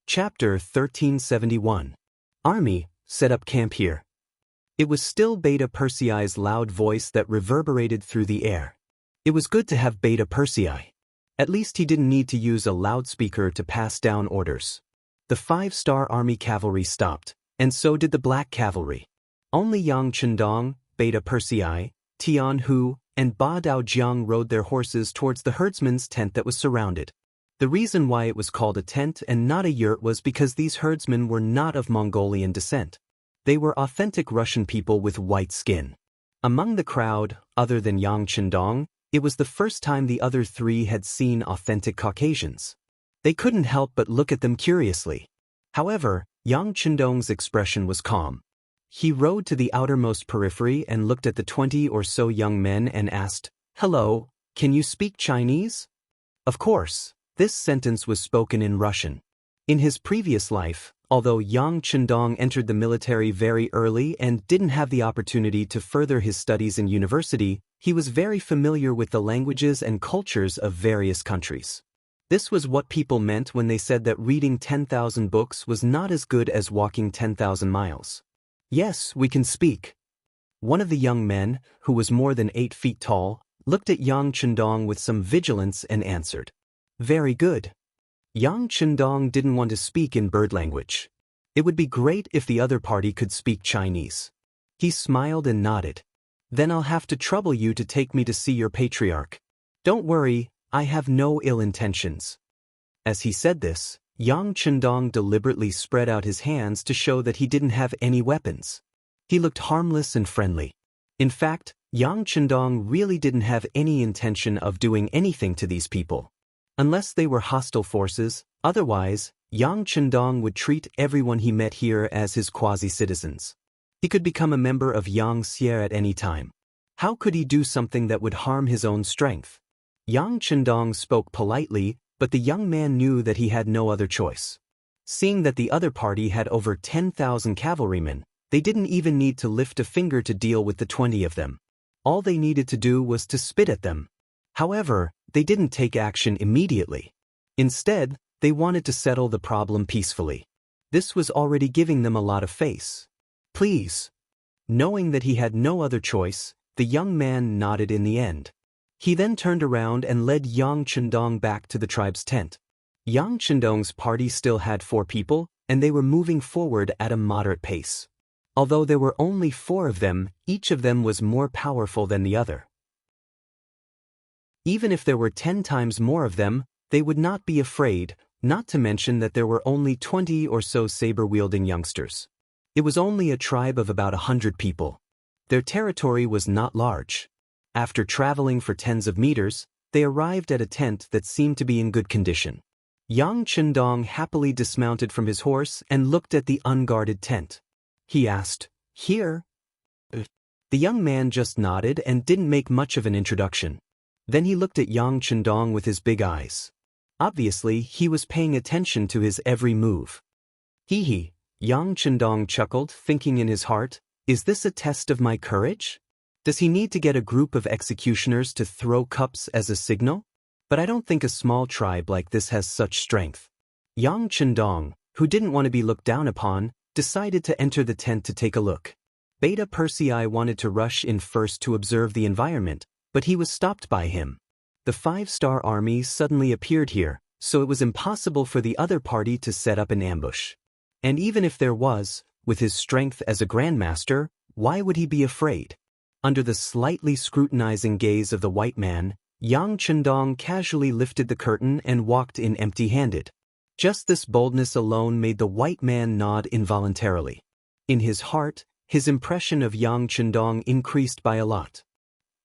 Chapter 1371. Army, set up camp here. It was still Beta Persei's loud voice that reverberated through the air. It was good to have Beta Persei. At least he didn't need to use a loudspeaker to pass down orders. The 5-star army cavalry stopped, and so did the Black Cavalry. Only Yang Chendong, Beta Persei, Tian Hu, and Ba Daojiang rode their horses towards the herdsman's tent that was surrounded. The reason why it was called a tent and not a yurt was because these herdsmen were not of Mongolian descent. They were authentic Russian people with white skin. Among the crowd, other than Yang Chendong, it was the first time the other three had seen authentic Caucasians. They couldn't help but look at them curiously. However, Yang Chendong's expression was calm. He rode to the outermost periphery and looked at the 20 or so young men and asked, "Hello, can you speak Chinese?" Of course. This sentence was spoken in Russian. In his previous life, although Yang Chendong entered the military very early and didn't have the opportunity to further his studies in university, he was very familiar with the languages and cultures of various countries. This was what people meant when they said that reading 10,000 books was not as good as walking 10,000 miles. "Yes, we can speak." One of the young men, who was more than 8 feet tall, looked at Yang Chendong with some vigilance and answered, "Very good." Yang Chendong didn't want to speak in bird language. It would be great if the other party could speak Chinese. He smiled and nodded. "Then I'll have to trouble you to take me to see your patriarch. Don't worry, I have no ill intentions." As he said this, Yang Chendong deliberately spread out his hands to show that he didn't have any weapons. He looked harmless and friendly. In fact, Yang Chendong really didn't have any intention of doing anything to these people. Unless they were hostile forces, otherwise, Yang Chendong would treat everyone he met here as his quasi-citizens. He could become a member of Xianxia at any time. How could he do something that would harm his own strength? Yang Chendong spoke politely, but the young man knew that he had no other choice. Seeing that the other party had over 10,000 cavalrymen, they didn't even need to lift a finger to deal with the 20 of them. All they needed to do was to spit at them. However, they didn't take action immediately. Instead, they wanted to settle the problem peacefully. This was already giving them a lot of face. "Please." Knowing that he had no other choice, the young man nodded in the end. He then turned around and led Yang Chendong back to the tribe's tent. Yang Chendong's party still had 4 people, and they were moving forward at a moderate pace. Although there were only 4 of them, each of them was more powerful than the other. Even if there were 10 times more of them, they would not be afraid, not to mention that there were only 20 or so saber-wielding youngsters. It was only a tribe of about 100 people. Their territory was not large. After traveling for tens of meters, they arrived at a tent that seemed to be in good condition. Yang Chendong happily dismounted from his horse and looked at the unguarded tent. He asked, "Here?" The young man just nodded and didn't make much of an introduction. Then he looked at Yang Chendong with his big eyes. Obviously, he was paying attention to his every move. Hee. Yang Chendong chuckled, thinking in his heart, "Is this a test of my courage? Does he need to get a group of executioners to throw cups as a signal? But I don't think a small tribe like this has such strength." Yang Chendong, who didn't want to be looked down upon, decided to enter the tent to take a look. Beta Persei wanted to rush in first to observe the environment, but he was stopped by him. The 5-star army suddenly appeared here, so it was impossible for the other party to set up an ambush. And even if there was, with his strength as a grandmaster, why would he be afraid? Under the slightly scrutinizing gaze of the white man, Yang Chendong casually lifted the curtain and walked in empty-handed. Just this boldness alone made the white man nod involuntarily. In his heart, his impression of Yang Chendong increased by a lot.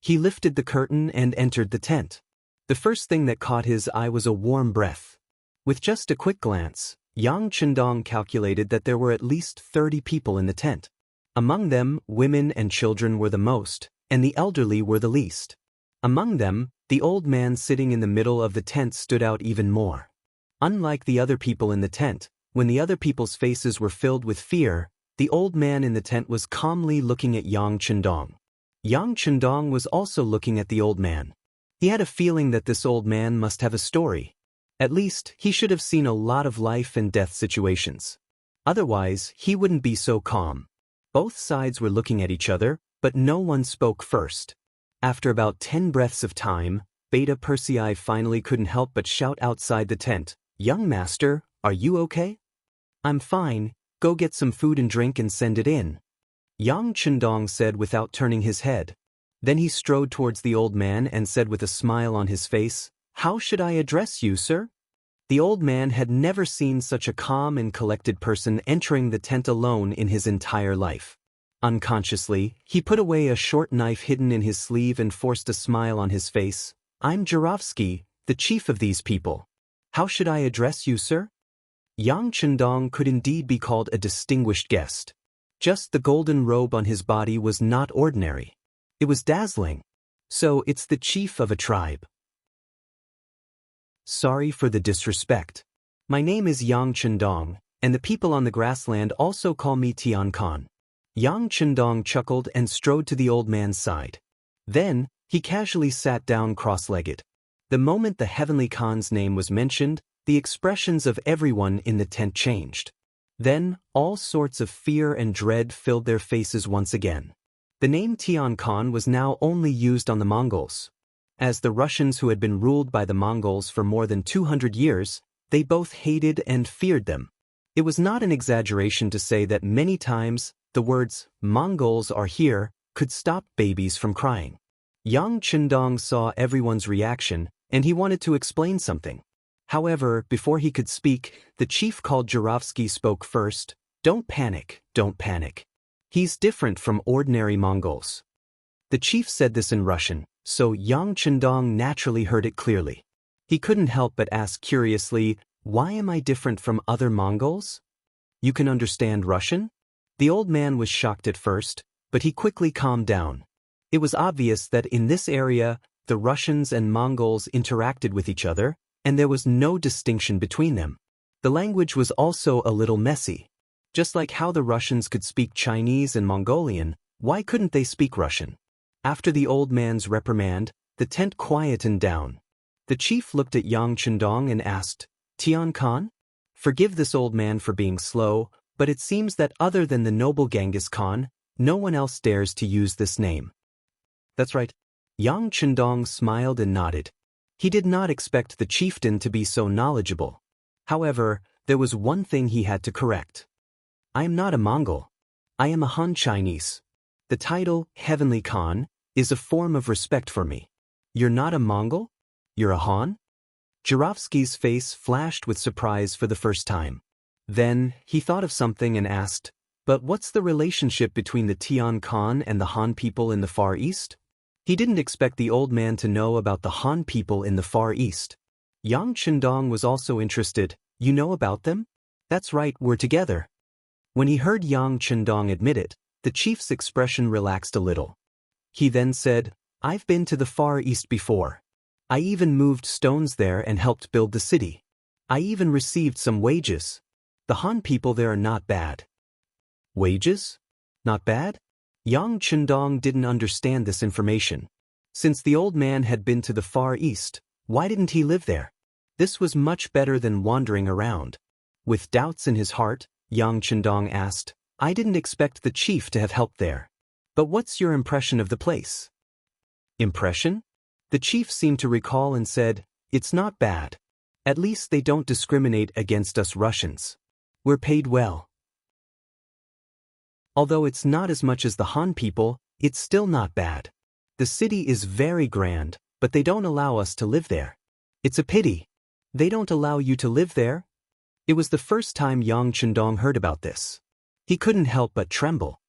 He lifted the curtain and entered the tent. The first thing that caught his eye was a warm breath. With just a quick glance, Yang Chendong calculated that there were at least 30 people in the tent. Among them, women and children were the most, and the elderly were the least. Among them, the old man sitting in the middle of the tent stood out even more. Unlike the other people in the tent, when the other people's faces were filled with fear, the old man in the tent was calmly looking at Yang Chendong. Yang Chendong was also looking at the old man. He had a feeling that this old man must have a story. At least, he should have seen a lot of life and death situations. Otherwise, he wouldn't be so calm. Both sides were looking at each other, but no one spoke first. After about 10 breaths of time, Beta Persei finally couldn't help but shout outside the tent, "Young master, are you okay?" "I'm fine, go get some food and drink and send it in," Yang Chendong said without turning his head. Then he strode towards the old man and said with a smile on his face, "How should I address you, sir?" The old man had never seen such a calm and collected person entering the tent alone in his entire life. Unconsciously, he put away a short knife hidden in his sleeve and forced a smile on his face. "I'm Jurovsky, the chief of these people. How should I address you, sir?" Yang Chendong could indeed be called a distinguished guest. Just the golden robe on his body was not ordinary. It was dazzling. So it's the chief of a tribe. "Sorry for the disrespect. My name is Yang Chendong, and the people on the grassland also call me Tian Khan." Yang Chendong chuckled and strode to the old man's side. Then, he casually sat down cross-legged. The moment the Heavenly Khan's name was mentioned, the expressions of everyone in the tent changed. Then, all sorts of fear and dread filled their faces once again. The name Tian Khan was now only used on the Mongols. As the Russians who had been ruled by the Mongols for more than 200 years, they both hated and feared them. It was not an exaggeration to say that many times, the words, "Mongols are here," could stop babies from crying. Yang Chendong saw everyone's reaction, and he wanted to explain something. However, before he could speak, the chief called Jurovsky spoke first. "Don't panic, don't panic. He's different from ordinary Mongols." The chief said this in Russian, so Yang Chendong naturally heard it clearly. He couldn't help but ask curiously, "Why am I different from other Mongols?" "You can understand Russian?" The old man was shocked at first, but he quickly calmed down. It was obvious that in this area, the Russians and Mongols interacted with each other, and there was no distinction between them. The language was also a little messy. Just like how the Russians could speak Chinese and Mongolian, why couldn't they speak Russian? After the old man's reprimand, the tent quietened down. The chief looked at Yang Chendong and asked, "Tian Khan? Forgive this old man for being slow, but it seems that other than the noble Genghis Khan, no one else dares to use this name." "That's right." Yang Chendong smiled and nodded. He did not expect the chieftain to be so knowledgeable. However, there was one thing he had to correct. "I am not a Mongol. I am a Han Chinese. The title, Heavenly Khan, is a form of respect for me." "You're not a Mongol? You're a Han?" Jurovsky's face flashed with surprise for the first time. Then, he thought of something and asked, "But what's the relationship between the Tian Khan and the Han people in the Far East?" He didn't expect the old man to know about the Han people in the Far East. Yang Chendong was also interested. "You know about them?" "That's right, we're together." When he heard Yang Chendong admit it, the chief's expression relaxed a little. He then said, "I've been to the Far East before. I even moved stones there and helped build the city. I even received some wages. The Han people there are not bad." "Wages? Not bad?" Yang Chendong didn't understand this information. Since the old man had been to the Far East, why didn't he live there? This was much better than wandering around. With doubts in his heart, Yang Chendong asked, "I didn't expect the chief to have helped there. But what's your impression of the place?" "Impression?" The chief seemed to recall and said, "It's not bad. At least they don't discriminate against us Russians. We're paid well. Although it's not as much as the Han people, it's still not bad. The city is very grand, but they don't allow us to live there. It's a pity. They don't allow you to live there?" It was the first time Yang Chendong heard about this. He couldn't help but tremble.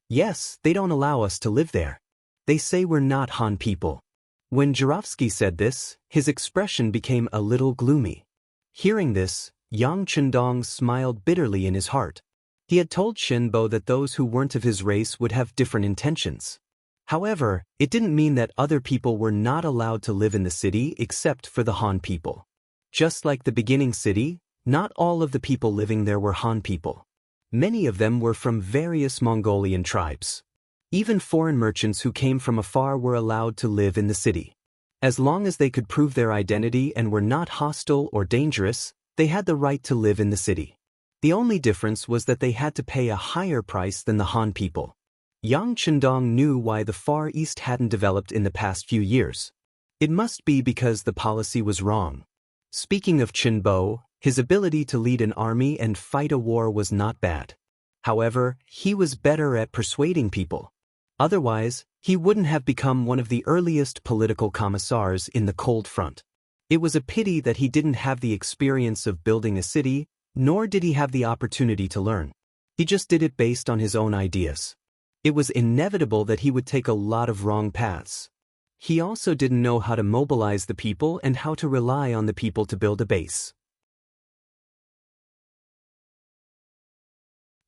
"Yes, they don't allow us to live there. They say we're not Han people." When Jurovsky said this, his expression became a little gloomy. Hearing this, Yang Chendong smiled bitterly in his heart. He had told Shenbo that those who weren't of his race would have different intentions. However, it didn't mean that other people were not allowed to live in the city except for the Han people. Just like the beginning city, not all of the people living there were Han people. Many of them were from various Mongolian tribes. Even foreign merchants who came from afar were allowed to live in the city. As long as they could prove their identity and were not hostile or dangerous, they had the right to live in the city. The only difference was that they had to pay a higher price than the Han people. Yang Chendong knew why the Far East hadn't developed in the past few years. It must be because the policy was wrong. Speaking of Chen Bo, his ability to lead an army and fight a war was not bad. However, he was better at persuading people. Otherwise, he wouldn't have become one of the earliest political commissars in the Cold Front. It was a pity that he didn't have the experience of building a city, nor did he have the opportunity to learn. He just did it based on his own ideas. It was inevitable that he would take a lot of wrong paths. He also didn't know how to mobilize the people and how to rely on the people to build a base.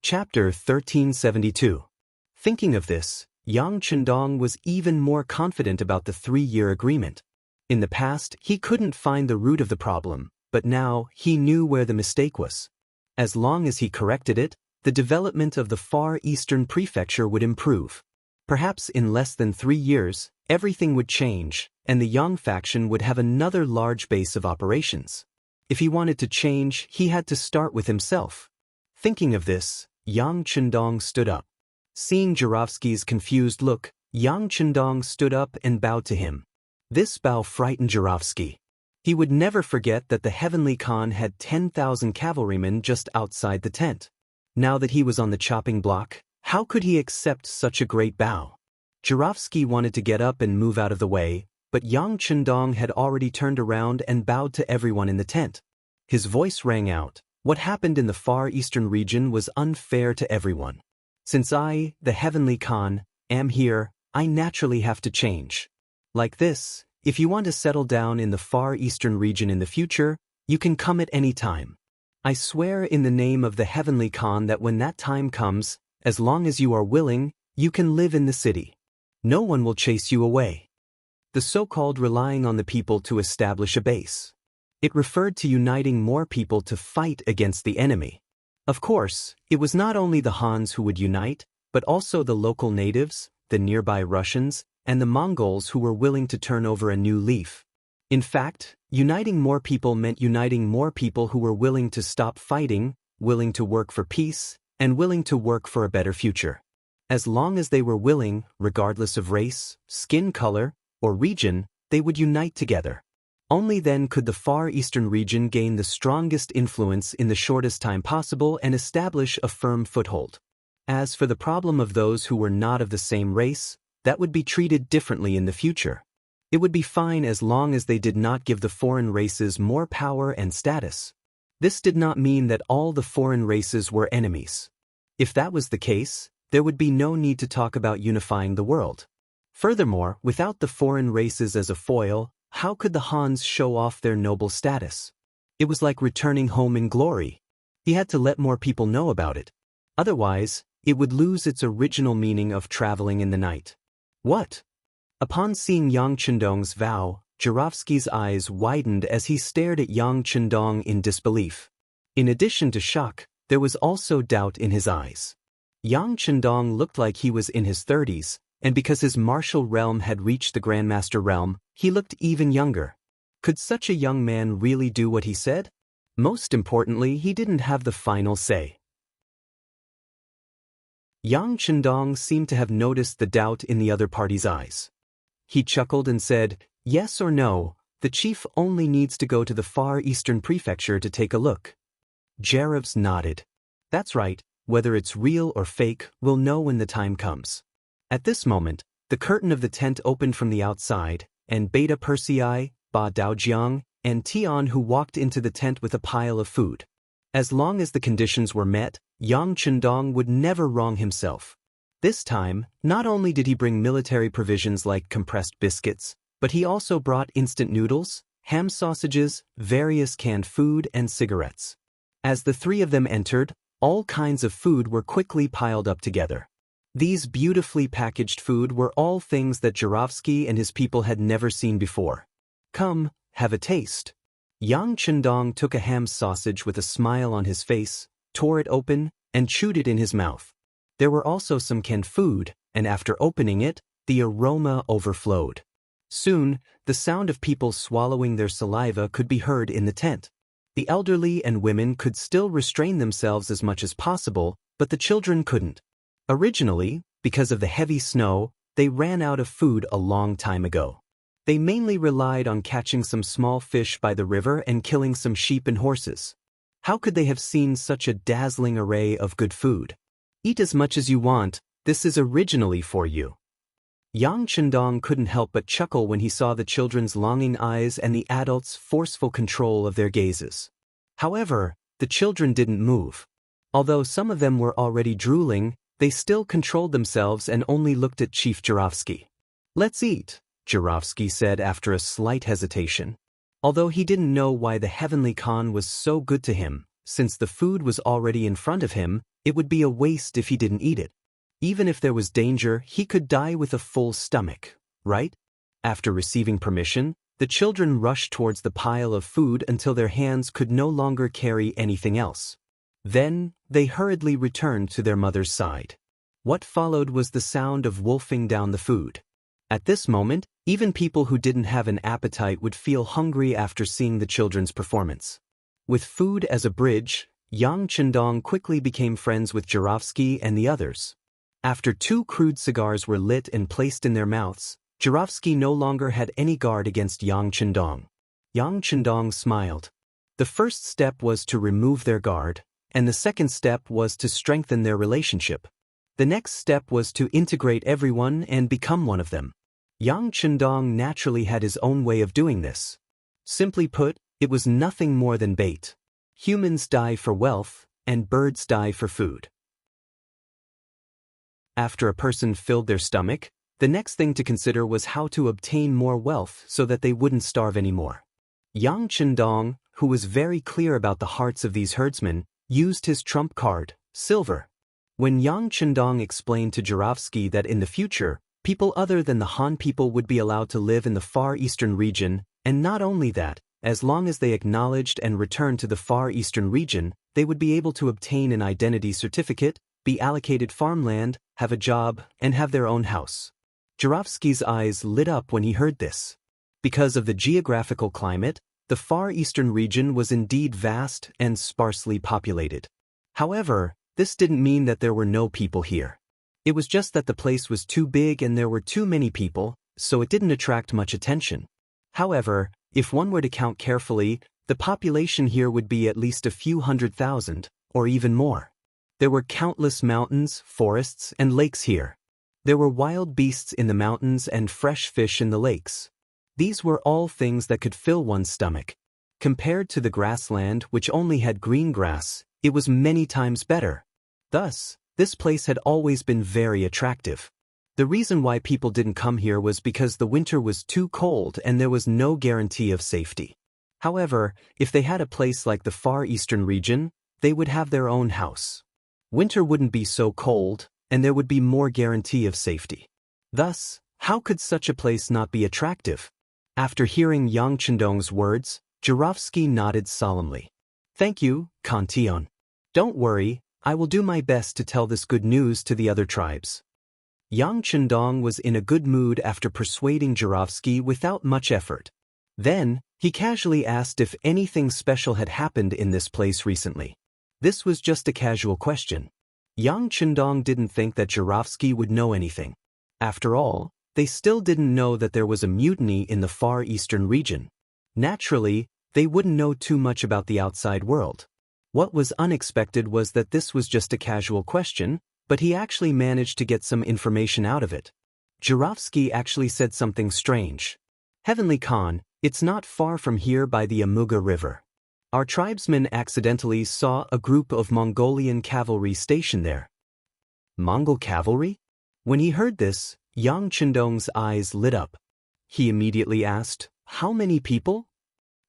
Chapter 1372. Thinking of this, Yang Chendong was even more confident about the 3-year agreement. In the past, he couldn't find the root of the problem, but now he knew where the mistake was. As long as he corrected it, the development of the Far Eastern Prefecture would improve. Perhaps in less than 3 years, everything would change, and the Yang faction would have another large base of operations. If he wanted to change, he had to start with himself. Thinking of this, Yang Chendong stood up. Seeing Jurovsky's confused look, Yang Chendong stood up and bowed to him. This bow frightened Jurovsky. He would never forget that the Heavenly Khan had 10,000 cavalrymen just outside the tent. Now that he was on the chopping block, how could he accept such a great bow? Jurovsky wanted to get up and move out of the way, but Yang Chendong had already turned around and bowed to everyone in the tent. His voice rang out. What happened in the Far Eastern region was unfair to everyone. Since I, the Heavenly Khan, am here, I naturally have to change. Like this, if you want to settle down in the Far Eastern region in the future, you can come at any time. I swear in the name of the Heavenly Khan that when that time comes, as long as you are willing, you can live in the city. No one will chase you away. The so-called relying on the people to establish a base. It referred to uniting more people to fight against the enemy. Of course, it was not only the Hans who would unite, but also the local natives, the nearby Russians, and the Mongols who were willing to turn over a new leaf. In fact, uniting more people meant uniting more people who were willing to stop fighting, willing to work for peace, and willing to work for a better future. As long as they were willing, regardless of race, skin color, or region, they would unite together. Only then could the Far Eastern region gain the strongest influence in the shortest time possible and establish a firm foothold. As for the problem of those who were not of the same race, that would be treated differently in the future. It would be fine as long as they did not give the foreign races more power and status. This did not mean that all the foreign races were enemies. If that was the case, there would be no need to talk about unifying the world. Furthermore, without the foreign races as a foil, how could the Hans show off their noble status? It was like returning home in glory. He had to let more people know about it. Otherwise, it would lose its original meaning of traveling in the night. What? Upon seeing Yang Chendong's vow, Jurovsky's eyes widened as he stared at Yang Chendong in disbelief. In addition to shock, there was also doubt in his eyes. Yang Chendong looked like he was in his 30s, and because his martial realm had reached the Grandmaster realm, he looked even younger. Could such a young man really do what he said? Most importantly, he didn't have the final say. Yang Chendong seemed to have noticed the doubt in the other party's eyes. He chuckled and said, "Yes or no, the chief only needs to go to the Far Eastern Prefecture to take a look." Jerevs nodded. "That's right, whether it's real or fake, we'll know when the time comes." At this moment, the curtain of the tent opened from the outside, and Beta Persei, Ba Daojiang, and Tian who walked into the tent with a pile of food. As long as the conditions were met, Yang Chendong would never wrong himself. This time, not only did he bring military provisions like compressed biscuits, but he also brought instant noodles, ham sausages, various canned food, and cigarettes. As the three of them entered, all kinds of food were quickly piled up together. These beautifully packaged food were all things that Jurovsky and his people had never seen before. "Come, have a taste." Yang Chendong took a ham sausage with a smile on his face, tore it open, and chewed it in his mouth. There were also some canned food, and after opening it, the aroma overflowed. Soon, the sound of people swallowing their saliva could be heard in the tent. The elderly and women could still restrain themselves as much as possible, but the children couldn't. Originally, because of the heavy snow, they ran out of food a long time ago. They mainly relied on catching some small fish by the river and killing some sheep and horses. How could they have seen such a dazzling array of good food? Eat as much as you want, this is originally for you. Yang Chendong couldn't help but chuckle when he saw the children's longing eyes and the adults' forceful control of their gazes. However, the children didn't move. Although some of them were already drooling, they still controlled themselves and only looked at Chief Jurovsky. "Let's eat," Jurovsky said after a slight hesitation. Although he didn't know why the Heavenly Khan was so good to him, since the food was already in front of him, it would be a waste if he didn't eat it. Even if there was danger, he could die with a full stomach, right? After receiving permission, the children rushed towards the pile of food until their hands could no longer carry anything else. Then, they hurriedly returned to their mother's side. What followed was the sound of wolfing down the food. At this moment, even people who didn't have an appetite would feel hungry after seeing the children's performance. With food as a bridge, Yang Chendong quickly became friends with Jurovsky and the others. After 2 crude cigars were lit and placed in their mouths, Jurovsky no longer had any guard against Yang Chendong. Yang Chendong smiled. The first step was to remove their guard, and the second step was to strengthen their relationship. The next step was to integrate everyone and become one of them. Yang Chendong naturally had his own way of doing this. Simply put, it was nothing more than bait. Humans die for wealth, and birds die for food. After a person filled their stomach, the next thing to consider was how to obtain more wealth so that they wouldn't starve anymore. Yang Chendong, who was very clear about the hearts of these herdsmen, used his trump card, silver. When Yang Chendong explained to Jurovsky that in the future, people other than the Han people would be allowed to live in the Far Eastern region, and not only that, as long as they acknowledged and returned to the Far Eastern region, they would be able to obtain an identity certificate, be allocated farmland, have a job, and have their own house. Jurovsky's eyes lit up when he heard this. Because of the geographical climate, the Far Eastern region was indeed vast and sparsely populated. However, this didn't mean that there were no people here. It was just that the place was too big and there were too many people, so it didn't attract much attention. However, if one were to count carefully, the population here would be at least a few 100,000, or even more. There were countless mountains, forests, and lakes here. There were wild beasts in the mountains and fresh fish in the lakes. These were all things that could fill one's stomach. Compared to the grassland, which only had green grass, it was many times better. Thus, this place had always been very attractive. The reason why people didn't come here was because the winter was too cold and there was no guarantee of safety. However, if they had a place like the Far Eastern region, they would have their own house. Winter wouldn't be so cold, and there would be more guarantee of safety. Thus, how could such a place not be attractive? After hearing Yang Chendong's words, Jurovsky nodded solemnly. "Thank you, Kantion. Don't worry, I will do my best to tell this good news to the other tribes." Yang Chendong was in a good mood after persuading Jurovsky without much effort. Then, he casually asked if anything special had happened in this place recently. This was just a casual question. Yang Chendong didn't think that Jurovsky would know anything. After all, they still didn't know that there was a mutiny in the Far Eastern region. Naturally, they wouldn't know too much about the outside world. What was unexpected was that this was just a casual question, but he actually managed to get some information out of it. Jurovsky actually said something strange. "Heavenly Khan, it's not far from here by the Amuga River. Our tribesmen accidentally saw a group of Mongolian cavalry stationed there." Mongol cavalry? When he heard this, Yang Chendong's eyes lit up. He immediately asked, "How many people?"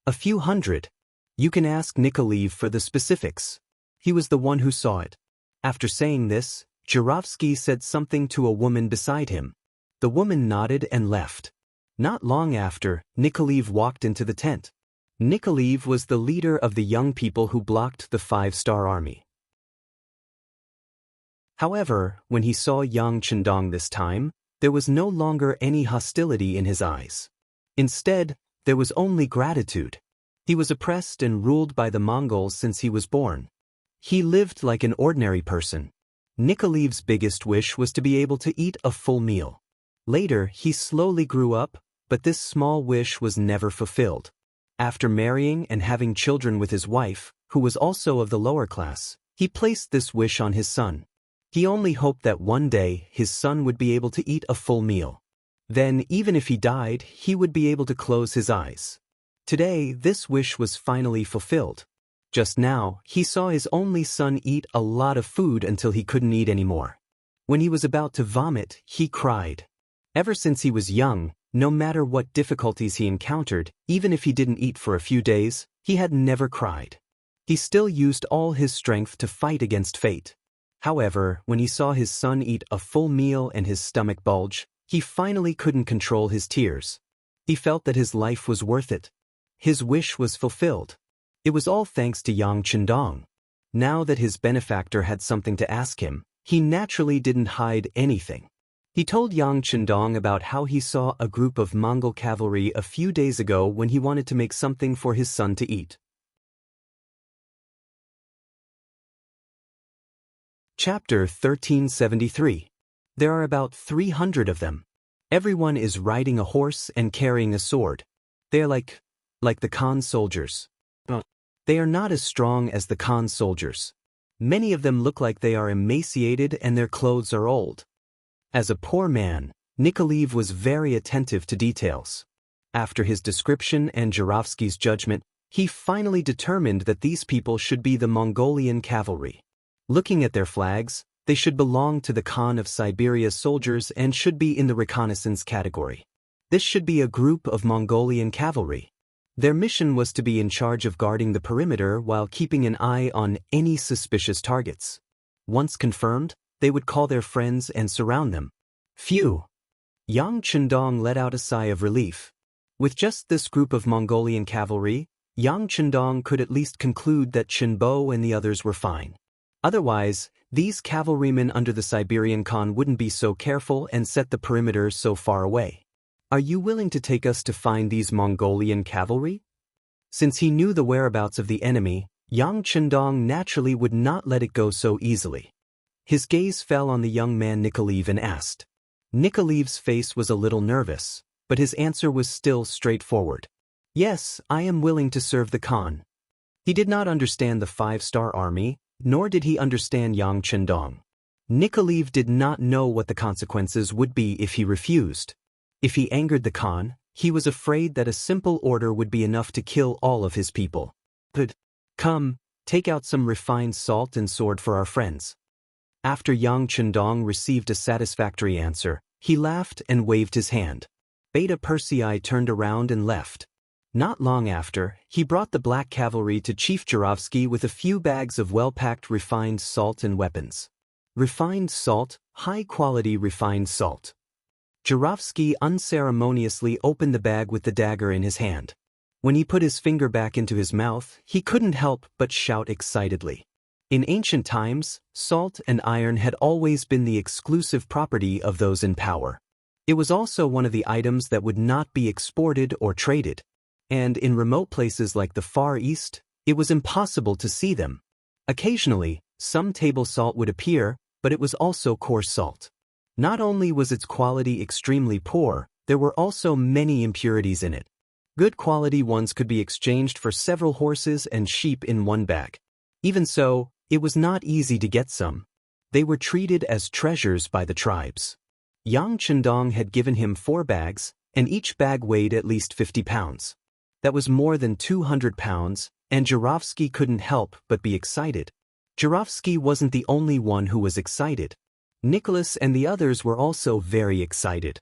"A few hundred. You can ask Nikolaev for the specifics. He was the one who saw it." After saying this, Jurovsky said something to a woman beside him. The woman nodded and left. Not long after, Nikolaev walked into the tent. Nikolaev was the leader of the young people who blocked the 5-star army. However, when he saw Yang Chendong this time, there was no longer any hostility in his eyes. Instead, there was only gratitude. He was oppressed and ruled by the Mongols since he was born. He lived like an ordinary person. Nikolev's biggest wish was to be able to eat a full meal. Later, he slowly grew up, but this small wish was never fulfilled. After marrying and having children with his wife, who was also of the lower class, he placed this wish on his son. He only hoped that one day his son would be able to eat a full meal. Then, even if he died, he would be able to close his eyes. Today, this wish was finally fulfilled. Just now, he saw his only son eat a lot of food until he couldn't eat anymore. When he was about to vomit, he cried. Ever since he was young, no matter what difficulties he encountered, even if he didn't eat for a few days, he had never cried. He still used all his strength to fight against fate. However, when he saw his son eat a full meal and his stomach bulge, he finally couldn't control his tears. He felt that his life was worth it. His wish was fulfilled. It was all thanks to Yang Chendong. Now that his benefactor had something to ask him, he naturally didn't hide anything. He told Yang Chendong about how he saw a group of Mongol cavalry a few days ago when he wanted to make something for his son to eat. Chapter 1373. There are about 300 of them. Everyone is riding a horse and carrying a sword. They are like the Khan soldiers. But they are not as strong as the Khan soldiers. Many of them look like they are emaciated and their clothes are old. As a poor man, Nikolev was very attentive to details. After his description and Jurovsky's judgment, he finally determined that these people should be the Mongolian cavalry. Looking at their flags, they should belong to the Khan of Siberia's soldiers and should be in the reconnaissance category. This should be a group of Mongolian cavalry. Their mission was to be in charge of guarding the perimeter while keeping an eye on any suspicious targets. Once confirmed, they would call their friends and surround them. Phew! Yang Chendong let out a sigh of relief. With just this group of Mongolian cavalry, Yang Chendong could at least conclude that Chenbo and the others were fine. Otherwise, these cavalrymen under the Siberian Khan wouldn't be so careful and set the perimeter so far away. Are you willing to take us to find these Mongolian cavalry? Since he knew the whereabouts of the enemy, Yang Chendong naturally would not let it go so easily. His gaze fell on the young man Nikolev and asked. Nikolev's face was a little nervous, but his answer was still straightforward. Yes, I am willing to serve the Khan. He did not understand the 5-star army, nor did he understand Yang Chendong. Nikolev did not know what the consequences would be if he refused. If he angered the Khan, he was afraid that a simple order would be enough to kill all of his people. But, come, take out some refined salt and sword for our friends. After Yang Chendong received a satisfactory answer, he laughed and waved his hand. Beta Persei turned around and left. Not long after, he brought the Black Cavalry to Chief Jurovsky with a few bags of well-packed refined salt and weapons. Refined salt, high-quality refined salt. Jurovsky unceremoniously opened the bag with the dagger in his hand. When he put his finger back into his mouth, he couldn't help but shout excitedly. In ancient times, salt and iron had always been the exclusive property of those in power. It was also one of the items that would not be exported or traded. And in remote places like the Far East, it was impossible to see them. Occasionally, some table salt would appear, but it was also coarse salt. Not only was its quality extremely poor, there were also many impurities in it. Good quality ones could be exchanged for several horses and sheep in one bag. Even so, it was not easy to get some. They were treated as treasures by the tribes. Yang Chendong had given him 4 bags, and each bag weighed at least 50 pounds. That was more than 200 pounds, and Jurovsky couldn't help but be excited. Jurovsky wasn't the only one who was excited. Nicholas and the others were also very excited.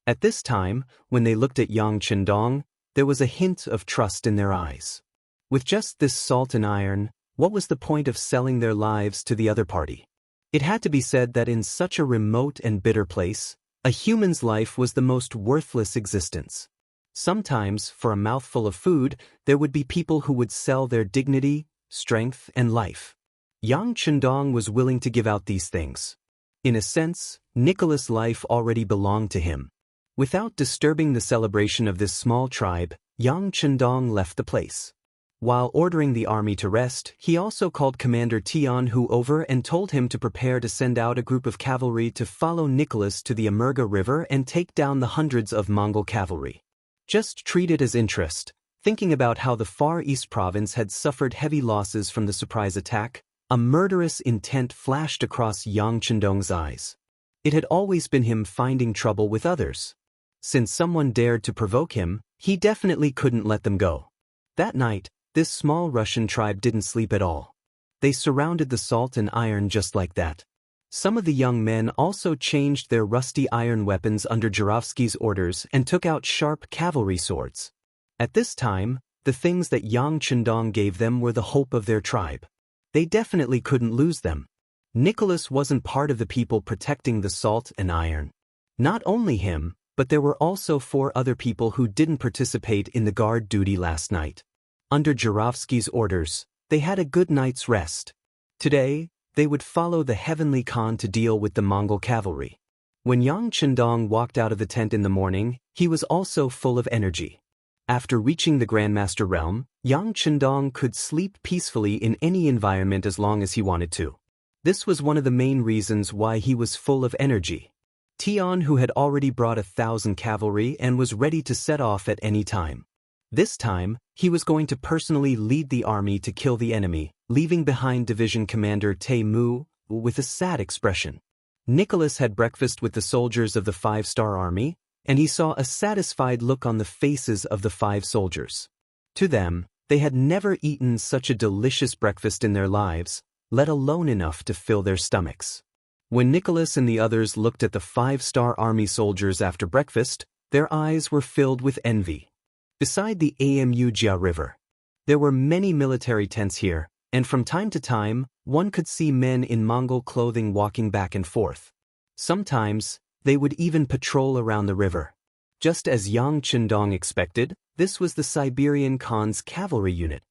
At this time, when they looked at Yang Chendong, there was a hint of trust in their eyes. With just this salt and iron, what was the point of selling their lives to the other party? It had to be said that in such a remote and bitter place, a human's life was the most worthless existence. Sometimes, for a mouthful of food, there would be people who would sell their dignity, strength, and life. Yang Chendong was willing to give out these things. In a sense, Nicholas' life already belonged to him. Without disturbing the celebration of this small tribe, Yang Chendong left the place. While ordering the army to rest, he also called Commander Tian Hu over and told him to prepare to send out a group of cavalry to follow Nicholas to the Amerga River and take down the hundreds of Mongol cavalry. Just treat it as interest. Thinking about how the Far East province had suffered heavy losses from the surprise attack, a murderous intent flashed across Yang Chendong's eyes. It had always been him finding trouble with others. Since someone dared to provoke him, he definitely couldn't let them go. That night, this small Russian tribe didn't sleep at all. They surrounded the salt and iron just like that. Some of the young men also changed their rusty iron weapons under Jurovsky's orders and took out sharp cavalry swords. At this time, the things that Yang Chendong gave them were the hope of their tribe. They definitely couldn't lose them. Nicholas wasn't part of the people protecting the salt and iron. Not only him, but there were also 4 other people who didn't participate in the guard duty last night. Under Jurovsky's orders, they had a good night's rest. Today, they would follow the Heavenly Khan to deal with the Mongol cavalry. When Yang Chendong walked out of the tent in the morning, he was also full of energy. After reaching the Grandmaster realm, Yang Chendong could sleep peacefully in any environment as long as he wanted to. This was one of the main reasons why he was full of energy. Tian Hu had already brought 1,000 cavalry and was ready to set off at any time. This time, he was going to personally lead the army to kill the enemy, leaving behind Division Commander Te Mu with a sad expression. Nicholas had breakfast with the soldiers of the 5-star army, and he saw a satisfied look on the faces of the 5 soldiers. To them, they had never eaten such a delicious breakfast in their lives, let alone enough to fill their stomachs. When Nicholas and the others looked at the 5-star army soldiers after breakfast, their eyes were filled with envy. Beside the Amujia River, there were many military tents here, and from time to time, one could see men in Mongol clothing walking back and forth. Sometimes, they would even patrol around the river. Just as Yang Chendong expected, this was the Siberian Khan's cavalry unit.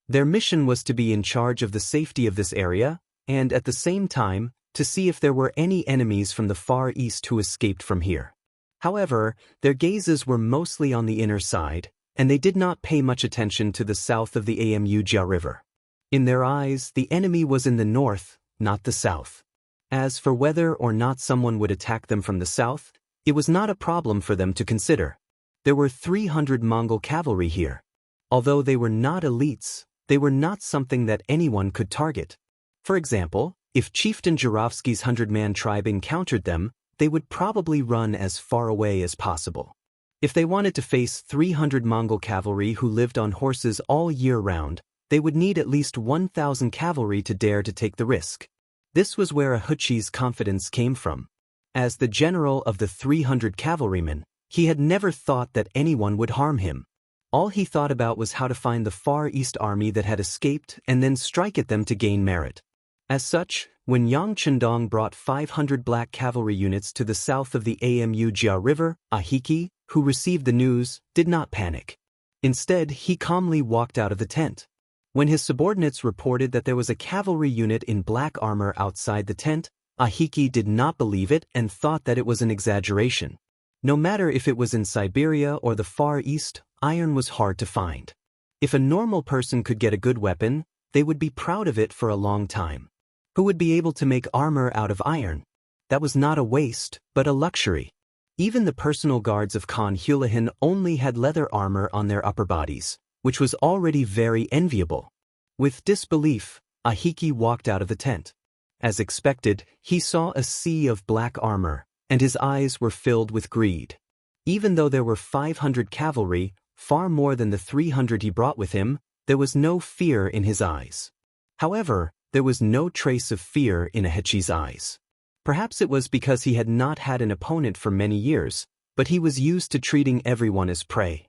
Their mission was to be in charge of the safety of this area, and at the same time, to see if there were any enemies from the Far East who escaped from here. However, their gazes were mostly on the inner side, and they did not pay much attention to the south of the Amujia River. In their eyes, the enemy was in the north, not the south. As for whether or not someone would attack them from the south, it was not a problem for them to consider. There were 300 Mongol cavalry here. Although they were not elites, they were not something that anyone could target. For example, if Chieftain Jurovsky's 100-man tribe encountered them, they would probably run as far away as possible. If they wanted to face 300 Mongol cavalry who lived on horses all year round, they would need at least 1,000 cavalry to dare to take the risk. This was where Ahuchi's confidence came from. As the general of the 300 cavalrymen, he had never thought that anyone would harm him. All he thought about was how to find the Far East army that had escaped and then strike at them to gain merit. As such, when Yang Chendong brought 500 black cavalry units to the south of the Amujia River, Ahiki, who received the news, did not panic. Instead, he calmly walked out of the tent. When his subordinates reported that there was a cavalry unit in black armor outside the tent, Ahiki did not believe it and thought that it was an exaggeration. No matter if it was in Siberia or the Far East, iron was hard to find. If a normal person could get a good weapon, they would be proud of it for a long time. Who would be able to make armor out of iron? That was not a waste, but a luxury. Even the personal guards of Khan Hulahan only had leather armor on their upper bodies, which was already very enviable. With disbelief, Ahiki walked out of the tent. As expected, he saw a sea of black armor, and his eyes were filled with greed. Even though there were 500 cavalry, far more than the 300 he brought with him, there was no fear in his eyes. However, there was no trace of fear in Ahechi's eyes. Perhaps it was because he had not had an opponent for many years, but he was used to treating everyone as prey.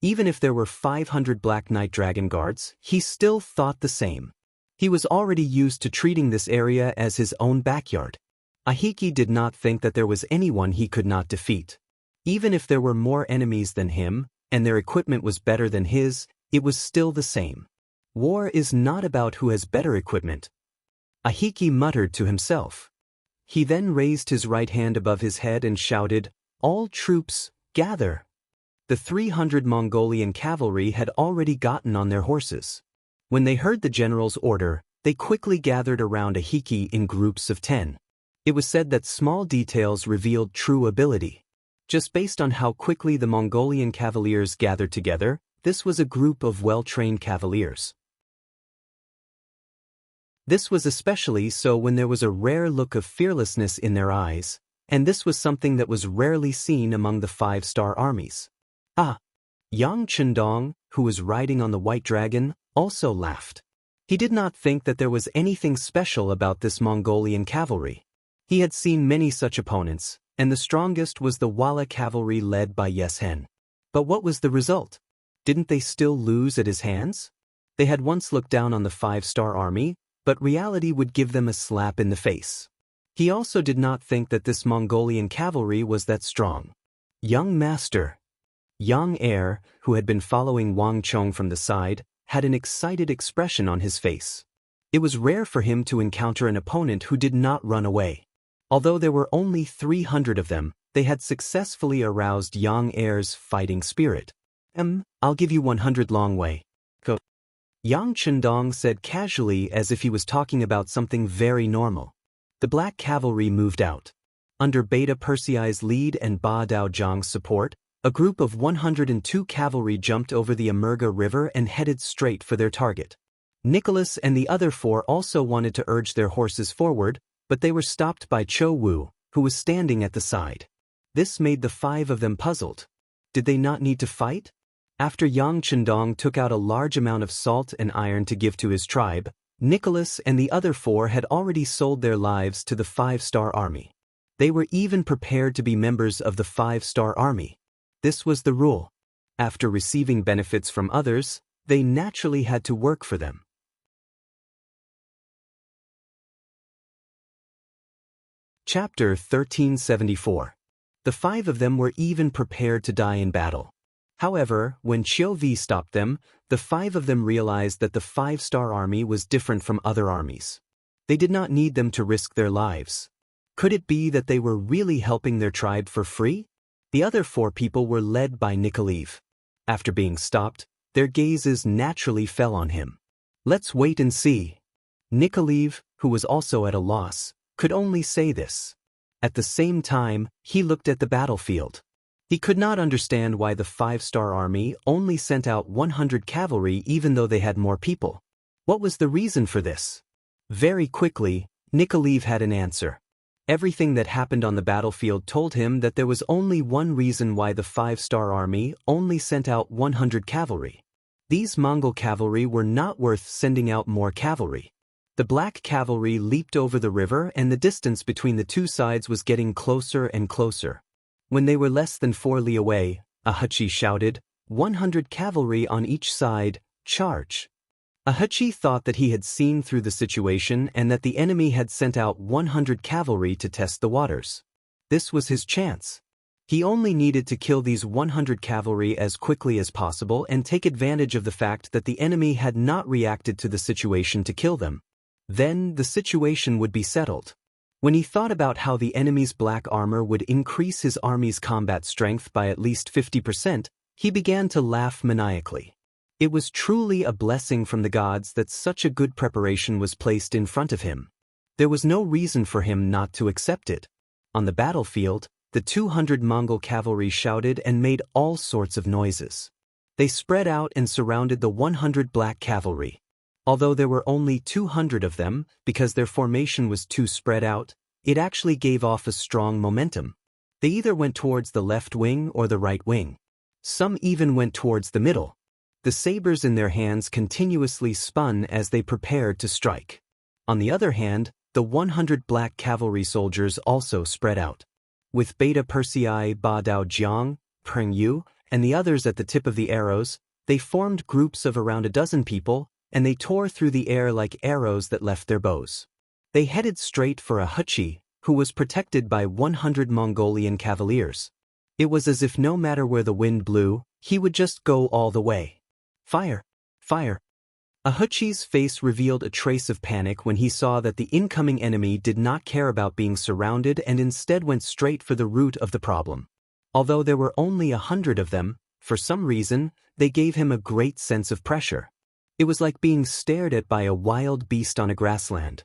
Even if there were 500 Black Knight Dragon Guards, he still thought the same. He was already used to treating this area as his own backyard. Ahiki did not think that there was anyone he could not defeat. Even if there were more enemies than him, and their equipment was better than his, it was still the same. War is not about who has better equipment. Ahiki muttered to himself. He then raised his right hand above his head and shouted, "All troops, gather!" The 300 Mongolian cavalry had already gotten on their horses. When they heard the general's order, they quickly gathered around a hiki in groups of 10. It was said that small details revealed true ability. Just based on how quickly the Mongolian cavaliers gathered together, this was a group of well-trained cavaliers. This was especially so when there was a rare look of fearlessness in their eyes, and this was something that was rarely seen among the 5-star armies. Yang Chendong, who was riding on the white dragon, also laughed. He did not think that there was anything special about this Mongolian cavalry. He had seen many such opponents, and the strongest was the Wala cavalry led by Yeshen. But what was the result? Didn't they still lose at his hands? They had once looked down on the 5-star army, but reality would give them a slap in the face. He also did not think that this Mongolian cavalry was that strong. Young Master. Yang Heir, who had been following Wang Chong from the side, had an excited expression on his face. It was rare for him to encounter an opponent who did not run away. Although there were only 300 of them, they had successfully aroused Yang Heir's fighting spirit. I'll give you 100 long way. Go. Yang Chendong said casually as if he was talking about something very normal. The black cavalry moved out. Under Beta Persei's lead and Ba Daozhang's support, a group of 102 cavalry jumped over the Amurga River and headed straight for their target. Nicholas and the other 4 also wanted to urge their horses forward, but they were stopped by Cho Wu, who was standing at the side. This made the 5 of them puzzled. Did they not need to fight? After Yang Chendong took out a large amount of salt and iron to give to his tribe, Nicholas and the other 4 had already sold their lives to the 5-star army. They were even prepared to be members of the 5-star army. This was the rule. After receiving benefits from others, they naturally had to work for them. Chapter 1374. The 5 of them were even prepared to die in battle. However, when Qiu Vi stopped them, the 5 of them realized that the 5-star army was different from other armies. They did not need them to risk their lives. Could it be that they were really helping their tribe for free? The other 4 people were led by Nikoliv. After being stopped, their gazes naturally fell on him. Let's wait and see. Nikoliv, who was also at a loss, could only say this. At the same time, he looked at the battlefield. He could not understand why the 5-star army only sent out 100 cavalry even though they had more people. What was the reason for this? Very quickly, Nikoliv had an answer. Everything that happened on the battlefield told him that there was only one reason why the 5-star army only sent out 100 cavalry. These Mongol cavalry were not worth sending out more cavalry. The black cavalry leaped over the river and the distance between the 2 sides was getting closer and closer. When they were less than 4 li away, Ahuchi shouted, 100 cavalry on each side, charge. Ahuchi thought that he had seen through the situation and that the enemy had sent out 100 cavalry to test the waters. This was his chance. He only needed to kill these 100 cavalry as quickly as possible and take advantage of the fact that the enemy had not reacted to the situation to kill them. Then the situation would be settled. When he thought about how the enemy's black armor would increase his army's combat strength by at least 50%, he began to laugh maniacally. It was truly a blessing from the gods that such a good preparation was placed in front of him. There was no reason for him not to accept it. On the battlefield, the 200 Mongol cavalry shouted and made all sorts of noises. They spread out and surrounded the 100 black cavalry. Although there were only 200 of them, because their formation was too spread out, it actually gave off a strong momentum. They either went towards the left wing or the right wing. Some even went towards the middle. The sabers in their hands continuously spun as they prepared to strike. On the other hand, the 100 black cavalry soldiers also spread out. With Beta Persei, Ba Daozhang, Peng Yu, and the others at the tip of the arrows, they formed groups of around a dozen people, and they tore through the air like arrows that left their bows. They headed straight for Ahuchi, who was protected by 100 Mongolian cavaliers. It was as if no matter where the wind blew, he would just go all the way. Fire! Fire! Ahuchi's face revealed a trace of panic when he saw that the incoming enemy did not care about being surrounded and instead went straight for the root of the problem. Although there were only 100 of them, for some reason, they gave him a great sense of pressure. It was like being stared at by a wild beast on a grassland.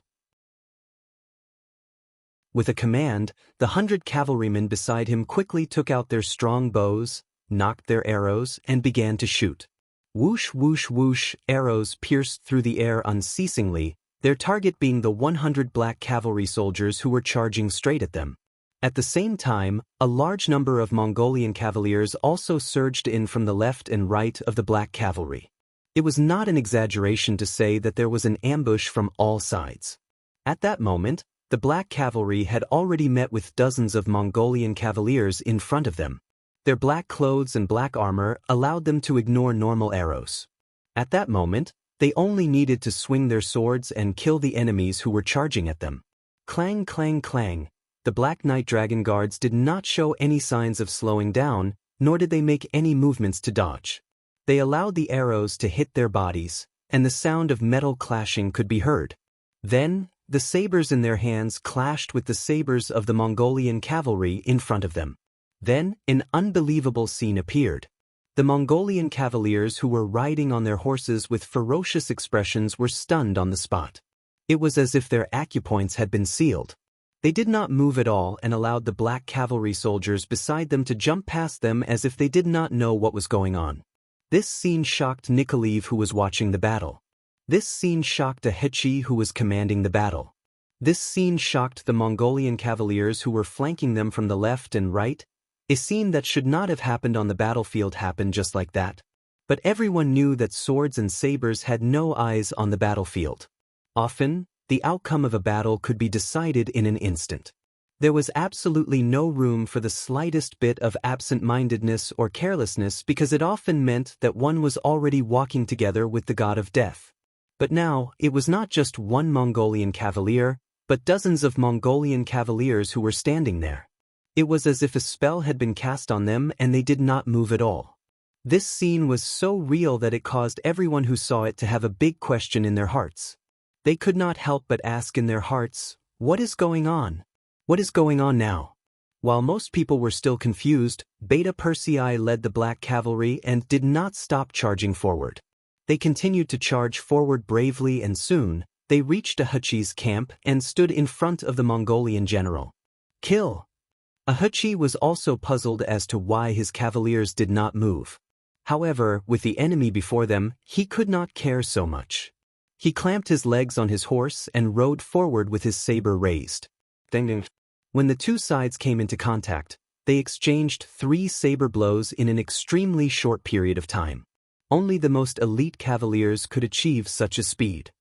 With a command, the 100 cavalrymen beside him quickly took out their strong bows, knocked their arrows, and began to shoot. Whoosh, whoosh, whoosh, arrows pierced through the air unceasingly, their target being the 100 black cavalry soldiers who were charging straight at them. At the same time, a large number of Mongolian cavaliers also surged in from the left and right of the black cavalry. It was not an exaggeration to say that there was an ambush from all sides. At that moment, the black cavalry had already met with dozens of Mongolian cavaliers in front of them. Their black clothes and black armor allowed them to ignore normal arrows. At that moment, they only needed to swing their swords and kill the enemies who were charging at them. Clang, clang, clang. The Black Knight Dragon Guards did not show any signs of slowing down, nor did they make any movements to dodge. They allowed the arrows to hit their bodies, and the sound of metal clashing could be heard. Then, the sabers in their hands clashed with the sabers of the Mongolian cavalry in front of them. Then, an unbelievable scene appeared. The Mongolian cavaliers who were riding on their horses with ferocious expressions were stunned on the spot. It was as if their acupoints had been sealed. They did not move at all and allowed the black cavalry soldiers beside them to jump past them as if they did not know what was going on. This scene shocked Nikolaev, who was watching the battle. This scene shocked Ahuchi, who was commanding the battle. This scene shocked the Mongolian cavaliers who were flanking them from the left and right. A scene that should not have happened on the battlefield happened just like that. But everyone knew that swords and sabers had no eyes on the battlefield. Often, the outcome of a battle could be decided in an instant. There was absolutely no room for the slightest bit of absent-mindedness or carelessness because it often meant that one was already walking together with the god of death. But now, it was not just one Mongolian cavalier, but dozens of Mongolian cavaliers who were standing there. It was as if a spell had been cast on them and they did not move at all. This scene was so real that it caused everyone who saw it to have a big question in their hearts. They could not help but ask in their hearts, "What is going on? What is going on now?" While most people were still confused, Beta Persei led the black cavalry and did not stop charging forward. They continued to charge forward bravely, and soon, they reached Ahuchi's camp and stood in front of the Mongolian general. Kill! Ahuchi was also puzzled as to why his cavaliers did not move. However, with the enemy before them, he could not care so much. He clamped his legs on his horse and rode forward with his saber raised. When the two sides came into contact, they exchanged 3 saber blows in an extremely short period of time. Only the most elite cavaliers could achieve such a speed.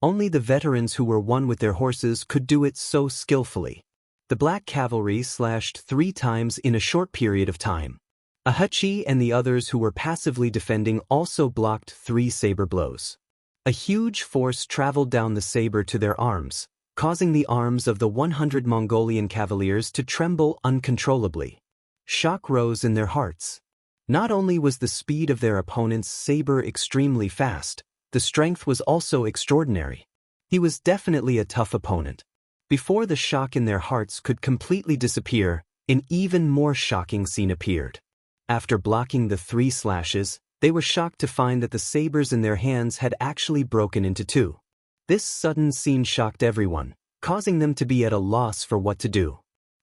Only the veterans who were one with their horses could do it so skillfully. The black cavalry slashed 3 times in a short period of time. Ahuchi and the others who were passively defending also blocked 3 saber blows. A huge force traveled down the saber to their arms, causing the arms of the 100 Mongolian cavaliers to tremble uncontrollably. Shock rose in their hearts. Not only was the speed of their opponent's saber extremely fast, the strength was also extraordinary. He was definitely a tough opponent. Before the shock in their hearts could completely disappear, an even more shocking scene appeared. After blocking the 3 slashes, they were shocked to find that the sabers in their hands had actually broken into 2. This sudden scene shocked everyone, causing them to be at a loss for what to do.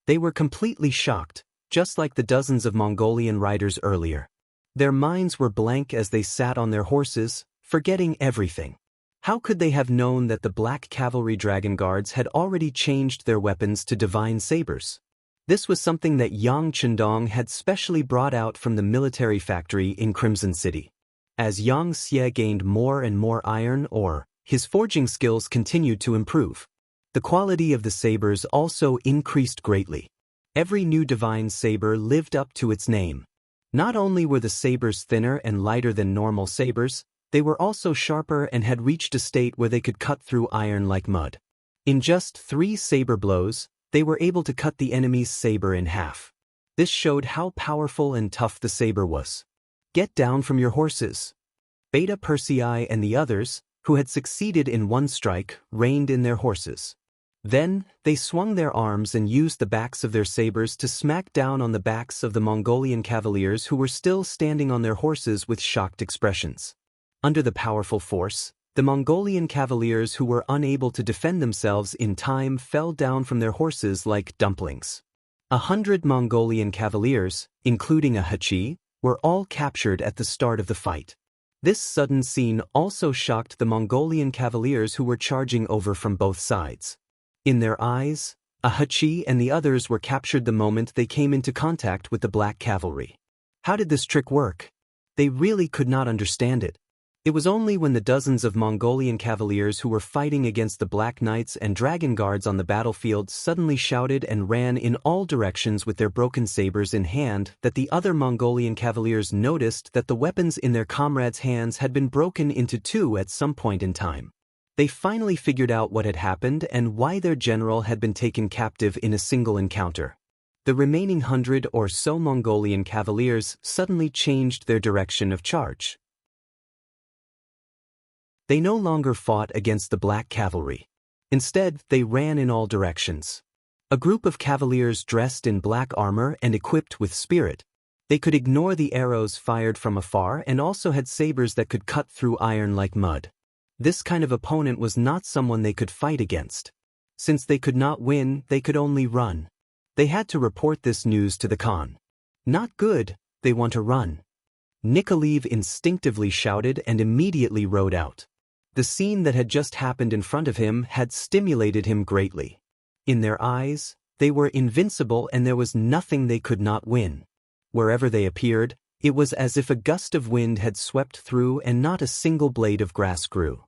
They were completely shocked, just like the dozens of Mongolian riders earlier. Their minds were blank as they sat on their horses, forgetting everything. How could they have known that the Black Cavalry Dragon Guards had already changed their weapons to divine sabers? This was something that Yang Chendong had specially brought out from the military factory in Crimson City. As Yang Xie gained more and more iron ore, his forging skills continued to improve. The quality of the sabers also increased greatly. Every new divine saber lived up to its name. Not only were the sabers thinner and lighter than normal sabers, they were also sharper and had reached a state where they could cut through iron like mud. In just 3 saber blows, they were able to cut the enemy's saber in half. This showed how powerful and tough the saber was. "Get down from your horses." Beta Persei and the others, who had succeeded in one strike, reined in their horses. Then, they swung their arms and used the backs of their sabers to smack down on the backs of the Mongolian cavaliers who were still standing on their horses with shocked expressions. Under the powerful force, the Mongolian cavaliers who were unable to defend themselves in time fell down from their horses like dumplings. 100 Mongolian cavaliers, including a Hachi, were all captured at the start of the fight. This sudden scene also shocked the Mongolian cavaliers who were charging over from both sides. In their eyes, a Hachi and the others were captured the moment they came into contact with the black cavalry. How did this trick work? They really could not understand it. It was only when the dozens of Mongolian cavaliers who were fighting against the Black Knights and Dragon Guards on the battlefield suddenly shouted and ran in all directions with their broken sabers in hand that the other Mongolian cavaliers noticed that the weapons in their comrades' hands had been broken into two at some point in time. They finally figured out what had happened and why their general had been taken captive in a single encounter. The remaining 100 or so Mongolian cavaliers suddenly changed their direction of charge. They no longer fought against the black cavalry. Instead, they ran in all directions. A group of cavaliers dressed in black armor and equipped with spirit. They could ignore the arrows fired from afar and also had sabers that could cut through iron like mud. This kind of opponent was not someone they could fight against. Since they could not win, they could only run. They had to report this news to the Khan. Not good, they want to run. Nikolaev instinctively shouted and immediately rode out. The scene that had just happened in front of him had stimulated him greatly. In their eyes, they were invincible and there was nothing they could not win. Wherever they appeared, it was as if a gust of wind had swept through and not a single blade of grass grew.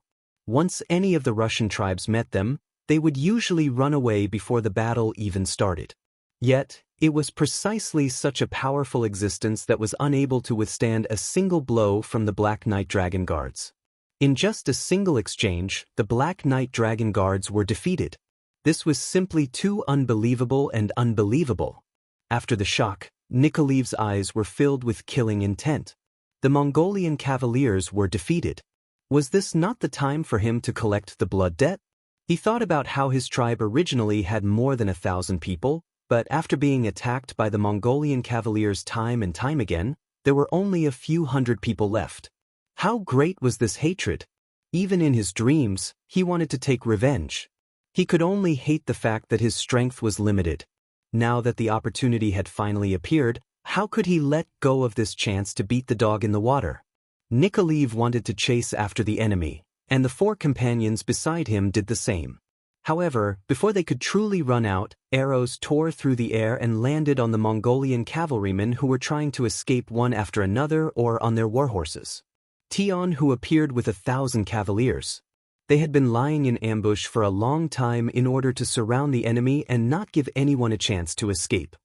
Once any of the Russian tribes met them, they would usually run away before the battle even started. Yet, it was precisely such a powerful existence that was unable to withstand a single blow from the Black Knight Dragon Guards. In just a single exchange, the Black Knight Dragon Guards were defeated. This was simply too unbelievable and unbelievable. After the shock, Nikolaev's eyes were filled with killing intent. The Mongolian cavaliers were defeated. Was this not the time for him to collect the blood debt? He thought about how his tribe originally had more than 1,000 people, but after being attacked by the Mongolian cavaliers time and time again, there were only a few hundred people left. How great was this hatred? Even in his dreams, he wanted to take revenge. He could only hate the fact that his strength was limited. Now that the opportunity had finally appeared, how could he let go of this chance to beat the dog in the water? Nikolaev wanted to chase after the enemy, and the 4 companions beside him did the same. However, before they could truly run out, arrows tore through the air and landed on the Mongolian cavalrymen who were trying to escape one after another or on their warhorses. Tian, who appeared with 1,000 cavaliers. They had been lying in ambush for a long time in order to surround the enemy and not give anyone a chance to escape.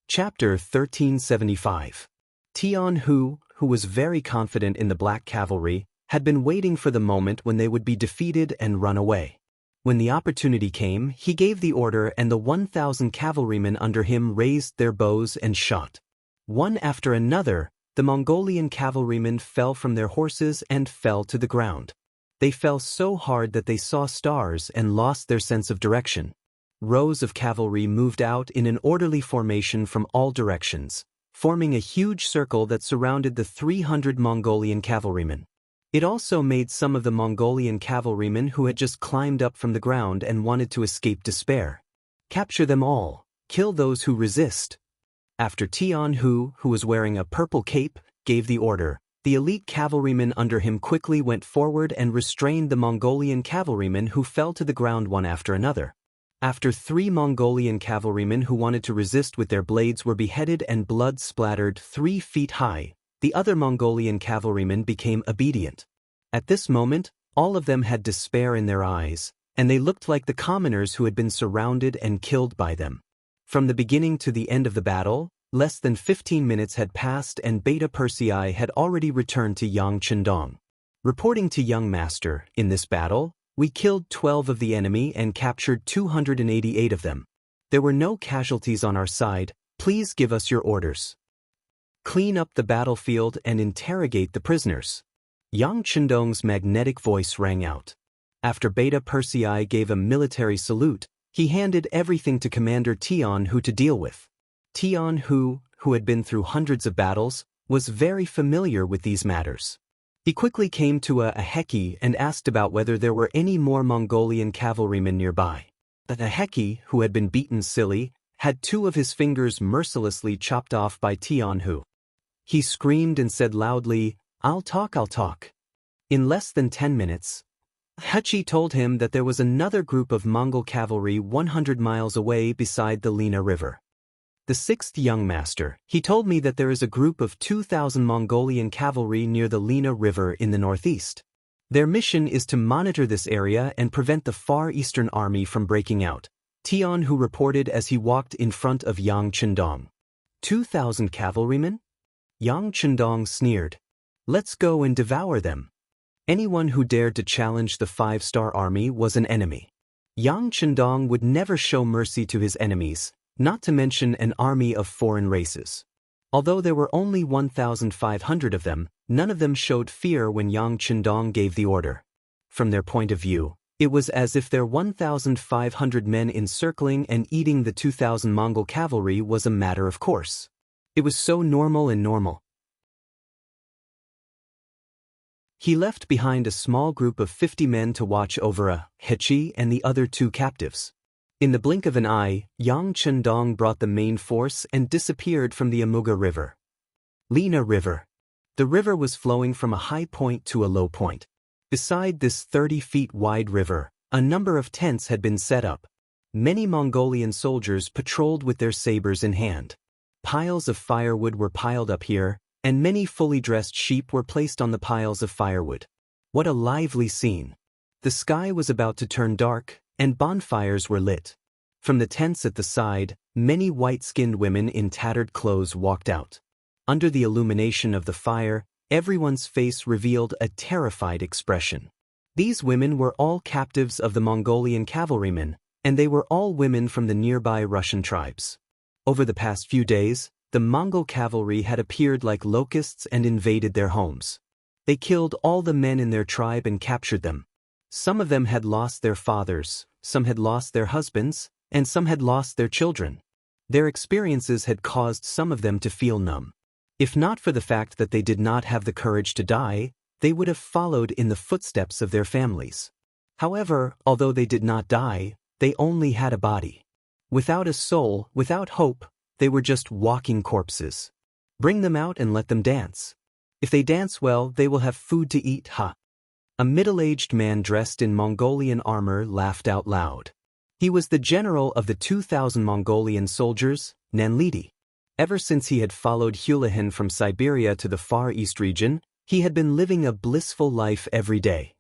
Chapter 1375. Tian, who was very confident in the black cavalry, had been waiting for the moment when they would be defeated and run away. When the opportunity came, he gave the order and the 1,000 cavalrymen under him raised their bows and shot. One after another, the Mongolian cavalrymen fell from their horses and fell to the ground. They fell so hard that they saw stars and lost their sense of direction. Rows of cavalry moved out in an orderly formation from all directions, forming a huge circle that surrounded the 300 Mongolian cavalrymen. It also made some of the Mongolian cavalrymen who had just climbed up from the ground and wanted to escape despair. Capture them all, kill those who resist. After Tian, who was wearing a purple cape, gave the order, the elite cavalrymen under him quickly went forward and restrained the Mongolian cavalrymen who fell to the ground one after another. After 3 Mongolian cavalrymen who wanted to resist with their blades were beheaded and blood splattered 3 feet high, the other Mongolian cavalrymen became obedient. At this moment, all of them had despair in their eyes, and they looked like the commoners who had been surrounded and killed by them. From the beginning to the end of the battle, less than 15 minutes had passed and Beta Persei had already returned to Yang Chendong. Reporting to Young Master, in this battle, we killed 12 of the enemy and captured 288 of them. There were no casualties on our side, Please give us your orders. Clean up the battlefield and interrogate the prisoners. Yang Chendong's magnetic voice rang out. After Beta Persei gave a military salute, he handed everything to Commander Tian Hu to deal with. Tian Hu, who had been through hundreds of battles, was very familiar with these matters. He quickly came to a Heki and asked about whether there were any more Mongolian cavalrymen nearby. The Heki, who had been beaten silly, had 2 of his fingers mercilessly chopped off by Tian Hu. He screamed and said loudly, I'll talk. In less than 10 minutes, Hechi told him that there was another group of Mongol cavalry 100 miles away beside the Lena River. The 6th young master, he told me that there is a group of 2,000 Mongolian cavalry near the Lena River in the northeast. Their mission is to monitor this area and prevent the Far Eastern Army from breaking out, Tian Hu reported as he walked in front of Yang Chendong. 2,000 cavalrymen? Yang Chendong sneered. Let's go and devour them. Anyone who dared to challenge the 5-star army was an enemy. Yang Chendong would never show mercy to his enemies, not to mention an army of foreign races. Although there were only 1,500 of them, none of them showed fear when Yang Chendong gave the order. From their point of view, it was as if their 1,500 men encircling and eating the 2,000 Mongol cavalry was a matter of course. It was so normal. He left behind a small group of 50 men to watch over Hechi and the other 2 captives. In the blink of an eye, Yang Chendong brought the main force and disappeared from the Amuga River. Lena River. The river was flowing from a high point to a low point. Beside this 30 feet wide river, a number of tents had been set up. Many Mongolian soldiers patrolled with their sabers in hand. Piles of firewood were piled up here, and many fully dressed sheep were placed on the piles of firewood. What a lively scene! The sky was about to turn dark, and bonfires were lit. From the tents at the side, many white-skinned women in tattered clothes walked out. Under the illumination of the fire, everyone's face revealed a terrified expression. These women were all captives of the Mongolian cavalrymen, and they were all women from the nearby Russian tribes. Over the past few days, the Mongol cavalry had appeared like locusts and invaded their homes. They killed all the men in their tribe and captured them. Some of them had lost their fathers, some had lost their husbands, and some had lost their children. Their experiences had caused some of them to feel numb. If not for the fact that they did not have the courage to die, they would have followed in the footsteps of their families. However, although they did not die, they only had a body. Without a soul, without hope, they were just walking corpses. Bring them out and let them dance. If they dance well, they will have food to eat, A middle-aged man dressed in Mongolian armor laughed out loud. He was the general of the 2,000 Mongolian soldiers, Nanlidi. Ever since he had followed Hulahan from Siberia to the Far East region, he had been living a blissful life every day.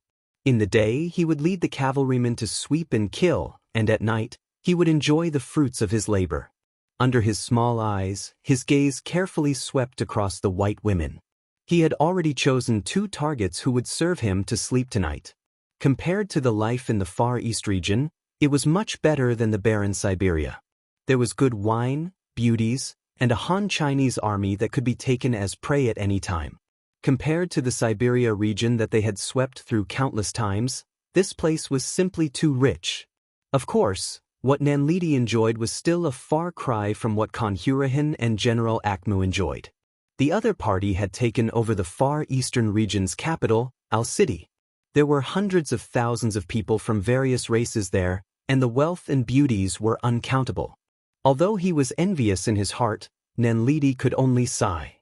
In the day, he would lead the cavalrymen to sweep and kill, and at night, he would enjoy the fruits of his labor. Under his small eyes, his gaze carefully swept across the white women. He had already chosen 2 targets who would serve him to sleep tonight. Compared to the life in the Far East region, it was much better than the barren Siberia. There was good wine, beauties, and a Han Chinese army that could be taken as prey at any time. Compared to the Siberia region that they had swept through countless times, this place was simply too rich. Of course, what Nanlidi enjoyed was still a far cry from what Khan Hurahan and General Akmu enjoyed. The other party had taken over the Far Eastern region's capital, Al-City. There were hundreds of thousands of people from various races there, and the wealth and beauties were uncountable. Although he was envious in his heart, Nanlidi could only sigh.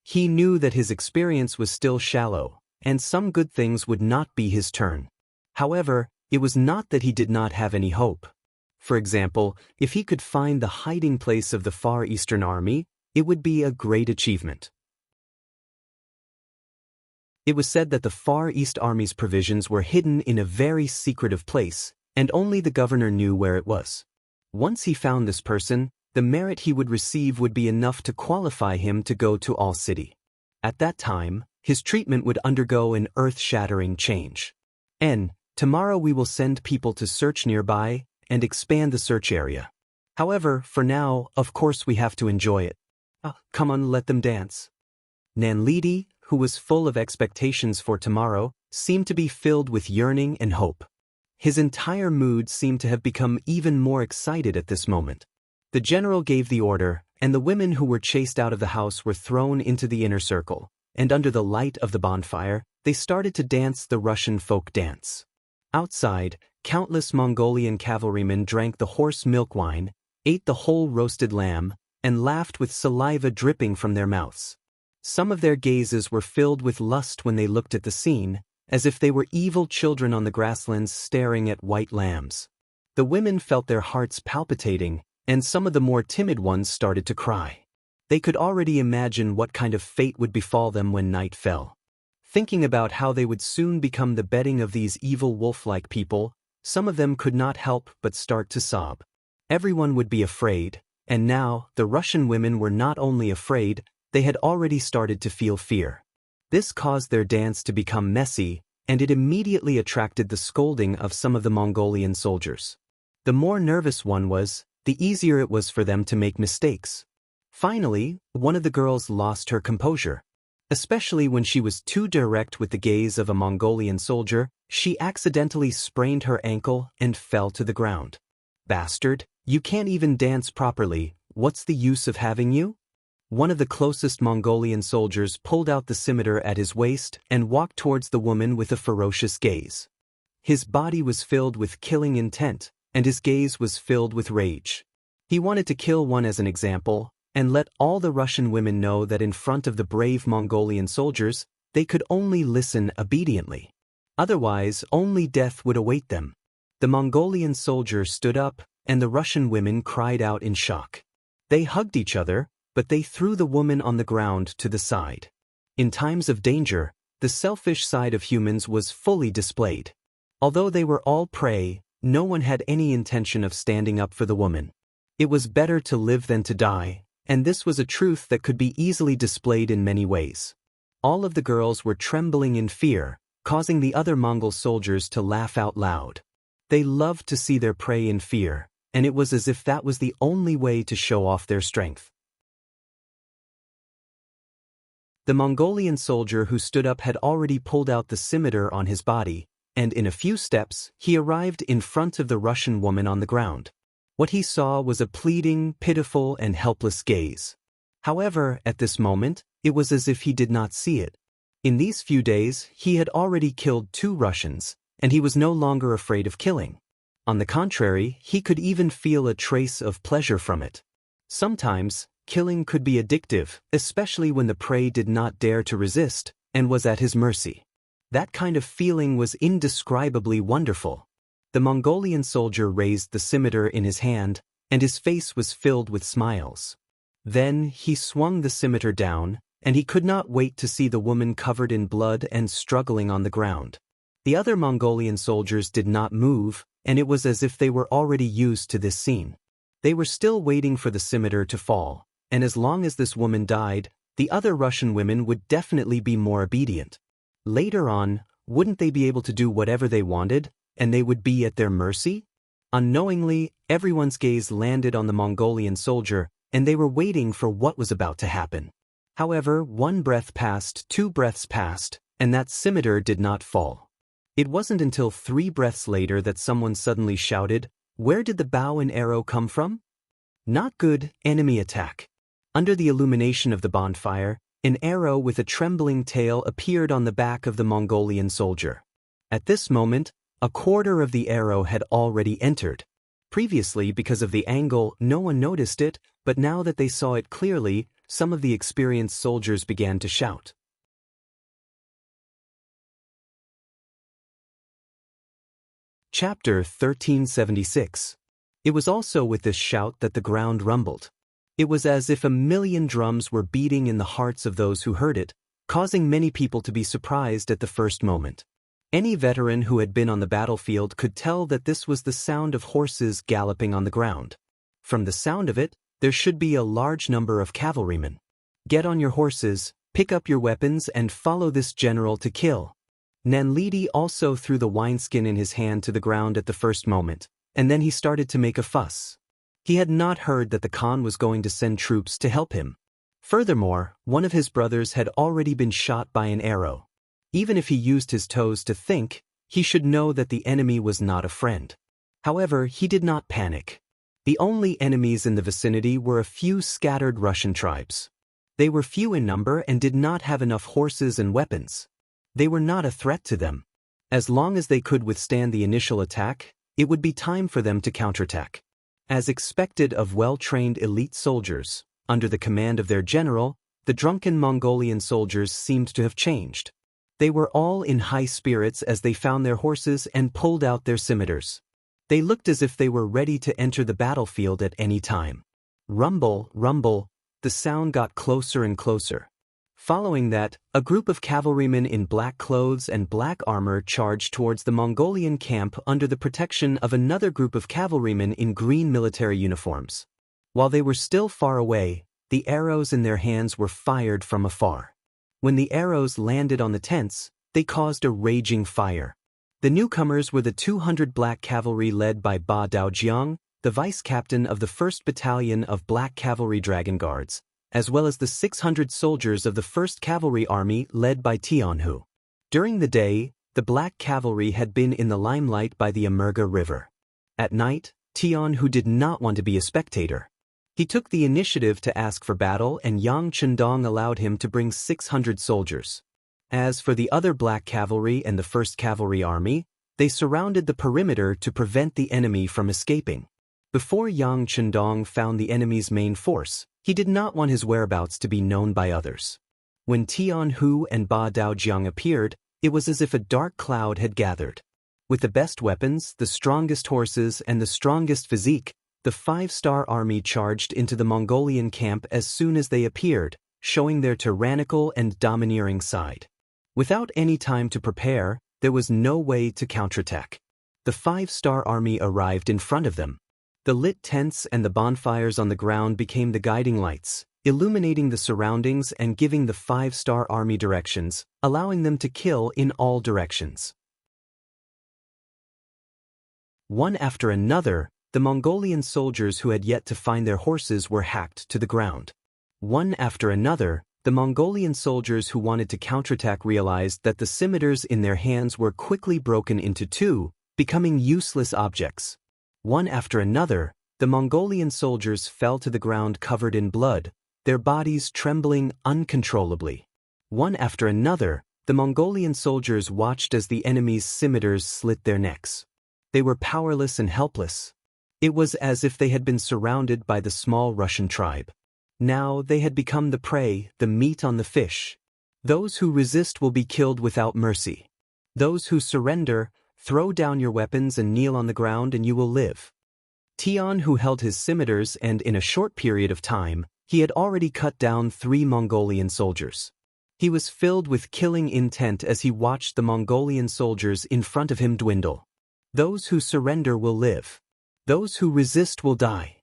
He knew that his experience was still shallow, and some good things would not be his turn. However, it was not that he did not have any hope. For example, if he could find the hiding place of the Far Eastern Army, it would be a great achievement. It was said that the Far East Army's provisions were hidden in a very secretive place, and only the governor knew where it was. Once he found this person, the merit he would receive would be enough to qualify him to go to Al-City. At that time, his treatment would undergo an earth-shattering change. Tomorrow we will send people to search nearby and expand the search area. However, for now, of course we have to enjoy it. Come on, let them dance. Nanlidi, who was full of expectations for tomorrow, seemed to be filled with yearning and hope. His entire mood seemed to have become even more excited at this moment. The general gave the order, and the women who were chased out of the house were thrown into the inner circle, and under the light of the bonfire, they started to dance the Russian folk dance. Outside, countless Mongolian cavalrymen drank the horse milk wine, ate the whole roasted lamb, and laughed with saliva dripping from their mouths. Some of their gazes were filled with lust when they looked at the scene, as if they were evil children on the grasslands staring at white lambs. The women felt their hearts palpitating, and some of the more timid ones started to cry. They could already imagine what kind of fate would befall them when night fell. Thinking about how they would soon become the bedding of these evil wolf-like people, some of them could not help but start to sob. Everyone would be afraid, and now the Russian women were not only afraid, they had already started to feel fear. This caused their dance to become messy, and it immediately attracted the scolding of some of the Mongolian soldiers. The more nervous one was, the easier it was for them to make mistakes. Finally, one of the girls lost her composure. Especially when she was too direct with the gaze of a Mongolian soldier, she accidentally sprained her ankle and fell to the ground. "Bastard, you can't even dance properly, what's the use of having you?" One of the closest Mongolian soldiers pulled out the scimitar at his waist and walked towards the woman with a ferocious gaze. His body was filled with killing intent, and his gaze was filled with rage. He wanted to kill one as an example, and let all the Russian women know that in front of the brave Mongolian soldiers, they could only listen obediently. Otherwise, only death would await them. The Mongolian soldier stood up, and the Russian women cried out in shock. They hugged each other, but they threw the woman on the ground to the side. In times of danger, the selfish side of humans was fully displayed. Although they were all prey, no one had any intention of standing up for the woman. It was better to live than to die, and this was a truth that could be easily displayed in many ways. All of the girls were trembling in fear, causing the other Mongol soldiers to laugh out loud. They loved to see their prey in fear, and it was as if that was the only way to show off their strength. The Mongolian soldier who stood up had already pulled out the scimitar on his body, and in a few steps, he arrived in front of the Russian woman on the ground. What he saw was a pleading, pitiful, and helpless gaze. However, at this moment, it was as if he did not see it. In these few days, he had already killed 2 Russians, and he was no longer afraid of killing. On the contrary, he could even feel a trace of pleasure from it. Sometimes, killing could be addictive, especially when the prey did not dare to resist, and was at his mercy. That kind of feeling was indescribably wonderful. The Mongolian soldier raised the scimitar in his hand, and his face was filled with smiles. Then he swung the scimitar down, and he could not wait to see the woman covered in blood and struggling on the ground. The other Mongolian soldiers did not move, and it was as if they were already used to this scene. They were still waiting for the scimitar to fall, and as long as this woman died, the other Russian women would definitely be more obedient. Later on, wouldn't they be able to do whatever they wanted, and they would be at their mercy? Unknowingly, everyone's gaze landed on the Mongolian soldier, and they were waiting for what was about to happen. However, 1 breath passed, 2 breaths passed, and that scimitar did not fall. It wasn't until 3 breaths later that someone suddenly shouted, "Where did the bow and arrow come from?" Not good, enemy attack. Under the illumination of the bonfire, an arrow with a trembling tail appeared on the back of the Mongolian soldier. At this moment, a quarter of the arrow had already entered. Previously, because of the angle, no one noticed it, but now that they saw it clearly, some of the experienced soldiers began to shout. Chapter 1376. It was also with this shout that the ground rumbled. It was as if 1,000,000 drums were beating in the hearts of those who heard it, causing many people to be surprised at the first moment. Any veteran who had been on the battlefield could tell that this was the sound of horses galloping on the ground. From the sound of it, there should be a large number of cavalrymen. "Get on your horses, pick up your weapons, and follow this general to kill." Nanlidi also threw the wineskin in his hand to the ground at the first moment, and then he started to make a fuss. He had not heard that the Khan was going to send troops to help him. Furthermore, one of his brothers had already been shot by an arrow. Even if he used his toes to think, he should know that the enemy was not a friend. However, he did not panic. The only enemies in the vicinity were a few scattered Russian tribes. They were few in number and did not have enough horses and weapons. They were not a threat to them. As long as they could withstand the initial attack, it would be time for them to counterattack. As expected of well-trained elite soldiers, under the command of their general, the drunken Mongolian soldiers seemed to have changed. They were all in high spirits as they found their horses and pulled out their scimitars. They looked as if they were ready to enter the battlefield at any time. Rumble, rumble, the sound got closer and closer. Following that, a group of cavalrymen in black clothes and black armor charged towards the Mongolian camp under the protection of another group of cavalrymen in green military uniforms. While they were still far away, the arrows in their hands were fired from afar. When the arrows landed on the tents, they caused a raging fire. The newcomers were the 200 black cavalry led by Ba Daojiang, the vice-captain of the 1st Battalion of Black Cavalry Dragon Guards, as well as the 600 soldiers of the 1st Cavalry Army led by Tianhu. During the day, the Black Cavalry had been in the limelight by the Amurga River. At night, Tianhu did not want to be a spectator. He took the initiative to ask for battle, and Yang Chendong allowed him to bring 600 soldiers. As for the other Black Cavalry and the 1st Cavalry Army, they surrounded the perimeter to prevent the enemy from escaping. Before Yang Chendong found the enemy's main force, he did not want his whereabouts to be known by others. When Tianhu and Ba Daojiang appeared, it was as if a dark cloud had gathered. With the best weapons, the strongest horses, and the strongest physique, the 5-star army charged into the Mongolian camp as soon as they appeared, showing their tyrannical and domineering side. Without any time to prepare, there was no way to counterattack. The 5-star army arrived in front of them. The lit tents and the bonfires on the ground became the guiding lights, illuminating the surroundings and giving the 5-star army directions, allowing them to kill in all directions. One after another, the Mongolian soldiers who had yet to find their horses were hacked to the ground. One after another, the Mongolian soldiers who wanted to counterattack realized that the scimitars in their hands were quickly broken into two, becoming useless objects. One after another, the Mongolian soldiers fell to the ground covered in blood, their bodies trembling uncontrollably. One after another, the Mongolian soldiers watched as the enemy's scimitars slit their necks. They were powerless and helpless. It was as if they had been surrounded by the small Russian tribe. Now they had become the prey, the meat on the fish. Those who resist will be killed without mercy. Those who surrender, throw down your weapons and kneel on the ground and you will live. Tianhu held his scimitars, and in a short period of time, he had already cut down 3 Mongolian soldiers. He was filled with killing intent as he watched the Mongolian soldiers in front of him dwindle. Those who surrender will live. Those who resist will die.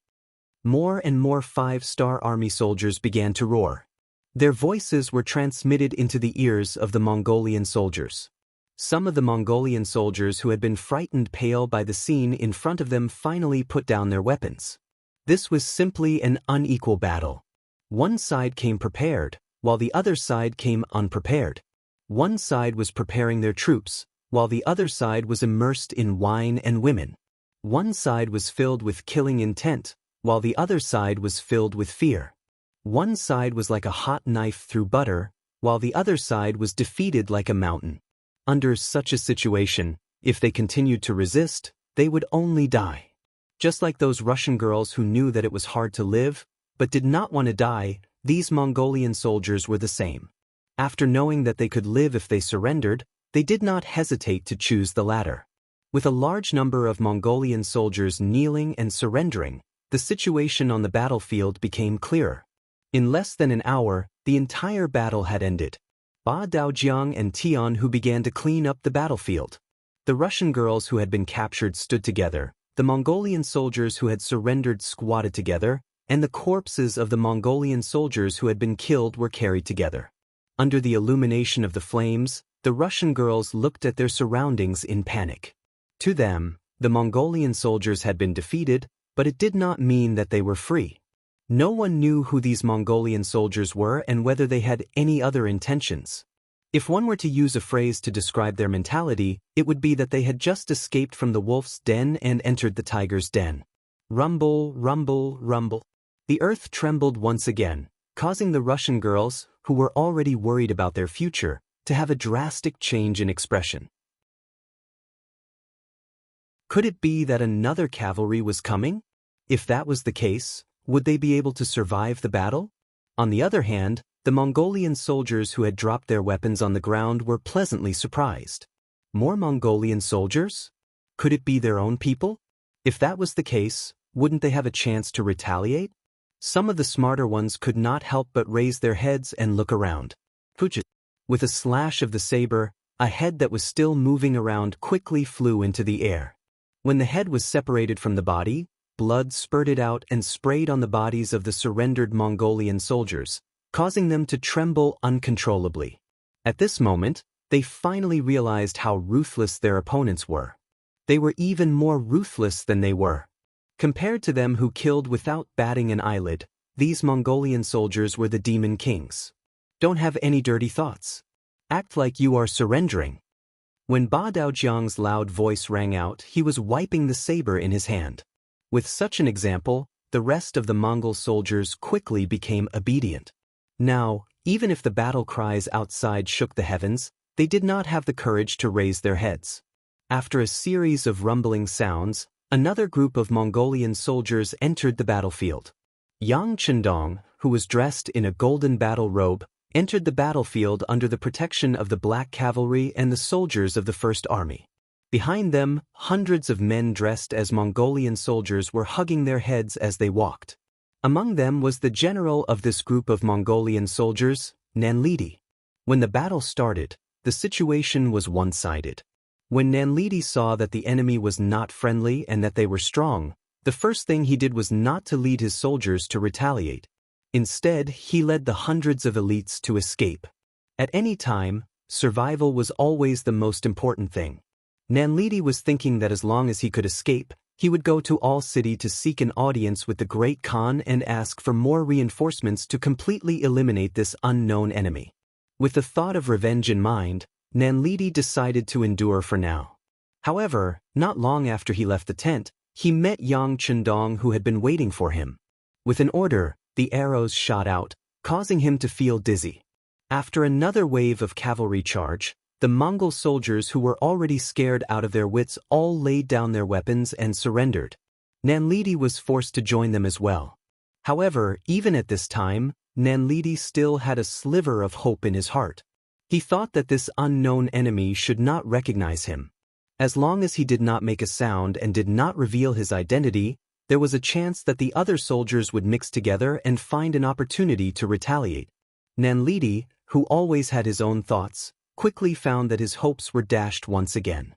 More and more 5-star army soldiers began to roar. Their voices were transmitted into the ears of the Mongolian soldiers. Some of the Mongolian soldiers who had been frightened pale by the scene in front of them finally put down their weapons. This was simply an unequal battle. One side came prepared, while the other side came unprepared. One side was preparing their troops, while the other side was immersed in wine and women. One side was filled with killing intent, while the other side was filled with fear. One side was like a hot knife through butter, while the other side was defeated like a mountain. Under such a situation, if they continued to resist, they would only die. Just like those Russian girls who knew that it was hard to live, but did not want to die, these Mongolian soldiers were the same. After knowing that they could live if they surrendered, they did not hesitate to choose the latter. With a large number of Mongolian soldiers kneeling and surrendering, the situation on the battlefield became clearer. In less than an hour, the entire battle had ended. Ba Daojiang and Tianhu began to clean up the battlefield. The Russian girls who had been captured stood together, the Mongolian soldiers who had surrendered squatted together, and the corpses of the Mongolian soldiers who had been killed were carried together. Under the illumination of the flames, the Russian girls looked at their surroundings in panic. To them, the Mongolian soldiers had been defeated, but it did not mean that they were free. No one knew who these Mongolian soldiers were and whether they had any other intentions. If one were to use a phrase to describe their mentality, it would be that they had just escaped from the wolf's den and entered the tiger's den. Rumble, rumble, rumble. The earth trembled once again, causing the Russian girls, who were already worried about their future, to have a drastic change in expression. Could it be that another cavalry was coming? If that was the case, would they be able to survive the battle? On the other hand, the Mongolian soldiers who had dropped their weapons on the ground were pleasantly surprised. More Mongolian soldiers? Could it be their own people? If that was the case, wouldn't they have a chance to retaliate? Some of the smarter ones could not help but raise their heads and look around. With a slash of the saber, a head that was still moving around quickly flew into the air. When the head was separated from the body, blood spurted out and sprayed on the bodies of the surrendered Mongolian soldiers, causing them to tremble uncontrollably. At this moment, they finally realized how ruthless their opponents were. They were even more ruthless than they were. Compared to them who killed without batting an eyelid, these Mongolian soldiers were the demon kings. Don't have any dirty thoughts. Act like you are surrendering. When Ba Daojiang's loud voice rang out, he was wiping the saber in his hand. With such an example, the rest of the Mongol soldiers quickly became obedient. Now, even if the battle cries outside shook the heavens, they did not have the courage to raise their heads. After a series of rumbling sounds, another group of Mongolian soldiers entered the battlefield. Yang Chendong, who was dressed in a golden battle robe, entered the battlefield under the protection of the Black Cavalry and the soldiers of the First Army. Behind them, hundreds of men dressed as Mongolian soldiers were hugging their heads as they walked. Among them was the general of this group of Mongolian soldiers, Nanlidi. When the battle started, the situation was one-sided. When Nanlidi saw that the enemy was not friendly and that they were strong, the first thing he did was not to lead his soldiers to retaliate. Instead, he led the hundreds of elites to escape. At any time, survival was always the most important thing. Nanlidi was thinking that as long as he could escape, he would go to All City to seek an audience with the Great Khan and ask for more reinforcements to completely eliminate this unknown enemy. With the thought of revenge in mind, Nanlidi decided to endure for now. However, not long after he left the tent, he met Yang Chendong, who had been waiting for him. With an order, the arrows shot out, causing him to feel dizzy. After another wave of cavalry charge, the Mongol soldiers who were already scared out of their wits all laid down their weapons and surrendered. Nanlidi was forced to join them as well. However, even at this time, Nanlidi still had a sliver of hope in his heart. He thought that this unknown enemy should not recognize him. As long as he did not make a sound and did not reveal his identity, there was a chance that the other soldiers would mix together and find an opportunity to retaliate. Nanlidi, who always had his own thoughts, quickly found that his hopes were dashed once again.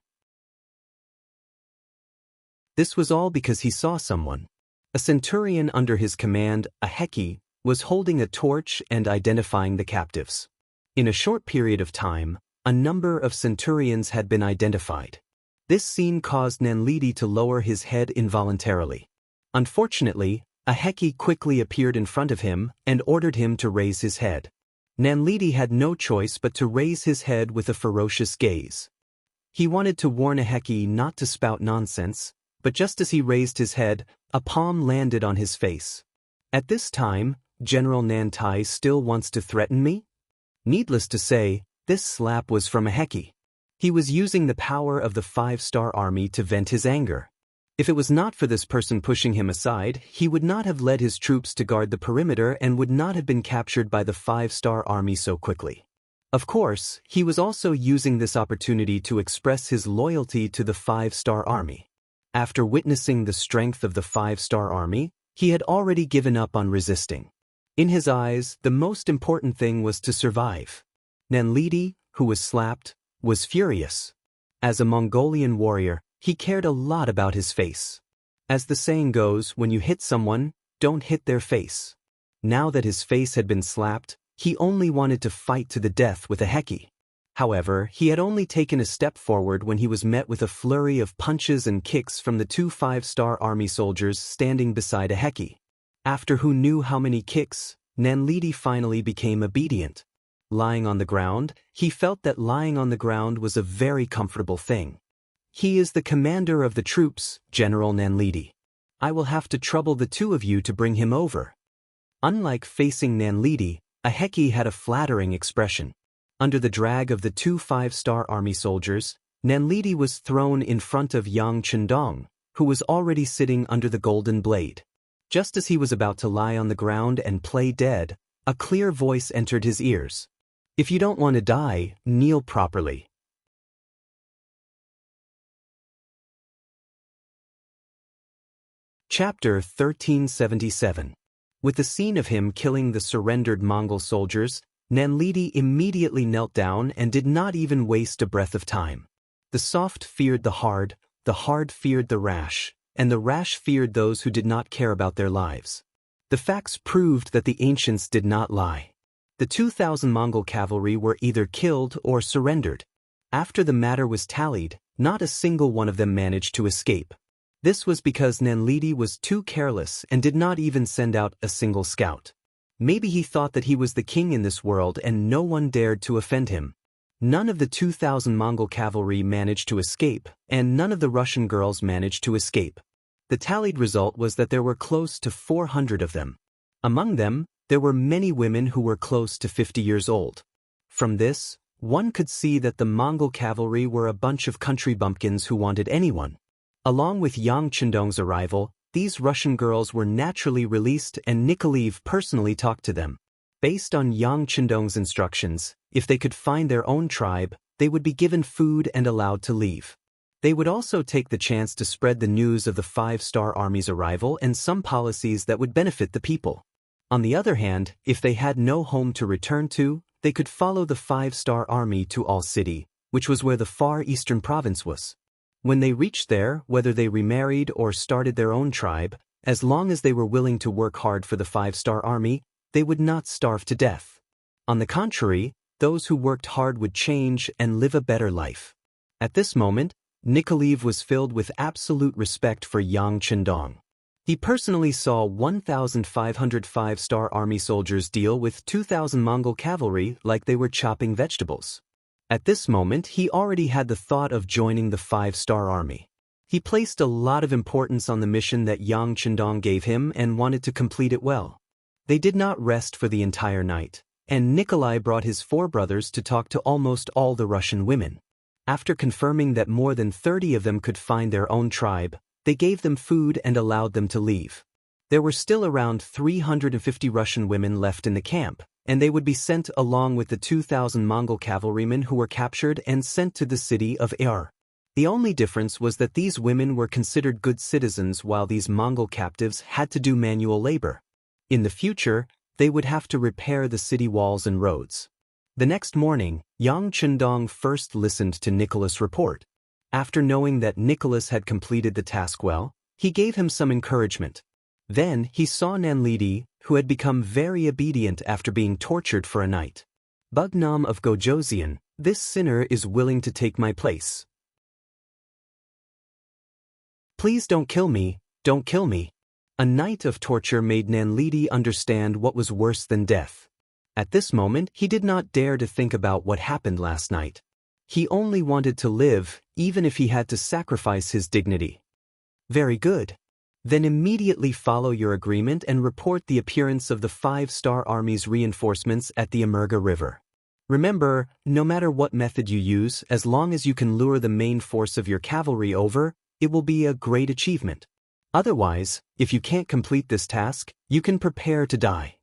This was all because he saw someone. A centurion under his command, a Heki, was holding a torch and identifying the captives. In a short period of time, a number of centurions had been identified. This scene caused Nanlidi to lower his head involuntarily. Unfortunately, a Heki quickly appeared in front of him and ordered him to raise his head. Nanlidi had no choice but to raise his head with a ferocious gaze. He wanted to warn a Heki not to spout nonsense, but just as he raised his head, a palm landed on his face. At this time, General Nantai still wants to threaten me? Needless to say, this slap was from a Heki. He was using the power of the 5-star army to vent his anger. If it was not for this person pushing him aside, he would not have led his troops to guard the perimeter and would not have been captured by the 5-star army so quickly. Of course, he was also using this opportunity to express his loyalty to the 5-star army. After witnessing the strength of the 5-star army, he had already given up on resisting. In his eyes, the most important thing was to survive. Nanlidi, who was slapped, was furious. As a Mongolian warrior, he cared a lot about his face. As the saying goes, when you hit someone, don't hit their face. Now that his face had been slapped, he only wanted to fight to the death with a Heki. However, he had only taken a step forward when he was met with a flurry of punches and kicks from the two 5-star army soldiers standing beside a Heki. After who knew how many kicks, Nanlidi finally became obedient. Lying on the ground, he felt that lying on the ground was a very comfortable thing. He is the commander of the troops, General Nanlidi. I will have to trouble the two of you to bring him over. Unlike facing Nanlidi, a Heki had a flattering expression. Under the drag of the two 5-star army soldiers, Nanlidi was thrown in front of Yang Chendong, who was already sitting under the golden blade. Just as he was about to lie on the ground and play dead, a clear voice entered his ears. If you don't want to die, kneel properly. Chapter 1377. With the scene of him killing the surrendered Mongol soldiers, Nanlidi immediately knelt down and did not even waste a breath of time. The soft feared the hard feared the rash, and the rash feared those who did not care about their lives. The facts proved that the ancients did not lie. The 2,000 Mongol cavalry were either killed or surrendered. After the matter was tallied, not a single one of them managed to escape. This was because Nanlidi was too careless and did not even send out a single scout. Maybe he thought that he was the king in this world and no one dared to offend him. None of the 2,000 Mongol cavalry managed to escape, and none of the Russian girls managed to escape. The tallied result was that there were close to 400 of them. Among them, there were many women who were close to 50 years old. From this, one could see that the Mongol cavalry were a bunch of country bumpkins who wanted anyone. Along with Yang Chendong's arrival, these Russian girls were naturally released and Nikolaev personally talked to them. Based on Yang Chendong's instructions, if they could find their own tribe, they would be given food and allowed to leave. They would also take the chance to spread the news of the 5-star army's arrival and some policies that would benefit the people. On the other hand, if they had no home to return to, they could follow the 5-star army to All City, which was where the far eastern province was. When they reached there, whether they remarried or started their own tribe, as long as they were willing to work hard for the 5-star army, they would not starve to death. On the contrary, those who worked hard would change and live a better life. At this moment, Nikolaev was filled with absolute respect for Yang Chendong. He personally saw 1,500 5-star army soldiers deal with 2,000 Mongol cavalry like they were chopping vegetables. At this moment, he already had the thought of joining the 5-star army. He placed a lot of importance on the mission that Yang Chendong gave him and wanted to complete it well. They did not rest for the entire night, and Nikolai brought his 4 brothers to talk to almost all the Russian women. After confirming that more than 30 of them could find their own tribe, they gave them food and allowed them to leave. There were still around 350 Russian women left in the camp, and they would be sent along with the 2,000 Mongol cavalrymen who were captured and sent to the city of Ar. The only difference was that these women were considered good citizens while these Mongol captives had to do manual labor. In the future, they would have to repair the city walls and roads. The next morning, Yang Chendong first listened to Nicholas' report. After knowing that Nicholas had completed the task well, he gave him some encouragement. Then he saw Nanlidi, who had become very obedient after being tortured for a night. Bugnam of Gojoseon, this sinner is willing to take my place. Please don't kill me, don't kill me. A night of torture made Nanlidi understand what was worse than death. At this moment, he did not dare to think about what happened last night. He only wanted to live, even if he had to sacrifice his dignity. Very good. Then immediately follow your agreement and report the appearance of the 5-star army's reinforcements at the Emerga River. Remember, no matter what method you use, as long as you can lure the main force of your cavalry over, it will be a great achievement. Otherwise, if you can't complete this task, you can prepare to die.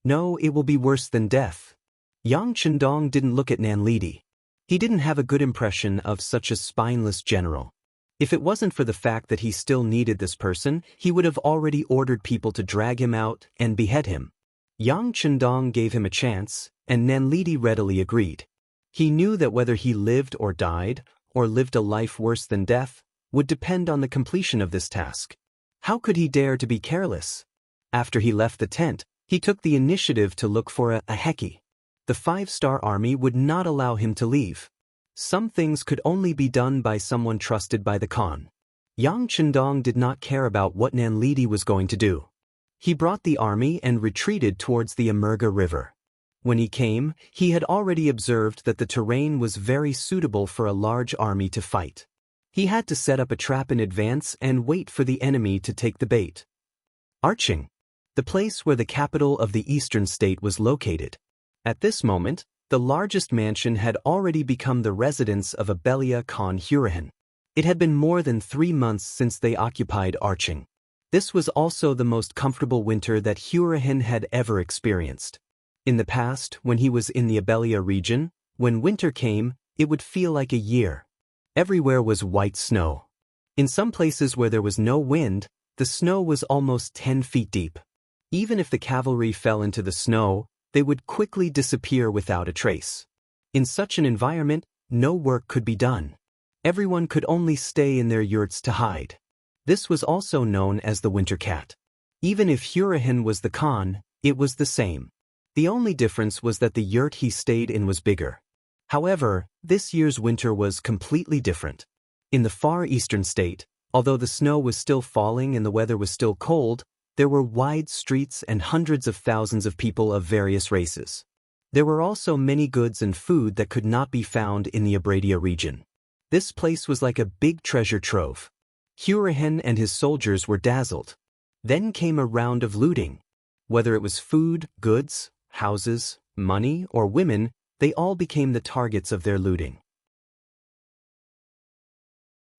No, it will be worse than death. Yang Chendong didn't look at Nanlidi. He didn't have a good impression of such a spineless general. If it wasn't for the fact that he still needed this person, he would have already ordered people to drag him out and behead him. Yang Chendong gave him a chance, and Nanlidi readily agreed. He knew that whether he lived or died, or lived a life worse than death, would depend on the completion of this task. How could he dare to be careless? After he left the tent, he took the initiative to look for a Heki. The 5-star army would not allow him to leave. Some things could only be done by someone trusted by the Khan. Yang Chendong did not care about what Nanlidi was going to do. He brought the army and retreated towards the Amerga River. When he came, he had already observed that the terrain was very suitable for a large army to fight. He had to set up a trap in advance and wait for the enemy to take the bait. Arching, the place where the capital of the eastern state was located. At this moment, the largest mansion had already become the residence of Abelia Khan Hurahan. It had been more than 3 months since they occupied Arching. This was also the most comfortable winter that Hurahan had ever experienced. In the past, when he was in the Abelia region, when winter came, it would feel like a year. Everywhere was white snow. In some places where there was no wind, the snow was almost 10 feet deep. Even if the cavalry fell into the snow, they would quickly disappear without a trace. In such an environment, no work could be done. Everyone could only stay in their yurts to hide. This was also known as the winter cat. Even if Hurahan was the Khan, it was the same. The only difference was that the yurt he stayed in was bigger. However, this year's winter was completely different. In the far eastern state, although the snow was still falling and the weather was still cold, there were wide streets and hundreds of thousands of people of various races. There were also many goods and food that could not be found in the Abradia region. This place was like a big treasure trove. Hurahan and his soldiers were dazzled. Then came a round of looting. Whether it was food, goods, houses, money, or women, they all became the targets of their looting.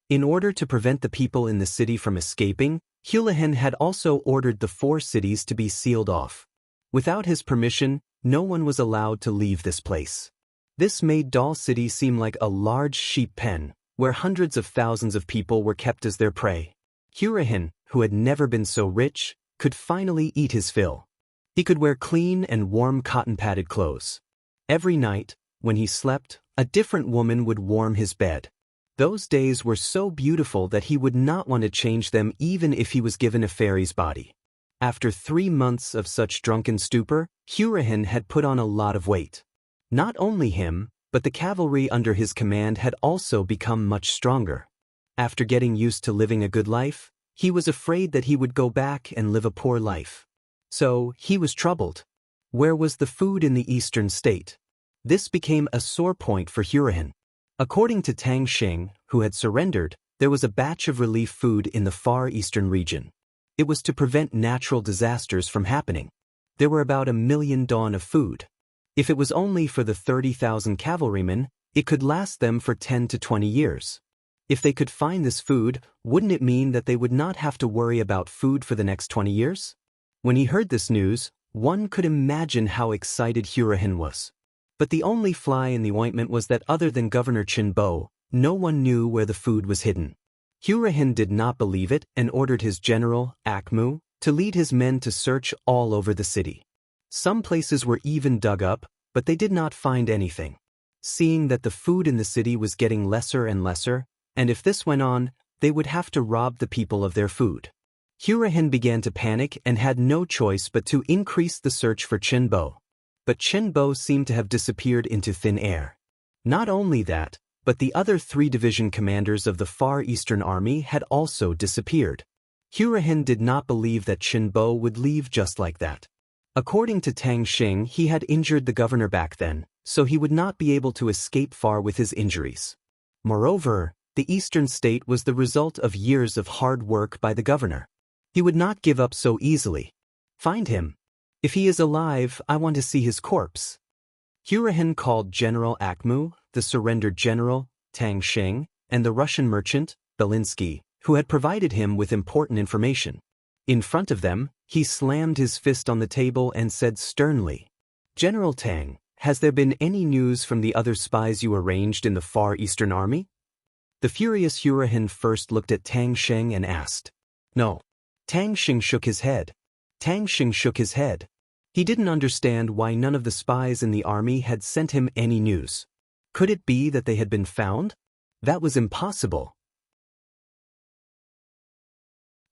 In order to prevent the people in the city from escaping, Hurahan had also ordered the 4 cities to be sealed off. Without his permission, no one was allowed to leave this place. This made Dal City seem like a large sheep pen, where hundreds of thousands of people were kept as their prey. Hurahan, who had never been so rich, could finally eat his fill. He could wear clean and warm cotton-padded clothes. Every night, when he slept, a different woman would warm his bed. Those days were so beautiful that he would not want to change them even if he was given a fairy's body. After 3 months of such drunken stupor, Hurahan had put on a lot of weight. Not only him, but the cavalry under his command had also become much stronger. After getting used to living a good life, he was afraid that he would go back and live a poor life. So, he was troubled. Where was the food in the eastern state? This became a sore point for Hurahan. According to Tang Xing, who had surrendered, there was a batch of relief food in the far eastern region. It was to prevent natural disasters from happening. There were about 1 million dawn of food. If it was only for the 30,000 cavalrymen, it could last them for 10 to 20 years. If they could find this food, wouldn't it mean that they would not have to worry about food for the next 20 years? When he heard this news, one could imagine how excited Hurahan was. But the only fly in the ointment was that other than Governor Qinbo, no one knew where the food was hidden. Hurahan did not believe it and ordered his general, Akmu, to lead his men to search all over the city. Some places were even dug up, but they did not find anything. Seeing that the food in the city was getting lesser and lesser, and if this went on, they would have to rob the people of their food. Hurahan began to panic and had no choice but to increase the search for Qinbo. But Qinbo seemed to have disappeared into thin air. Not only that, but the other 3 division commanders of the Far Eastern Army had also disappeared. Hurahan did not believe that Qinbo would leave just like that. According to Tang Xing, he had injured the governor back then, so he would not be able to escape far with his injuries. Moreover, the eastern state was the result of years of hard work by the governor. He would not give up so easily. Find him. If he is alive, I want to see his corpse. Hurahan called General Akmu, the surrendered general, Tang Xing, and the Russian merchant, Belinsky, who had provided him with important information. In front of them, he slammed his fist on the table and said sternly, "General Tang, has there been any news from the other spies you arranged in the Far Eastern Army?" The furious Hurahan first looked at Tang Xing and asked, "No." Tang Xing shook his head. Tang Xing shook his head. He didn't understand why none of the spies in the army had sent him any news. Could it be that they had been found? That was impossible.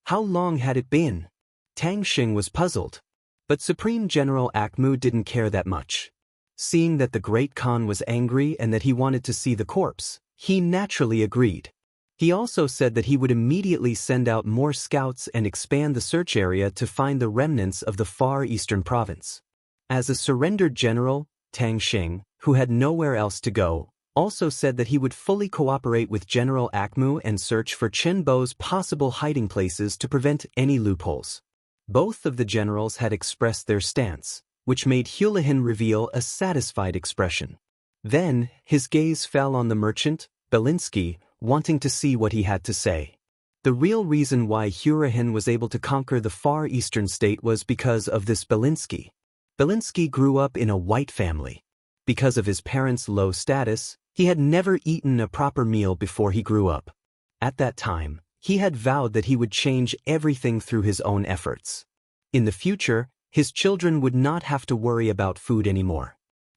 How long had it been? Tang Xing was puzzled. But Supreme General Akmu didn't care that much. Seeing that the Great Khan was angry and that he wanted to see the corpse, he naturally agreed. He also said that he would immediately send out more scouts and expand the search area to find the remnants of the Far Eastern province. As a surrendered general, Tang Xing, who had nowhere else to go, also said that he would fully cooperate with General Akmu and search for Chen Bo's possible hiding places to prevent any loopholes. Both of the generals had expressed their stance, which made Hulahin reveal a satisfied expression. Then, his gaze fell on the merchant, Belinsky, wanting to see what he had to say. The real reason why Hurahin was able to conquer the Far Eastern state was because of this Belinsky. Belinsky grew up in a white family. Because of his parents' low status, he had never eaten a proper meal before he grew up. At that time, he had vowed that he would change everything through his own efforts. In the future, his children would not have to worry about food anymore.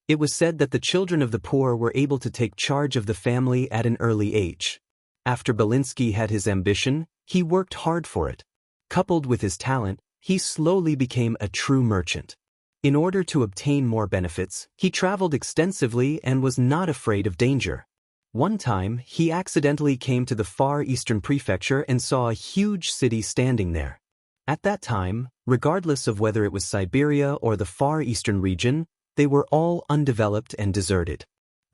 It was said that the children of the poor were able to take charge of the family at an early age. After Belinsky had his ambition, he worked hard for it. Coupled with his talent, he slowly became a true merchant. In order to obtain more benefits, he traveled extensively and was not afraid of danger. One time, he accidentally came to the Far Eastern prefecture and saw a huge city standing there. At that time, regardless of whether it was Siberia or the Far Eastern region, they were all undeveloped and deserted.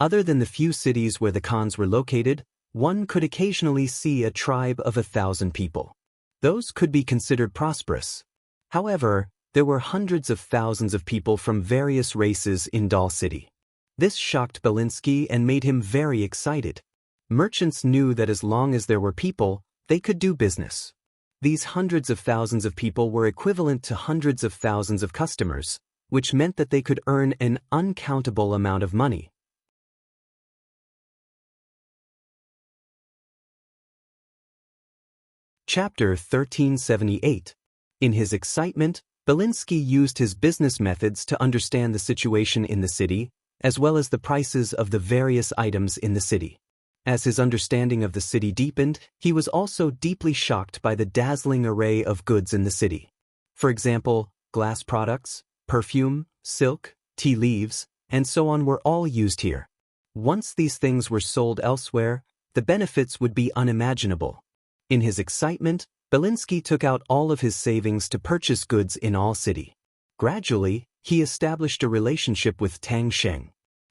Other than the few cities where the Khans were located, one could occasionally see a tribe of 1,000 people. Those could be considered prosperous. However, there were hundreds of thousands of people from various races in Dal City. This shocked Belinsky and made him very excited. Merchants knew that as long as there were people, they could do business. These hundreds of thousands of people were equivalent to hundreds of thousands of customers, which meant that they could earn an uncountable amount of money. Chapter 1378. In his excitement, Belinsky used his business methods to understand the situation in the city, as well as the prices of the various items in the city. As his understanding of the city deepened, he was also deeply shocked by the dazzling array of goods in the city. For example, glass products, perfume, silk, tea leaves, and so on were all used here. Once these things were sold elsewhere, the benefits would be unimaginable. In his excitement, Belinsky took out all of his savings to purchase goods in all city. Gradually, he established a relationship with Tang Xing.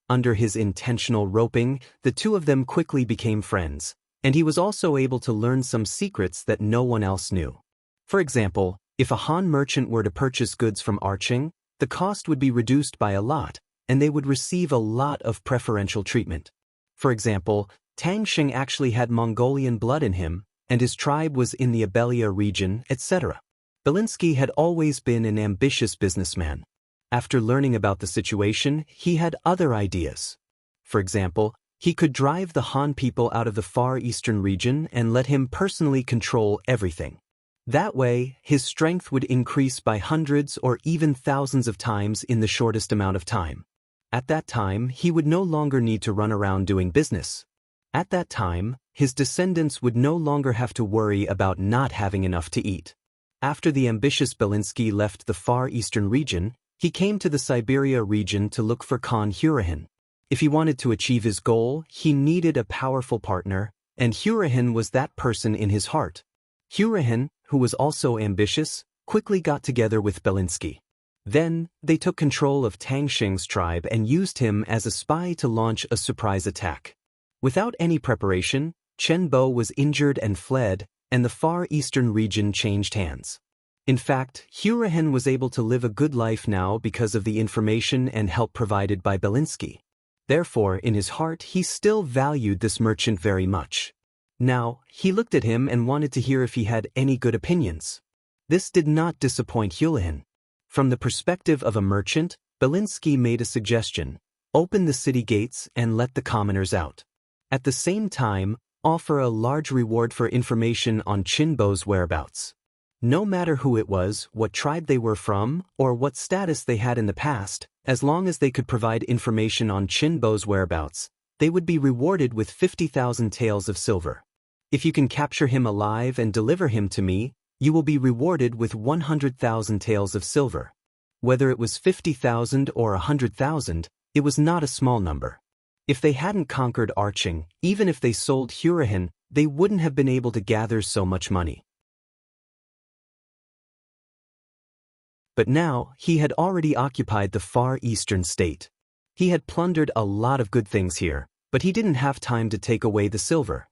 Under his intentional roping, the two of them quickly became friends, and he was also able to learn some secrets that no one else knew. For example, if a Han merchant were to purchase goods from Arching, the cost would be reduced by a lot, and they would receive a lot of preferential treatment. For example, Tang Xing actually had Mongolian blood in him, and his tribe was in the Abelia region, etc. Belinsky had always been an ambitious businessman. After learning about the situation, he had other ideas. For example, he could drive the Han people out of the Far Eastern region and let him personally control everything. That way, his strength would increase by hundreds or even thousands of times in the shortest amount of time. At that time, he would no longer need to run around doing business. At that time, his descendants would no longer have to worry about not having enough to eat. After the ambitious Belinsky left the Far Eastern region, he came to the Siberia region to look for Khan Hurahin. If he wanted to achieve his goal, he needed a powerful partner, and Hurahin was that person in his heart. Hurahin, who was also ambitious, quickly got together with Belinsky. Then, they took control of Tang Xing's tribe and used him as a spy to launch a surprise attack. Without any preparation, Chen Bo was injured and fled, and the Far Eastern region changed hands. In fact, Hurahin was able to live a good life now because of the information and help provided by Belinsky. Therefore, in his heart, he still valued this merchant very much. Now, he looked at him and wanted to hear if he had any good opinions. This did not disappoint Hurahin. From the perspective of a merchant, Belinsky made a suggestion: open the city gates and let the commoners out. At the same time, offer a large reward for information on Chinbo's whereabouts. No matter who it was, what tribe they were from, or what status they had in the past, as long as they could provide information on Chinbo's whereabouts, they would be rewarded with 50,000 taels of silver. If you can capture him alive and deliver him to me, you will be rewarded with 100,000 taels of silver. Whether it was 50,000 or 100,000, It was not a small number. If they hadn't conquered Arching, even if they sold Hurahan, they wouldn't have been able to gather so much money. But now, he had already occupied the far eastern state. He had plundered a lot of good things here, but he didn't have time to take away the silver.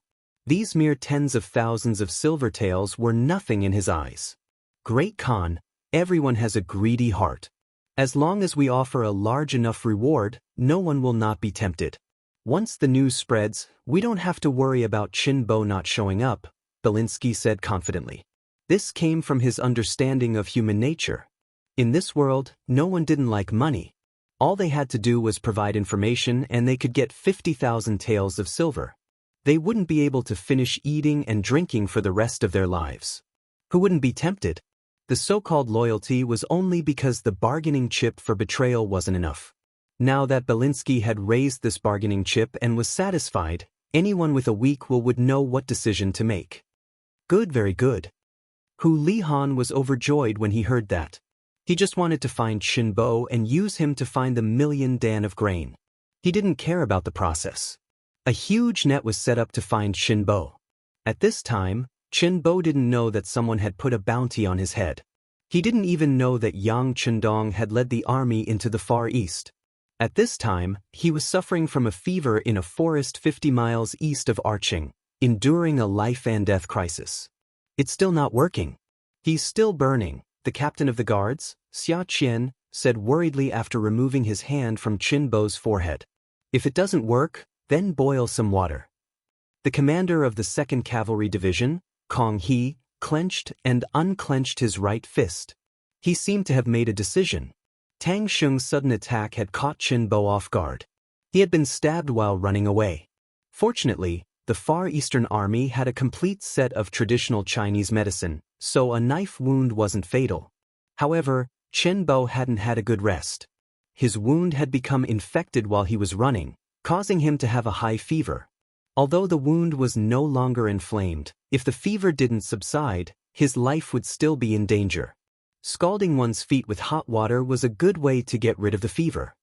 These mere tens of thousands of silver taels were nothing in his eyes. Great Khan, everyone has a greedy heart. As long as we offer a large enough reward, no one will not be tempted. Once the news spreads, we don't have to worry about Qinbo not showing up, Belinsky said confidently. This came from his understanding of human nature. In this world, no one didn't like money. All they had to do was provide information and they could get 50,000 taels of silver. They wouldn't be able to finish eating and drinking for the rest of their lives. Who wouldn't be tempted? The so-called loyalty was only because the bargaining chip for betrayal wasn't enough. Now that Belinsky had raised this bargaining chip and was satisfied, anyone with a weak will would know what decision to make. Good, very good. Hu Lihan was overjoyed when he heard that. He just wanted to find Qinbo and use him to find the 1,000,000 dan of grain. He didn't care about the process. A huge net was set up to find Qinbo. At this time, Qinbo didn't know that someone had put a bounty on his head. He didn't even know that Yang Chendong had led the army into the Far East. At this time, he was suffering from a fever in a forest 50 miles east of Arching, enduring a life-and-death crisis. It's still not working. He's still burning, the captain of the guards, Xia Qian, said worriedly after removing his hand from Qinbo's forehead. If it doesn't work, then boil some water. The commander of the 2nd Cavalry Division, Kong He, clenched and unclenched his right fist. He seemed to have made a decision. Tang Sheng's sudden attack had caught Qinbo off guard. He had been stabbed while running away. Fortunately, the Far Eastern Army had a complete set of traditional Chinese medicine, so a knife wound wasn't fatal. However, Qinbo hadn't had a good rest. His wound had become infected while he was running, causing him to have a high fever. Although the wound was no longer inflamed, if the fever didn't subside, his life would still be in danger. Scalding one's feet with hot water was a good way to get rid of the fever.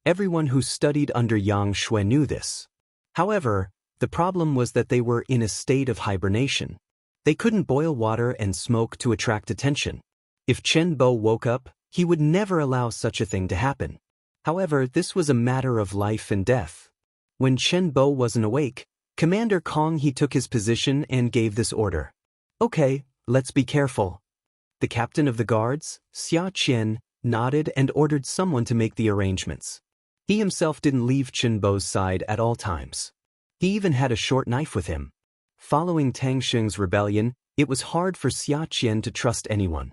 Everyone who studied under Yang Shui knew this. However, the problem was that they were in a state of hibernation. They couldn't boil water and smoke to attract attention. If Qinbo woke up, he would never allow such a thing to happen. However, this was a matter of life and death. When Qinbo wasn't awake, Commander Kong He took his position and gave this order. Okay, let's be careful. The captain of the guards, Xia Qian, nodded and ordered someone to make the arrangements. He himself didn't leave Qinbo's side at all times. He even had a short knife with him. Following Tang Sheng's rebellion, it was hard for Xia Qian to trust anyone.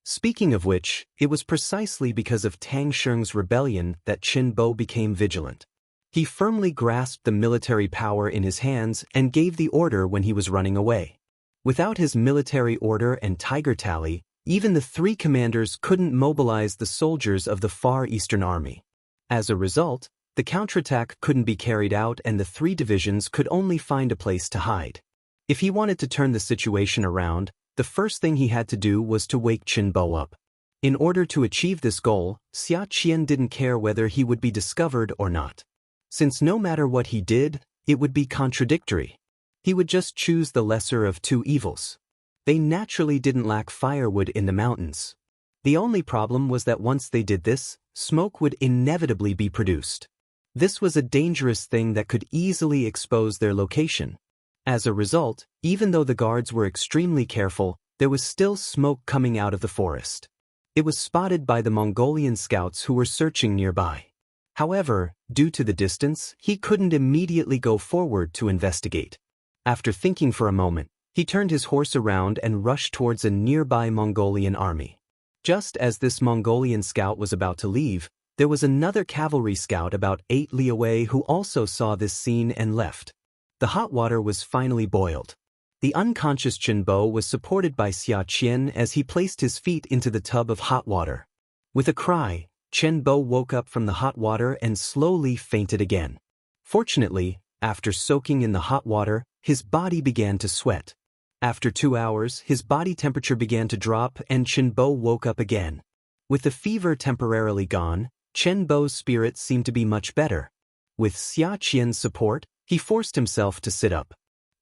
Speaking of which, it was precisely because of Tang Sheng's rebellion that Qinbo became vigilant. He firmly grasped the military power in his hands and gave the order when he was running away. Without his military order and tiger tally, even the 3 commanders couldn't mobilize the soldiers of the Far Eastern Army. As a result, the counterattack couldn't be carried out and the 3 divisions could only find a place to hide. If he wanted to turn the situation around, the first thing he had to do was to wake Qinbo up. In order to achieve this goal, Xia Qian didn't care whether he would be discovered or not. Since no matter what he did, it would be contradictory. He would just choose the lesser of 2 evils. They naturally didn't lack firewood in the mountains. The only problem was that once they did this, smoke would inevitably be produced. This was a dangerous thing that could easily expose their location. As a result, even though the guards were extremely careful, there was still smoke coming out of the forest. It was spotted by the Mongolian scouts who were searching nearby. However, due to the distance, he couldn't immediately go forward to investigate. After thinking for a moment, he turned his horse around and rushed towards a nearby Mongolian army. Just as this Mongolian scout was about to leave, there was another cavalry scout about 8 li away who also saw this scene and left. The hot water was finally boiled. The unconscious Qinbo was supported by Xia Qian as he placed his feet into the tub of hot water. With a cry, Qinbo woke up from the hot water and slowly fainted again. Fortunately, after soaking in the hot water, his body began to sweat. After 2 hours, his body temperature began to drop and Qinbo woke up again. With the fever temporarily gone, Chen Bo's spirit seemed to be much better. With Xia Qian's support, he forced himself to sit up.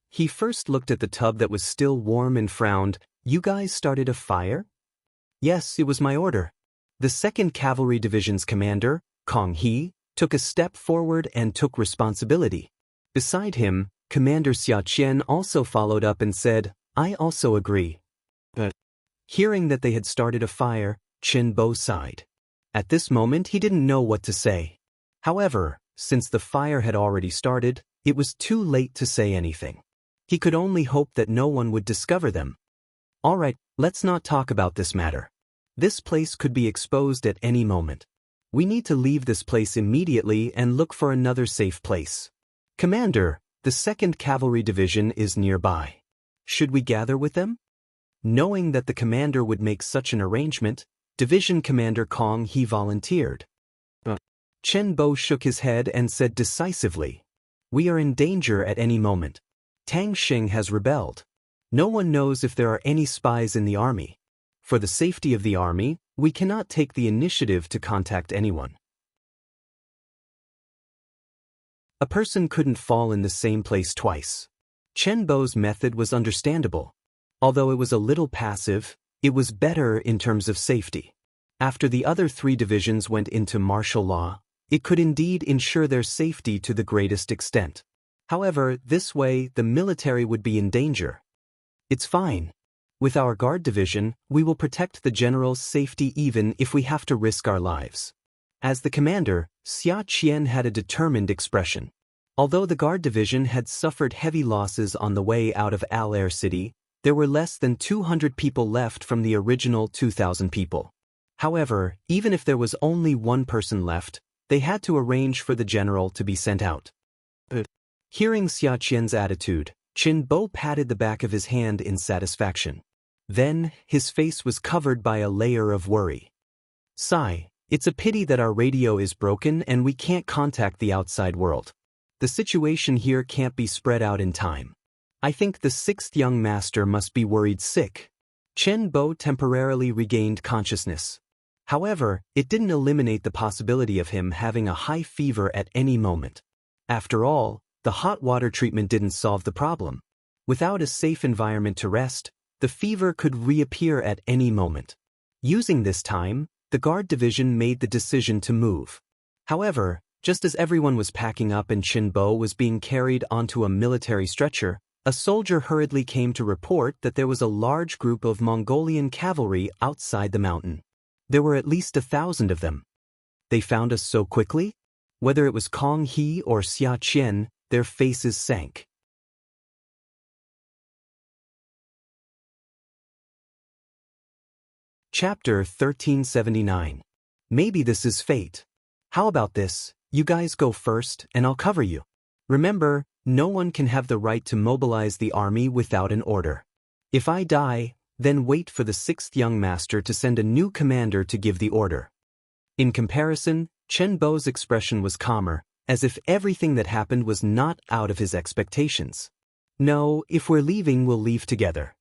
He first looked at the tub that was still warm and frowned. "You guys started a fire?" "Yes, it was my order." The 2nd Cavalry Division's commander, Kong He, took a step forward and took responsibility. Beside him, Commander Xia Qian also followed up and said, "I also agree." But hearing that they had started a fire, Chen Bo sighed. At this moment he didn't know what to say. However, since the fire had already started, it was too late to say anything. He could only hope that no one would discover them. "All right, let's not talk about this matter. This place could be exposed at any moment. We need to leave this place immediately and look for another safe place. Commander, the 2nd Cavalry Division is nearby. Should we gather with them?" Knowing that the commander would make such an arrangement, Division Commander Kong He volunteered. But Chen Bo shook his head and said decisively, "We are in danger at any moment. Tang Xing has rebelled. No one knows if there are any spies in the army. For the safety of the army, we cannot take the initiative to contact anyone." A person couldn't fall in the same place twice. Chen Bo's method was understandable. Although it was a little passive, it was better in terms of safety. After the other 3 divisions went into martial law, it could indeed ensure their safety to the greatest extent. However, this way the military would be in danger. "It's fine. With our guard division, we will protect the general's safety even if we have to risk our lives." As the commander, Xia Qian had a determined expression. Although the guard division had suffered heavy losses on the way out of Al-Air City, there were less than 200 people left from the original 2,000 people. However, even if there was only one person left, they had to arrange for the general to be sent out. But hearing Xia Qian's attitude, Chen Bo patted the back of his hand in satisfaction. Then, his face was covered by a layer of worry. "Sigh, it's a pity that our radio is broken and we can't contact the outside world. The situation here can't be spread out in time. I think the 6th young master must be worried sick." Chen Bo temporarily regained consciousness. However, it didn't eliminate the possibility of him having a high fever at any moment. After all, the hot water treatment didn't solve the problem. Without a safe environment to rest, the fever could reappear at any moment. Using this time, the guard division made the decision to move. However, just as everyone was packing up and Chen Bo was being carried onto a military stretcher, a soldier hurriedly came to report that there was a large group of Mongolian cavalry outside the mountain. There were at least 1,000 of them. "They found us so quickly?" Whether it was Kong He or Xia Qian, their faces sank. Chapter 1379. Maybe this is fate. "How about this? You guys go first and I'll cover you. Remember, no one can have the right to mobilize the army without an order. If I die, then wait for the 6th young master to send a new commander to give the order." In comparison, Chen Bo's expression was calmer, as if everything that happened was not out of his expectations. "No, if we're leaving, we'll leave together."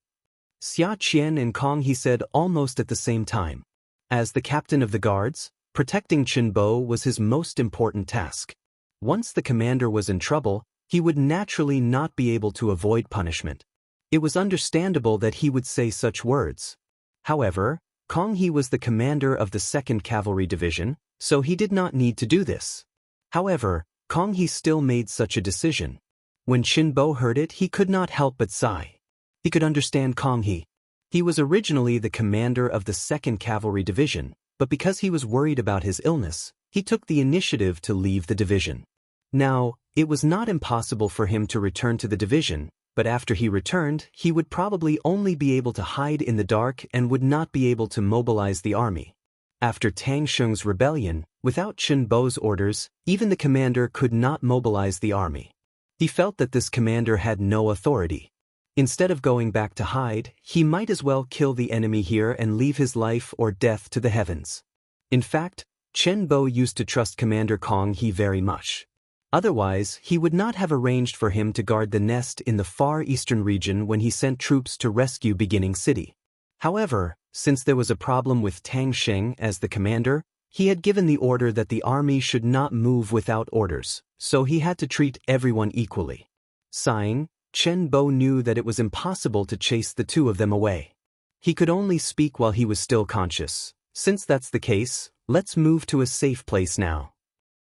Xia Qian and Kong He said almost at the same time. As the captain of the guards, protecting Chen Bo was his most important task. Once the commander was in trouble, he would naturally not be able to avoid punishment. It was understandable that he would say such words. However, Kong He was the commander of the 2nd Cavalry Division, so he did not need to do this. However, Kong He still made such a decision. When Chen Bo heard it, he could not help but sigh. He could understand Kong He. He was originally the commander of the 2nd Cavalry Division, but because he was worried about his illness, he took the initiative to leave the division. Now, it was not impossible for him to return to the division, but after he returned, he would probably only be able to hide in the dark and would not be able to mobilize the army. After Tang Xing's rebellion, without Chen Bo's orders, even the commander could not mobilize the army. He felt that this commander had no authority. Instead of going back to hide, he might as well kill the enemy here and leave his life or death to the heavens. In fact, Chen Bo used to trust Commander Kong He very much. Otherwise, he would not have arranged for him to guard the nest in the far eastern region when he sent troops to rescue Beginning City. However, since there was a problem with Tang Sheng as the commander, he had given the order that the army should not move without orders, so he had to treat everyone equally. Sighing, Chen Bo knew that it was impossible to chase the two of them away. He could only speak while he was still conscious. Since that's the case, let's move to a safe place now.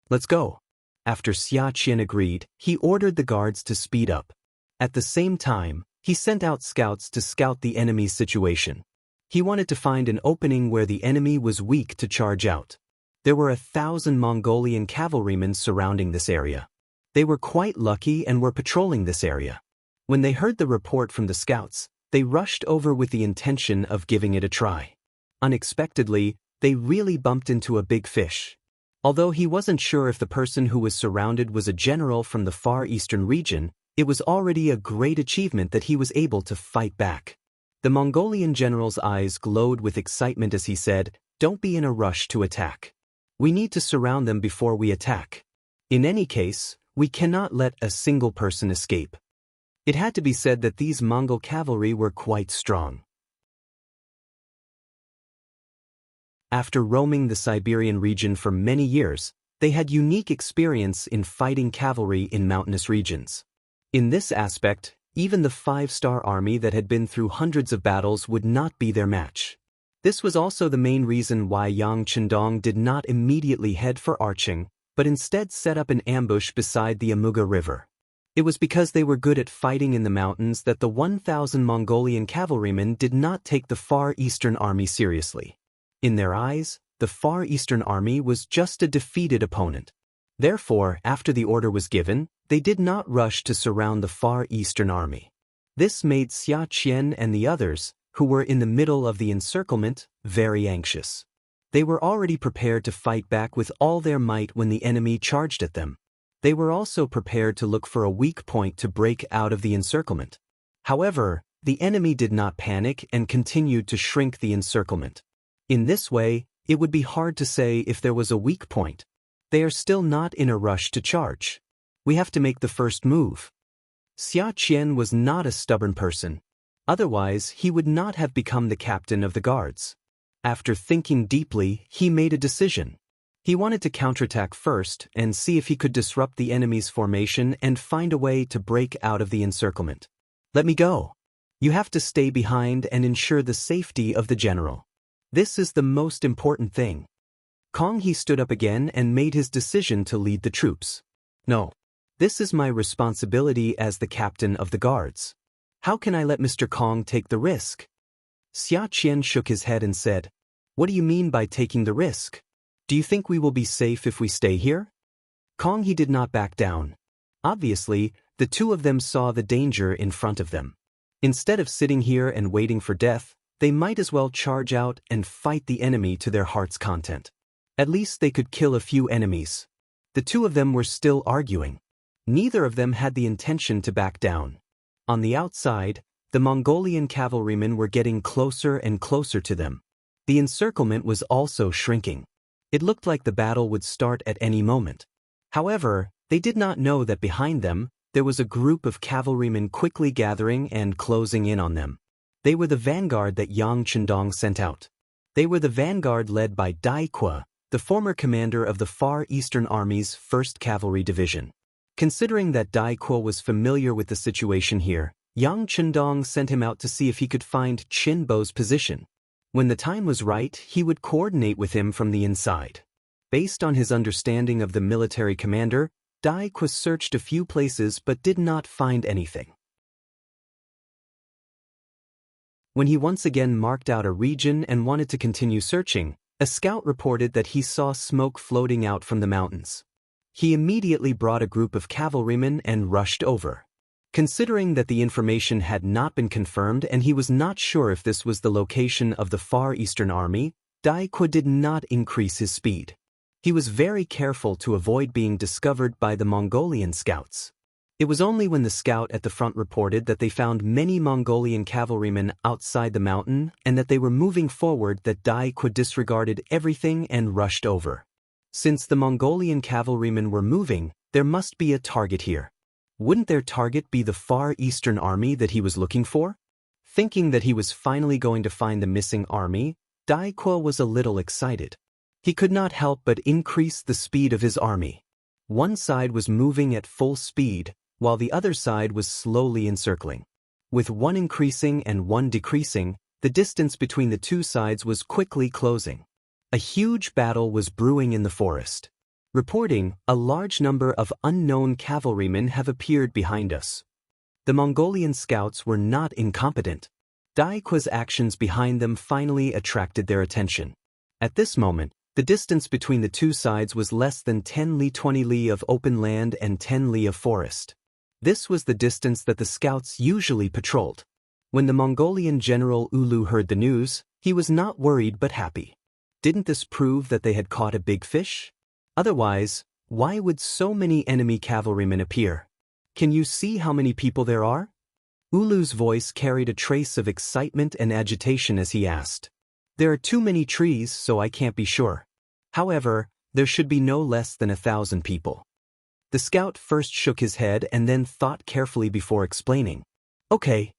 Let's go. After Xia Qian agreed, he ordered the guards to speed up. At the same time, he sent out scouts to scout the enemy's situation. He wanted to find an opening where the enemy was weak to charge out. There were 1,000 Mongolian cavalrymen surrounding this area. They were quite lucky and were patrolling this area. When they heard the report from the scouts, they rushed over with the intention of giving it a try. Unexpectedly, they really bumped into a big fish. Although he wasn't sure if the person who was surrounded was a general from the Far Eastern region, it was already a great achievement that he was able to fight back. The Mongolian general's eyes glowed with excitement as he said, "Don't be in a rush to attack. We need to surround them before we attack. In any case, we cannot let a single person escape." It had to be said that these Mongol cavalry were quite strong. After roaming the Siberian region for many years, they had unique experience in fighting cavalry in mountainous regions. In this aspect, even the 5-star army that had been through hundreds of battles would not be their match. This was also the main reason why Yang Chendong did not immediately head for Arching, but instead set up an ambush beside the Amuga River. It was because they were good at fighting in the mountains that the 1,000 Mongolian cavalrymen did not take the Far Eastern army seriously. In their eyes, the Far Eastern army was just a defeated opponent. Therefore, after the order was given, they did not rush to surround the Far Eastern army. This made Xia Qian and the others, who were in the middle of the encirclement, very anxious. They were already prepared to fight back with all their might when the enemy charged at them. They were also prepared to look for a weak point to break out of the encirclement. However, the enemy did not panic and continued to shrink the encirclement. In this way, it would be hard to say if there was a weak point. They are still not in a rush to charge. We have to make the first move. Xia Qian was not a stubborn person. Otherwise, he would not have become the captain of the guards. After thinking deeply, he made a decision. He wanted to counterattack first and see if he could disrupt the enemy's formation and find a way to break out of the encirclement. "Let me go. You have to stay behind and ensure the safety of the general. This is the most important thing." Kong He stood up again and made his decision to lead the troops. "No. This is my responsibility as the captain of the guards. How can I let Mr. Kong take the risk?" Xia Qian shook his head and said, "What do you mean by taking the risk? Do you think we will be safe if we stay here?" Kong He did not back down. Obviously, the two of them saw the danger in front of them. Instead of sitting here and waiting for death, they might as well charge out and fight the enemy to their heart's content. At least they could kill a few enemies. The two of them were still arguing. Neither of them had the intention to back down. On the outside, the Mongolian cavalrymen were getting closer and closer to them. The encirclement was also shrinking. It looked like the battle would start at any moment. However, they did not know that behind them, there was a group of cavalrymen quickly gathering and closing in on them. They were the vanguard that Yang Chendong sent out. They were the vanguard led by Dai Qua, the former commander of the Far Eastern Army's 1st Cavalry Division. Considering that Dai Qua was familiar with the situation here, Yang Chendong sent him out to see if he could find Qin Bo's position. When the time was right, he would coordinate with him from the inside. Based on his understanding of the military commander, Dai Qua searched a few places but did not find anything. When he once again marked out a region and wanted to continue searching, a scout reported that he saw smoke floating out from the mountains. He immediately brought a group of cavalrymen and rushed over. Considering that the information had not been confirmed and he was not sure if this was the location of the Far Eastern Army, Dai Qua did not increase his speed. He was very careful to avoid being discovered by the Mongolian scouts. It was only when the scout at the front reported that they found many Mongolian cavalrymen outside the mountain and that they were moving forward that Dai Qua disregarded everything and rushed over. Since the Mongolian cavalrymen were moving, there must be a target here. Wouldn't their target be the Far Eastern Army that he was looking for? Thinking that he was finally going to find the missing army, Daoist was a little excited. He could not help but increase the speed of his army. One side was moving at full speed, while the other side was slowly encircling. With one increasing and one decreasing, the distance between the two sides was quickly closing. A huge battle was brewing in the forest. Reporting, a large number of unknown cavalrymen have appeared behind us. The Mongolian scouts were not incompetent. Daoist's actions behind them finally attracted their attention. At this moment, the distance between the two sides was less than 10 li 20 li of open land and 10 li of forest. This was the distance that the scouts usually patrolled. When the Mongolian general Ulu heard the news, he was not worried but happy. Didn't this prove that they had caught a big fish? Otherwise, why would so many enemy cavalrymen appear? Can you see how many people there are? Ulu's voice carried a trace of excitement and agitation as he asked. There are too many trees, so I can't be sure. However, there should be no less than 1,000 people. The scout first shook his head and then thought carefully before explaining. Okay.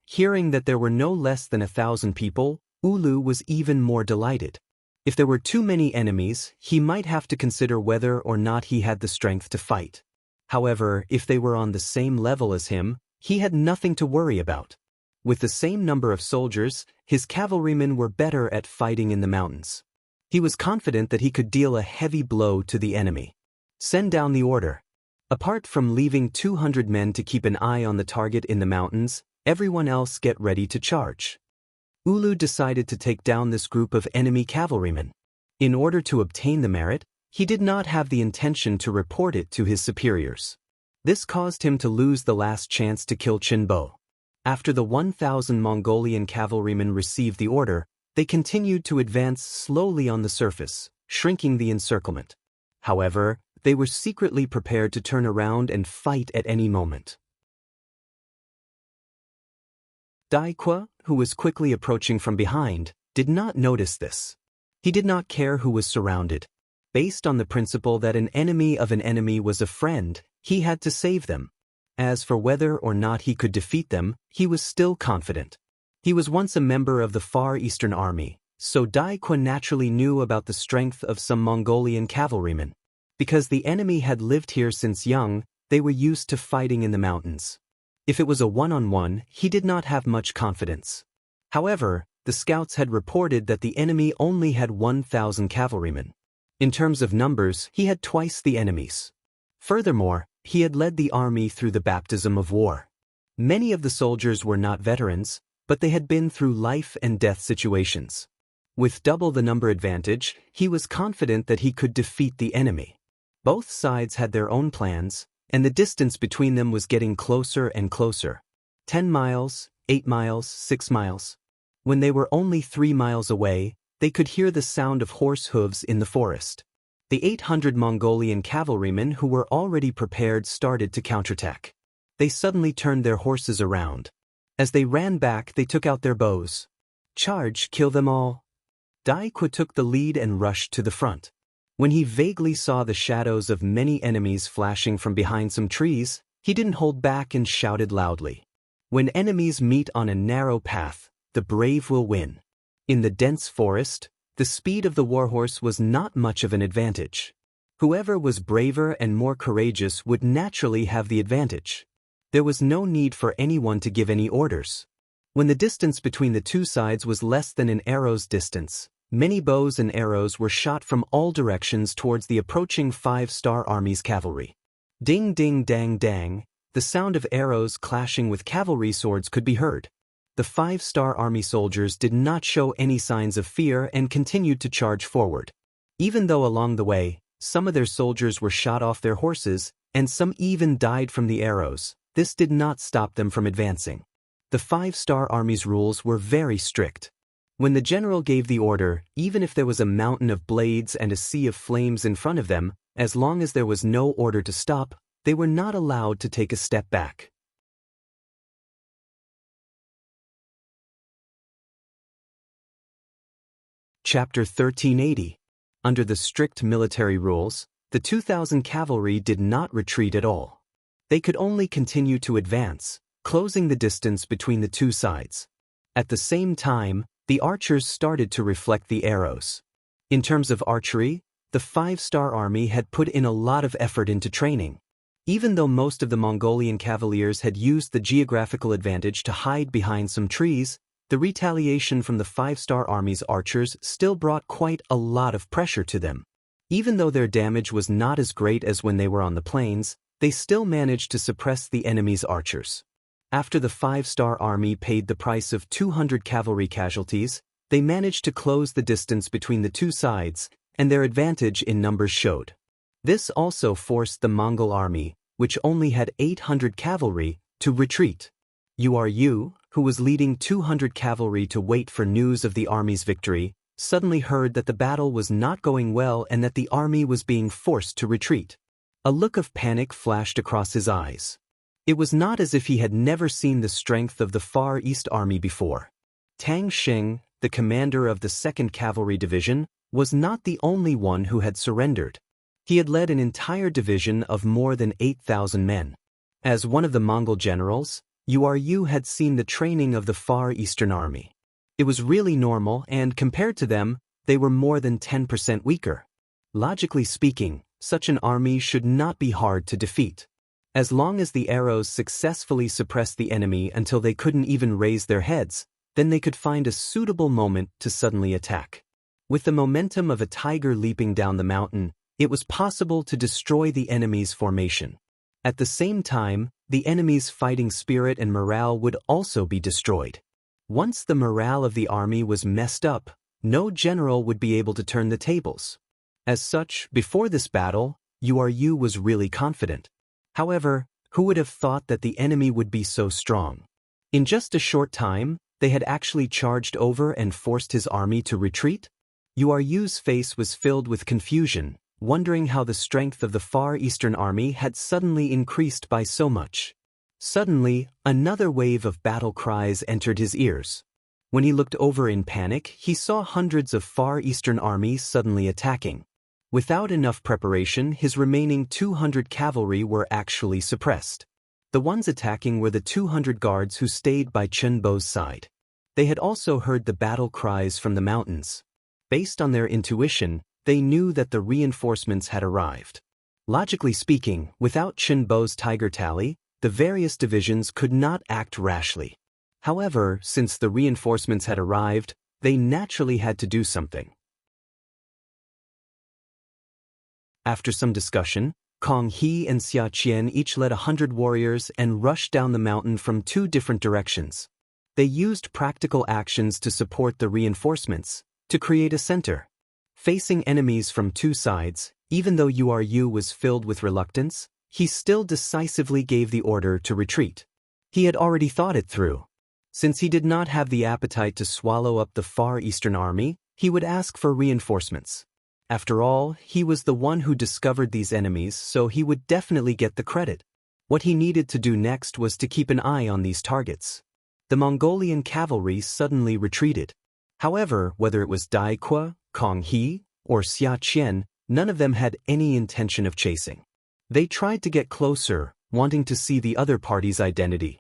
Hearing that there were no less than 1,000 people, Ulu was even more delighted. If there were too many enemies, he might have to consider whether or not he had the strength to fight. However, if they were on the same level as him, he had nothing to worry about. With the same number of soldiers, his cavalrymen were better at fighting in the mountains. He was confident that he could deal a heavy blow to the enemy. Send down the order. Apart from leaving 200 men to keep an eye on the target in the mountains, everyone else get ready to charge. Ulu decided to take down this group of enemy cavalrymen. In order to obtain the merit, he did not have the intention to report it to his superiors. This caused him to lose the last chance to kill Qinbo. After the 1,000 Mongolian cavalrymen received the order, they continued to advance slowly on the surface, shrinking the encirclement. However, they were secretly prepared to turn around and fight at any moment. Daoist, who was quickly approaching from behind, did not notice this. He did not care who was surrounded. Based on the principle that an enemy of an enemy was a friend, he had to save them. As for whether or not he could defeat them, he was still confident. He was once a member of the Far Eastern Army, so Daoist naturally knew about the strength of some Mongolian cavalrymen. Because the enemy had lived here since young, they were used to fighting in the mountains. If it was a one-on-one, he did not have much confidence. However, the scouts had reported that the enemy only had 1,000 cavalrymen. In terms of numbers, he had twice the enemy's. Furthermore, he had led the army through the baptism of war. Many of the soldiers were not veterans, but they had been through life and death situations. With double the number advantage, he was confident that he could defeat the enemy. Both sides had their own plans, and the distance between them was getting closer and closer. 10 miles, 8 miles, 6 miles. When they were only 3 miles away, they could hear the sound of horse hooves in the forest. The 800 Mongolian cavalrymen who were already prepared started to counterattack. They suddenly turned their horses around. As they ran back, they took out their bows. Charge, kill them all. Daoist took the lead and rushed to the front. When he vaguely saw the shadows of many enemies flashing from behind some trees, he didn't hold back and shouted loudly. When enemies meet on a narrow path, the brave will win. In the dense forest, the speed of the warhorse was not much of an advantage. Whoever was braver and more courageous would naturally have the advantage. There was no need for anyone to give any orders. When the distance between the two sides was less than an arrow's distance, many bows and arrows were shot from all directions towards the approaching 5-star army's cavalry. Ding ding dang dang, the sound of arrows clashing with cavalry swords could be heard. The 5-star army soldiers did not show any signs of fear and continued to charge forward. Even though along the way, some of their soldiers were shot off their horses, and some even died from the arrows, this did not stop them from advancing. The 5-star army's rules were very strict. When the general gave the order, even if there was a mountain of blades and a sea of flames in front of them, as long as there was no order to stop, they were not allowed to take a step back. Chapter 1380. Under the strict military rules, the 2,000 cavalry did not retreat at all. They could only continue to advance, closing the distance between the two sides. At the same time, the archers started to reflect the arrows. In terms of archery, the 5-star army had put in a lot of effort into training. Even though most of the Mongolian cavaliers had used the geographical advantage to hide behind some trees, the retaliation from the 5-star army's archers still brought quite a lot of pressure to them. Even though their damage was not as great as when they were on the plains, they still managed to suppress the enemy's archers. After the 5-star army paid the price of 200 cavalry casualties, they managed to close the distance between the two sides, and their advantage in numbers showed. This also forced the Mongol army, which only had 800 cavalry, to retreat. Yu, who was leading 200 cavalry to wait for news of the army's victory, suddenly heard that the battle was not going well and that the army was being forced to retreat. A look of panic flashed across his eyes. It was not as if he had never seen the strength of the Far East Army before. Tang Xing, the commander of the 2nd Cavalry Division, was not the only one who had surrendered. He had led an entire division of more than 8,000 men. As one of the Mongol generals, Yu had seen the training of the Far Eastern Army. It was really normal, and compared to them, they were more than 10% weaker. Logically speaking, such an army should not be hard to defeat. As long as the arrows successfully suppressed the enemy until they couldn't even raise their heads, then they could find a suitable moment to suddenly attack. With the momentum of a tiger leaping down the mountain, it was possible to destroy the enemy's formation. At the same time, the enemy's fighting spirit and morale would also be destroyed. Once the morale of the army was messed up, no general would be able to turn the tables. As such, before this battle, Yu was really confident. However, who would have thought that the enemy would be so strong? In just a short time, they had actually charged over and forced his army to retreat? Yu's face was filled with confusion, wondering how the strength of the Far Eastern Army had suddenly increased by so much. Suddenly, another wave of battle cries entered his ears. When he looked over in panic, he saw hundreds of Far Eastern armies suddenly attacking. Without enough preparation, his remaining 200 cavalry were actually suppressed. The ones attacking were the 200 guards who stayed by Chen Bo's side. They had also heard the battle cries from the mountains. Based on their intuition, they knew that the reinforcements had arrived. Logically speaking, without Chen Bo's tiger tally, the various divisions could not act rashly. However, since the reinforcements had arrived, they naturally had to do something. After some discussion, Kong He and Xia Qian each led 100 warriors and rushed down the mountain from 2 different directions. They used practical actions to support the reinforcements, to create a center. Facing enemies from 2 sides, even though Yu was filled with reluctance, he still decisively gave the order to retreat. He had already thought it through. Since he did not have the appetite to swallow up the Far Eastern Army, he would ask for reinforcements. After all, he was the one who discovered these enemies, so he would definitely get the credit. What he needed to do next was to keep an eye on these targets. The Mongolian cavalry suddenly retreated. However, whether it was Dai Qua, Kong He, or Xia Qian, none of them had any intention of chasing. They tried to get closer, wanting to see the other party's identity.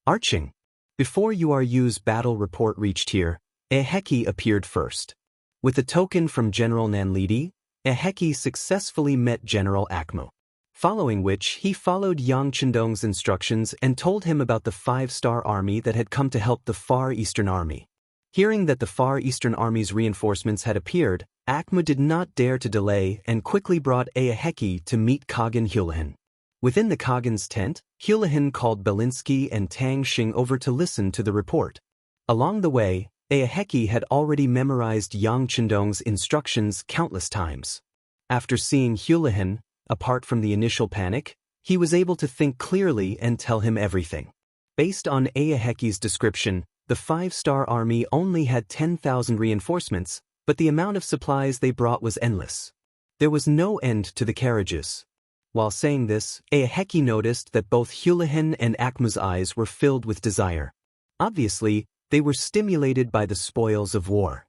Arching. Before Yu's battle report reached here, Eheki appeared first. With a token from General Nanlidi, Eheki successfully met General Akmo. Following which, he followed Yang Chendong's instructions and told him about the 5-star army that had come to help the Far Eastern Army. Hearing that the Far Eastern Army's reinforcements had appeared, Akmo did not dare to delay and quickly brought Eheki to meet Khagan Hulahan. Within the Khagan's tent, Hulahan called Belinsky and Tang Xing over to listen to the report. Along the way, Eheki had already memorized Yang Chendong's instructions countless times. After seeing Hulahan, apart from the initial panic, he was able to think clearly and tell him everything. Based on Eheki's description, the 5-star army only had 10,000 reinforcements, but the amount of supplies they brought was endless. There was no end to the carriages. While saying this, Eheki noticed that both Hulahan and Akmo's eyes were filled with desire. Obviously, they were stimulated by the spoils of war.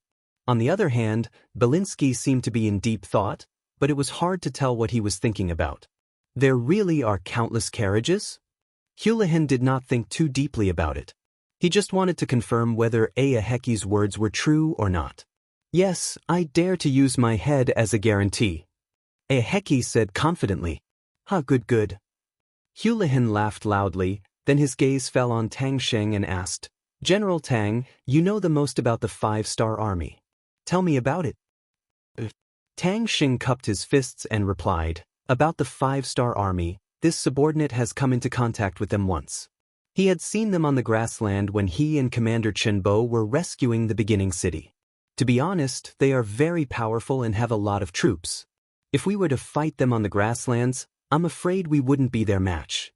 On the other hand, Belinsky seemed to be in deep thought, but it was hard to tell what he was thinking about. There really are countless carriages? Hulahan did not think too deeply about it. He just wanted to confirm whether Heki's words were true or not. Yes, I dare to use my head as a guarantee. Heki said confidently. Good good. Hulahan laughed loudly, then his gaze fell on Tang Sheng and asked, General Tang, you know the most about the 5-star army. Tell me about it. Tang Sheng cupped his fists and replied, About the 5-star army, this subordinate has come into contact with them once. He had seen them on the grassland when he and Commander Chenbo were rescuing the beginning city. To be honest, they are very powerful and have a lot of troops. If we were to fight them on the grasslands, I'm afraid we wouldn't be their match.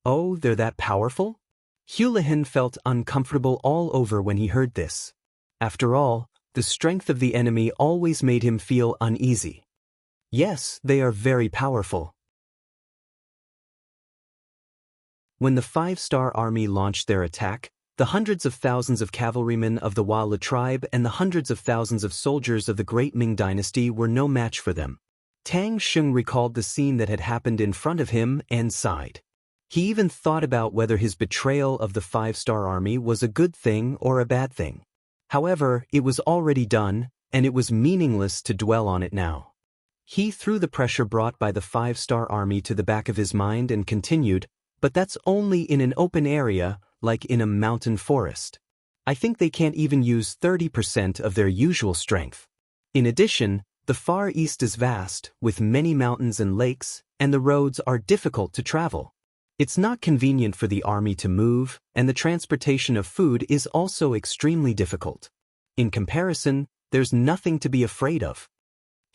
Oh, they're that powerful? Hulahan felt uncomfortable all over when he heard this. After all, the strength of the enemy always made him feel uneasy. Yes, they are very powerful. When the 5-star army launched their attack, the hundreds of thousands of cavalrymen of the Wala tribe and the hundreds of thousands of soldiers of the Great Ming dynasty were no match for them. Tang Sheng recalled the scene that had happened in front of him and sighed. He even thought about whether his betrayal of the 5-star army was a good thing or a bad thing. However, it was already done, and it was meaningless to dwell on it now. He threw the pressure brought by the 5-star army to the back of his mind and continued, But that's only in an open area, like in a mountain forest. I think they can't even use 30% of their usual strength. In addition, the Far East is vast, with many mountains and lakes, and the roads are difficult to travel. It's not convenient for the army to move, and the transportation of food is also extremely difficult. In comparison, there's nothing to be afraid of.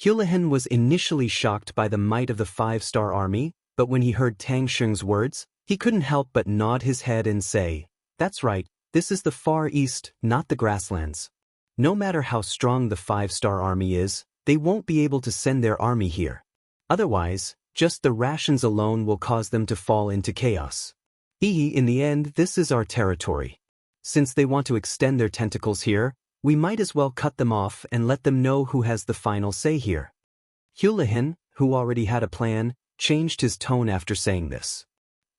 Hulahan was initially shocked by the might of the 5-star army, but when he heard Tang Sheng's words, he couldn't help but nod his head and say, That's right, this is the Far East, not the grasslands. No matter how strong the 5-star army is, they won't be able to send their army here. Otherwise, just the rations alone will cause them to fall into chaos. In the end, this is our territory. Since they want to extend their tentacles here, we might as well cut them off and let them know who has the final say here. Hulahan, who already had a plan, changed his tone after saying this.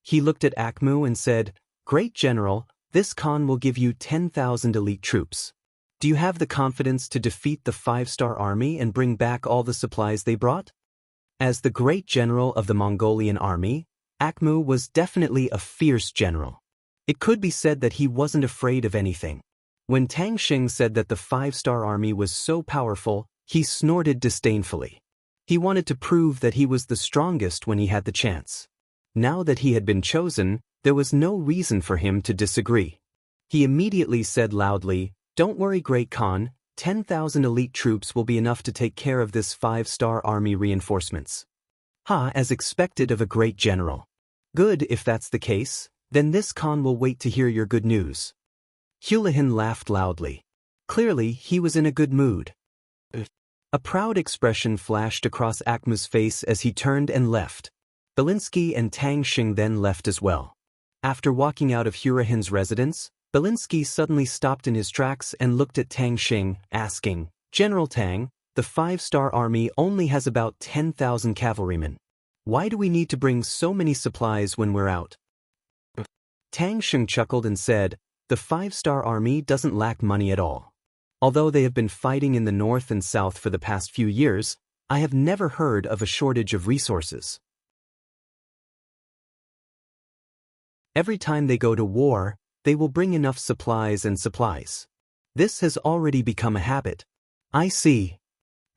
He looked at Akmu and said, Great General, this Khan will give you 10,000 elite troops. Do you have the confidence to defeat the 5-star army and bring back all the supplies they brought? As the great general of the Mongolian army, Akmu was definitely a fierce general. It could be said that he wasn't afraid of anything. When Tang Sheng said that the 5-star army was so powerful, he snorted disdainfully. He wanted to prove that he was the strongest when he had the chance. Now that he had been chosen, there was no reason for him to disagree. He immediately said loudly, Don't worry, Great Khan, 10,000 elite troops will be enough to take care of this 5-star army reinforcements. As expected of a great general. Good, if that's the case, then this Khan will wait to hear your good news. Hulahan laughed loudly. Clearly, he was in a good mood. A proud expression flashed across Akmu's face as he turned and left. Belinsky and Tang Sheng then left as well. After walking out of Hulahan's residence, Belinsky suddenly stopped in his tracks and looked at Tang Sheng, asking, General Tang, the 5-star army only has about 10,000 cavalrymen. Why do we need to bring so many supplies when we're out? Tang Sheng chuckled and said, The 5-star army doesn't lack money at all. Although they have been fighting in the north and south for the past few years, I have never heard of a shortage of resources. Every time they go to war, they will bring enough supplies and supplies. This has already become a habit. I see.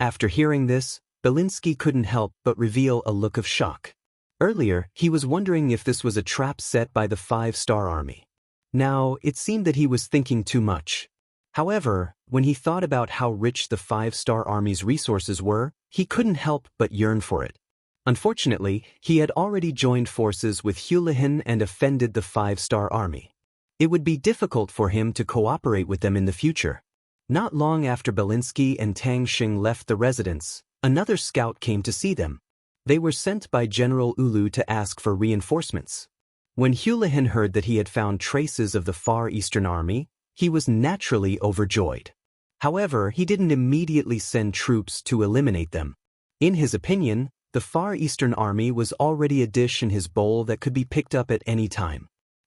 After hearing this, Belinsky couldn't help but reveal a look of shock. Earlier, he was wondering if this was a trap set by the 5-star army. Now, it seemed that he was thinking too much. However, when he thought about how rich the 5-star army's resources were, he couldn't help but yearn for it. Unfortunately, he had already joined forces with Hulahan and offended the 5-star army. It would be difficult for him to cooperate with them in the future. Not long after Belinsky and Tang Sheng left the residence, another scout came to see them. They were sent by General Ulu to ask for reinforcements. When Hulahan heard that he had found traces of the Far Eastern Army, he was naturally overjoyed. However, he didn't immediately send troops to eliminate them. In his opinion, the Far Eastern Army was already a dish in his bowl that could be picked up at any time.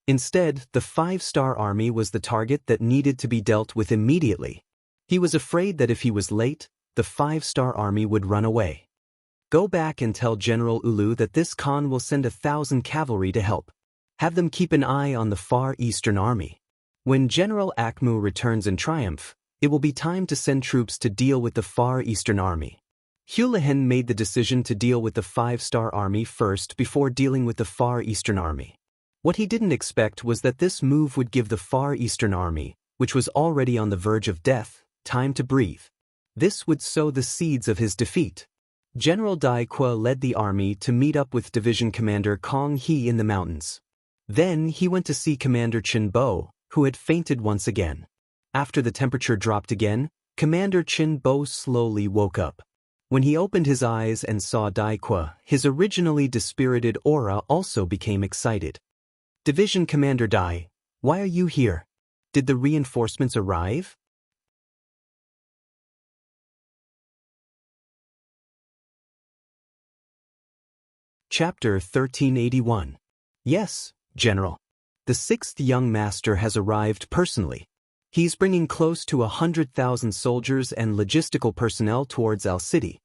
Instead, the 5-star army was the target that needed to be dealt with immediately. He was afraid that if he was late, the 5-star army would run away. Go back and tell General Ulu that this Khan will send 1,000 cavalry to help. Have them keep an eye on the Far Eastern Army. When General Akmu returns in triumph, it will be time to send troops to deal with the Far Eastern Army. Hulahan made the decision to deal with the 5-star army first before dealing with the Far Eastern Army. What he didn't expect was that this move would give the Far Eastern Army, which was already on the verge of death, time to breathe. This would sow the seeds of his defeat. General Dai Qua led the army to meet up with Division Commander Kong He in the mountains. Then he went to see Commander Chin Bo, who had fainted once again. After the temperature dropped again, Commander Chin Bo slowly woke up. When he opened his eyes and saw Dai Qua, his originally dispirited aura also became excited. Division Commander Dai, why are you here? Did the reinforcements arrive? Chapter 1381. Yes, General. The 6th young master has arrived personally. He's bringing close to 100,000 soldiers and logistical personnel towards Al City.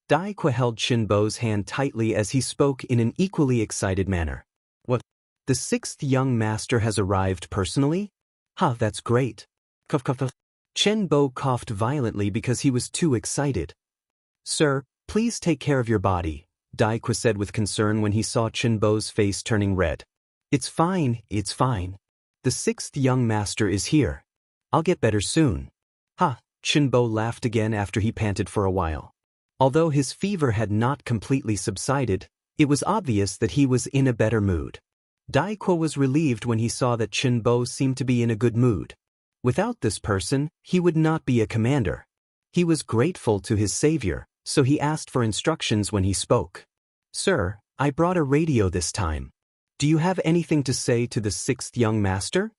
Dai Qua held Chin Bo's hand tightly as he spoke in an equally excited manner. What? The 6th young master has arrived personally? Ha, that's great. Cough, cough, cough. Chin Bo coughed violently because he was too excited. Sir, please take care of your body, Dai Qua said with concern when he saw Chin Bo's face turning red. It's fine, it's fine. The 6th young master is here. I'll get better soon. Ha, Chin Bo laughed again after he panted for a while. Although his fever had not completely subsided, it was obvious that he was in a better mood. Dai Qua was relieved when he saw that Chin Bo seemed to be in a good mood. Without this person, he would not be a commander. He was grateful to his savior, so he asked for instructions when he spoke. Sir, I brought a radio this time. Do you have anything to say to the 6th young master?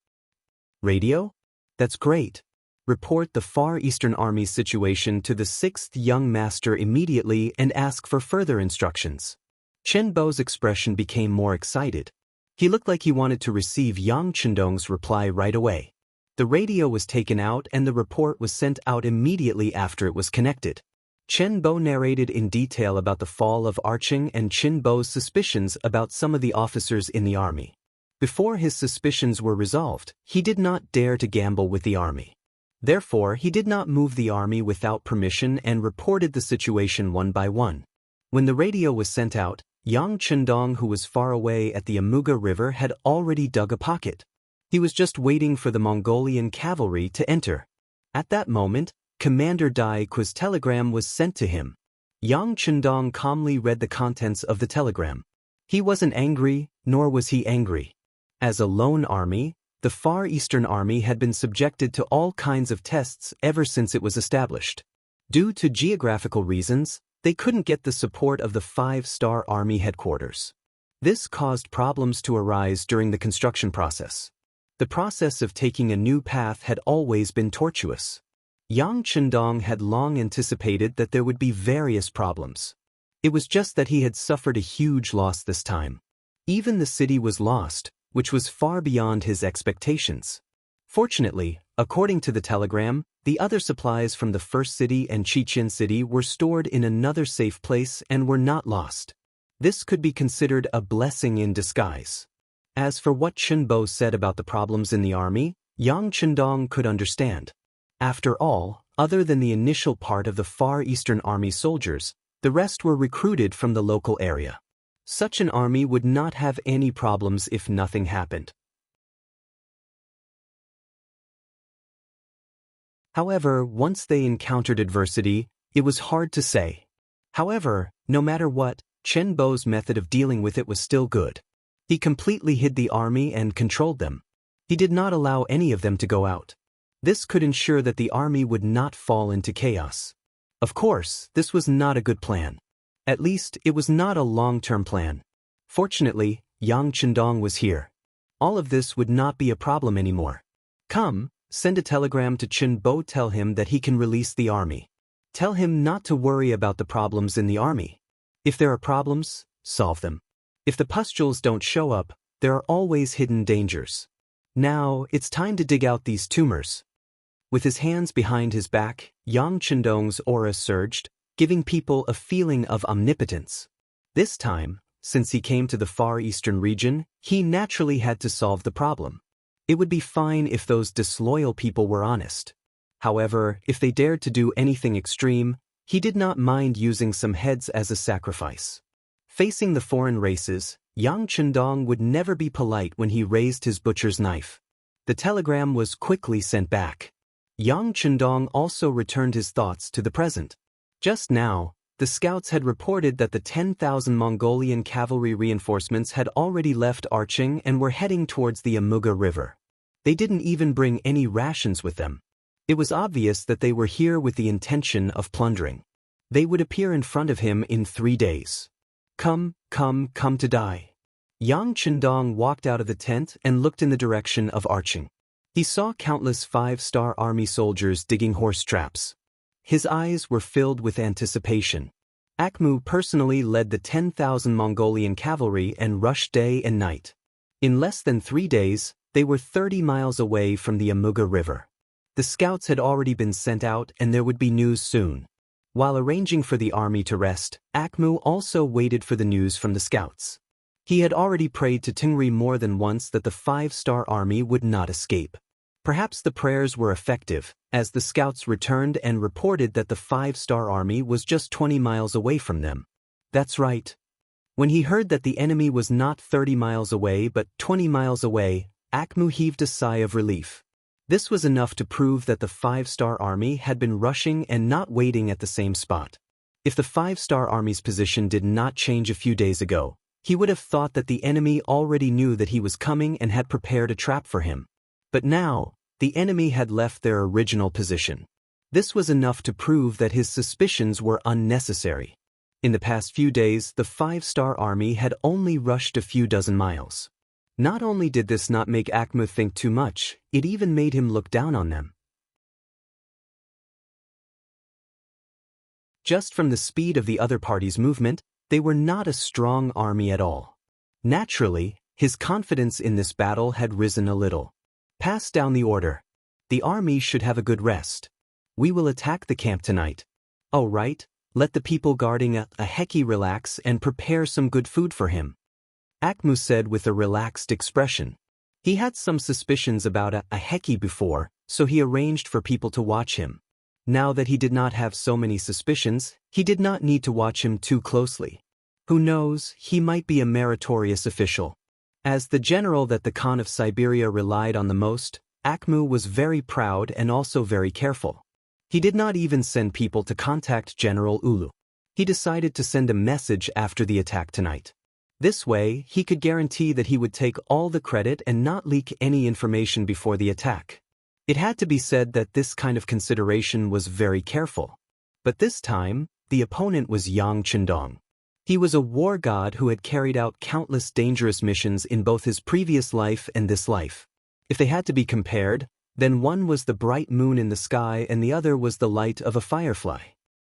Radio? That's great. Report the Far Eastern Army's situation to the 6th young master immediately and ask for further instructions. Chen Bo's expression became more excited. He looked like he wanted to receive Yang Chendong's reply right away. The radio was taken out and the report was sent out immediately after it was connected. Chen Bo narrated in detail about the fall of Arching and Chin Bo's suspicions about some of the officers in the army. Before his suspicions were resolved, he did not dare to gamble with the army. Therefore, he did not move the army without permission and reported the situation one by one. When the radio was sent out, Yang Chendong, who was far away at the Amuga River, had already dug a pocket. He was just waiting for the Mongolian cavalry to enter. At that moment, Commander Dai Qua's telegram was sent to him. Yang Chendong calmly read the contents of the telegram. He wasn't angry, nor was he angry. As a lone army, the Far Eastern Army had been subjected to all kinds of tests ever since it was established. Due to geographical reasons, they couldn't get the support of the 5-star Army headquarters. This caused problems to arise during the construction process. The process of taking a new path had always been tortuous. Yang Chendong had long anticipated that there would be various problems. It was just that he had suffered a huge loss this time. Even the city was lost, which was far beyond his expectations. Fortunately, according to the telegram, the other supplies from the first city and Chichen City were stored in another safe place and were not lost. This could be considered a blessing in disguise. As for what Chen Bo said about the problems in the army, Yang Chendong could understand. After all, other than the initial part of the Far Eastern Army soldiers, the rest were recruited from the local area. Such an army would not have any problems if nothing happened. However, once they encountered adversity, it was hard to say. However, no matter what, Chen Bo's method of dealing with it was still good. He completely hid the army and controlled them. He did not allow any of them to go out. This could ensure that the army would not fall into chaos. Of course, this was not a good plan. At least, it was not a long-term plan. Fortunately, Yang Chendong was here. All of this would not be a problem anymore. Come, send a telegram to Chen Bo, tell him that he can release the army. Tell him not to worry about the problems in the army. If there are problems, solve them. If the pustules don't show up, there are always hidden dangers. Now, it's time to dig out these tumors. With his hands behind his back, Yang Chendong's aura surged, giving people a feeling of omnipotence. This time, since he came to the Far Eastern region, he naturally had to solve the problem. It would be fine if those disloyal people were honest. However, if they dared to do anything extreme, he did not mind using some heads as a sacrifice. Facing the foreign races, Yang Chendong would never be polite when he raised his butcher's knife. The telegram was quickly sent back. Yang Chendong also returned his thoughts to the present. Just now, the scouts had reported that the 10,000 Mongolian cavalry reinforcements had already left Arching and were heading towards the Amuga River. They didn't even bring any rations with them. It was obvious that they were here with the intention of plundering. They would appear in front of him in 3 days. Come to die. Yang Chendong walked out of the tent and looked in the direction of Arching. He saw countless 5-star army soldiers digging horse traps. His eyes were filled with anticipation. Akmu personally led the 10,000 Mongolian cavalry and rushed day and night. In less than 3 days, they were 30 miles away from the Amuga River. The scouts had already been sent out and there would be news soon. While arranging for the army to rest, Akmu also waited for the news from the scouts. He had already prayed to Tingri more than once that the 5-star army would not escape. Perhaps the prayers were effective, as the scouts returned and reported that the 5-star army was just 20 miles away from them. That's right. When he heard that the enemy was not 30 miles away but 20 miles away, Akmu heaved a sigh of relief. This was enough to prove that the 5-star army had been rushing and not waiting at the same spot. If the 5-star army's position did not change a few days ago, he would have thought that the enemy already knew that he was coming and had prepared a trap for him. But now, the enemy had left their original position. This was enough to prove that his suspicions were unnecessary. In the past few days, the 5-star army had only rushed a few dozen miles. Not only did this not make Akmu think too much, it even made him look down on them. Just from the speed of the other party's movement, they were not a strong army at all. Naturally, his confidence in this battle had risen a little. Pass down the order. The army should have a good rest. We will attack the camp tonight. All right, let the people guarding a Heki relax and prepare some good food for him. Akmu said with a relaxed expression. He had some suspicions about a Heki before, so he arranged for people to watch him. Now that he did not have so many suspicions, he did not need to watch him too closely. Who knows, he might be a meritorious official. As the general that the Khan of Siberia relied on the most, Akmu was very proud and also very careful. He did not even send people to contact General Ulu. He decided to send a message after the attack tonight. This way, he could guarantee that he would take all the credit and not leak any information before the attack. It had to be said that this kind of consideration was very careful. But this time, the opponent was Yang Chendong. He was a war god who had carried out countless dangerous missions in both his previous life and this life. If they had to be compared, then one was the bright moon in the sky and the other was the light of a firefly.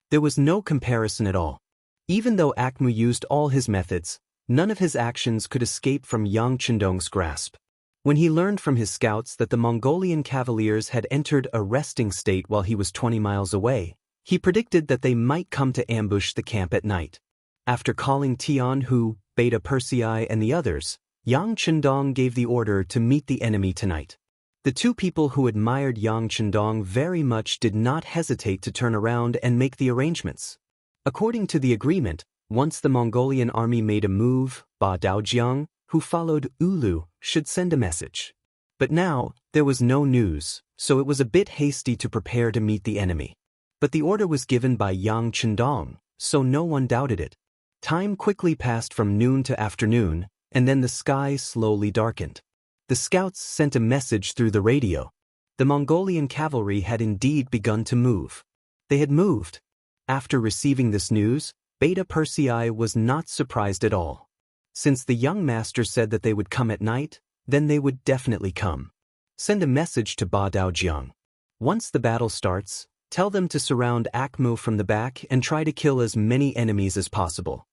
There was no comparison at all. Even though Akmu used all his methods, none of his actions could escape from Yang Chendong's grasp. When he learned from his scouts that the Mongolian cavaliers had entered a resting state while he was 20 miles away, he predicted that they might come to ambush the camp at night. After calling Tian Hu, Beta Persei and the others, Yang Chendong gave the order to meet the enemy tonight. The two people who admired Yang Chendong very much did not hesitate to turn around and make the arrangements. According to the agreement, once the Mongolian army made a move, Ba Daojiang, who followed Ulu, should send a message. But now, there was no news, so it was a bit hasty to prepare to meet the enemy. But the order was given by Yang Chendong, so no one doubted it. Time quickly passed from noon to afternoon, and then the sky slowly darkened. The scouts sent a message through the radio. The Mongolian cavalry had indeed begun to move. They had moved. After receiving this news, Beta Persei was not surprised at all. Since the young master said that they would come at night, then they would definitely come. Send a message to Ba Daojiang. Once the battle starts, tell them to surround Akmu from the back and try to kill as many enemies as possible.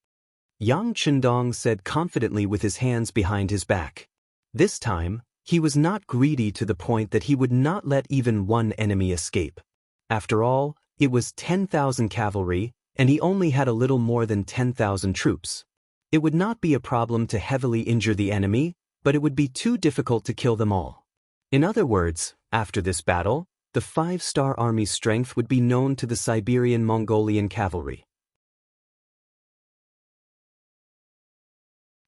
Yang Chendong said confidently with his hands behind his back. This time, he was not greedy to the point that he would not let even one enemy escape. After all, it was 10,000 cavalry, and he only had a little more than 10,000 troops. It would not be a problem to heavily injure the enemy, but it would be too difficult to kill them all. In other words, after this battle, the 5-star army's strength would be known to the Siberian Mongolian cavalry.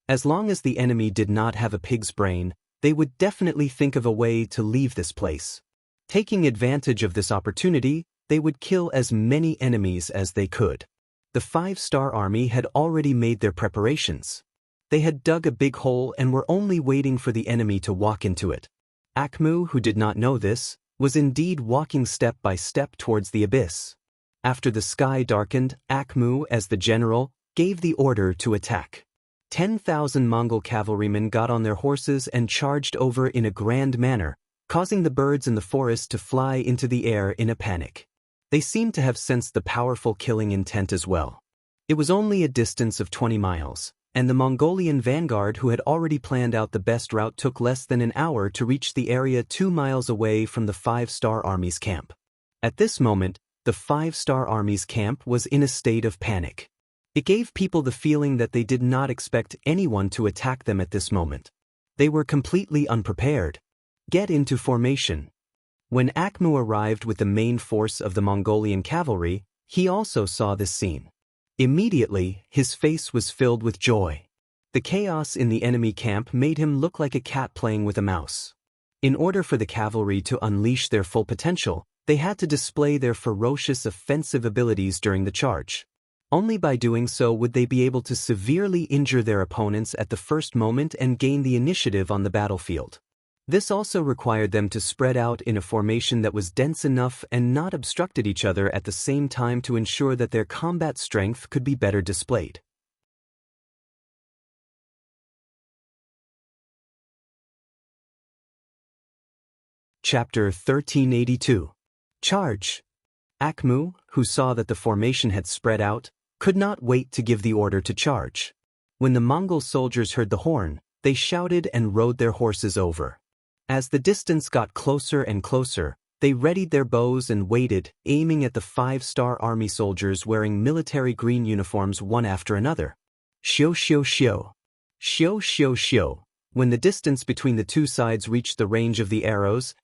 As long as the enemy did not have a pig's brain, they would definitely think of a way to leave this place. Taking advantage of this opportunity, they would kill as many enemies as they could. The 5-star army had already made their preparations. They had dug a big hole and were only waiting for the enemy to walk into it. Akmu, who did not know this, was indeed walking step by step towards the abyss. After the sky darkened, Akmu, as the general, gave the order to attack. 10,000 Mongol cavalrymen got on their horses and charged over in a grand manner, causing the birds in the forest to fly into the air in a panic. They seemed to have sensed the powerful killing intent as well. It was only a distance of 20 miles, and the Mongolian vanguard who had already planned out the best route took less than an hour to reach the area 2 miles away from the 5-star army's camp. At this moment, the 5-star army's camp was in a state of panic. It gave people the feeling that they did not expect anyone to attack them at this moment. They were completely unprepared. Get into formation. When Akmu arrived with the main force of the Mongolian cavalry, he also saw this scene. Immediately, his face was filled with joy. The chaos in the enemy camp made him look like a cat playing with a mouse. In order for the cavalry to unleash their full potential, they had to display their ferocious offensive abilities during the charge. Only by doing so would they be able to severely injure their opponents at the first moment and gain the initiative on the battlefield. This also required them to spread out in a formation that was dense enough and not obstructed each other at the same time to ensure that their combat strength could be better displayed. Chapter 1382. Charge. Akmu, who saw that the formation had spread out, could not wait to give the order to charge. When the Mongol soldiers heard the horn, they shouted and rode their horses over. As the distance got closer and closer, they readied their bows and waited, aiming at the 5-star army soldiers wearing military green uniforms one after another. Xiu xiu xiu. Xiu xiu xiu. When the distance between the two sides reached the range of the arrows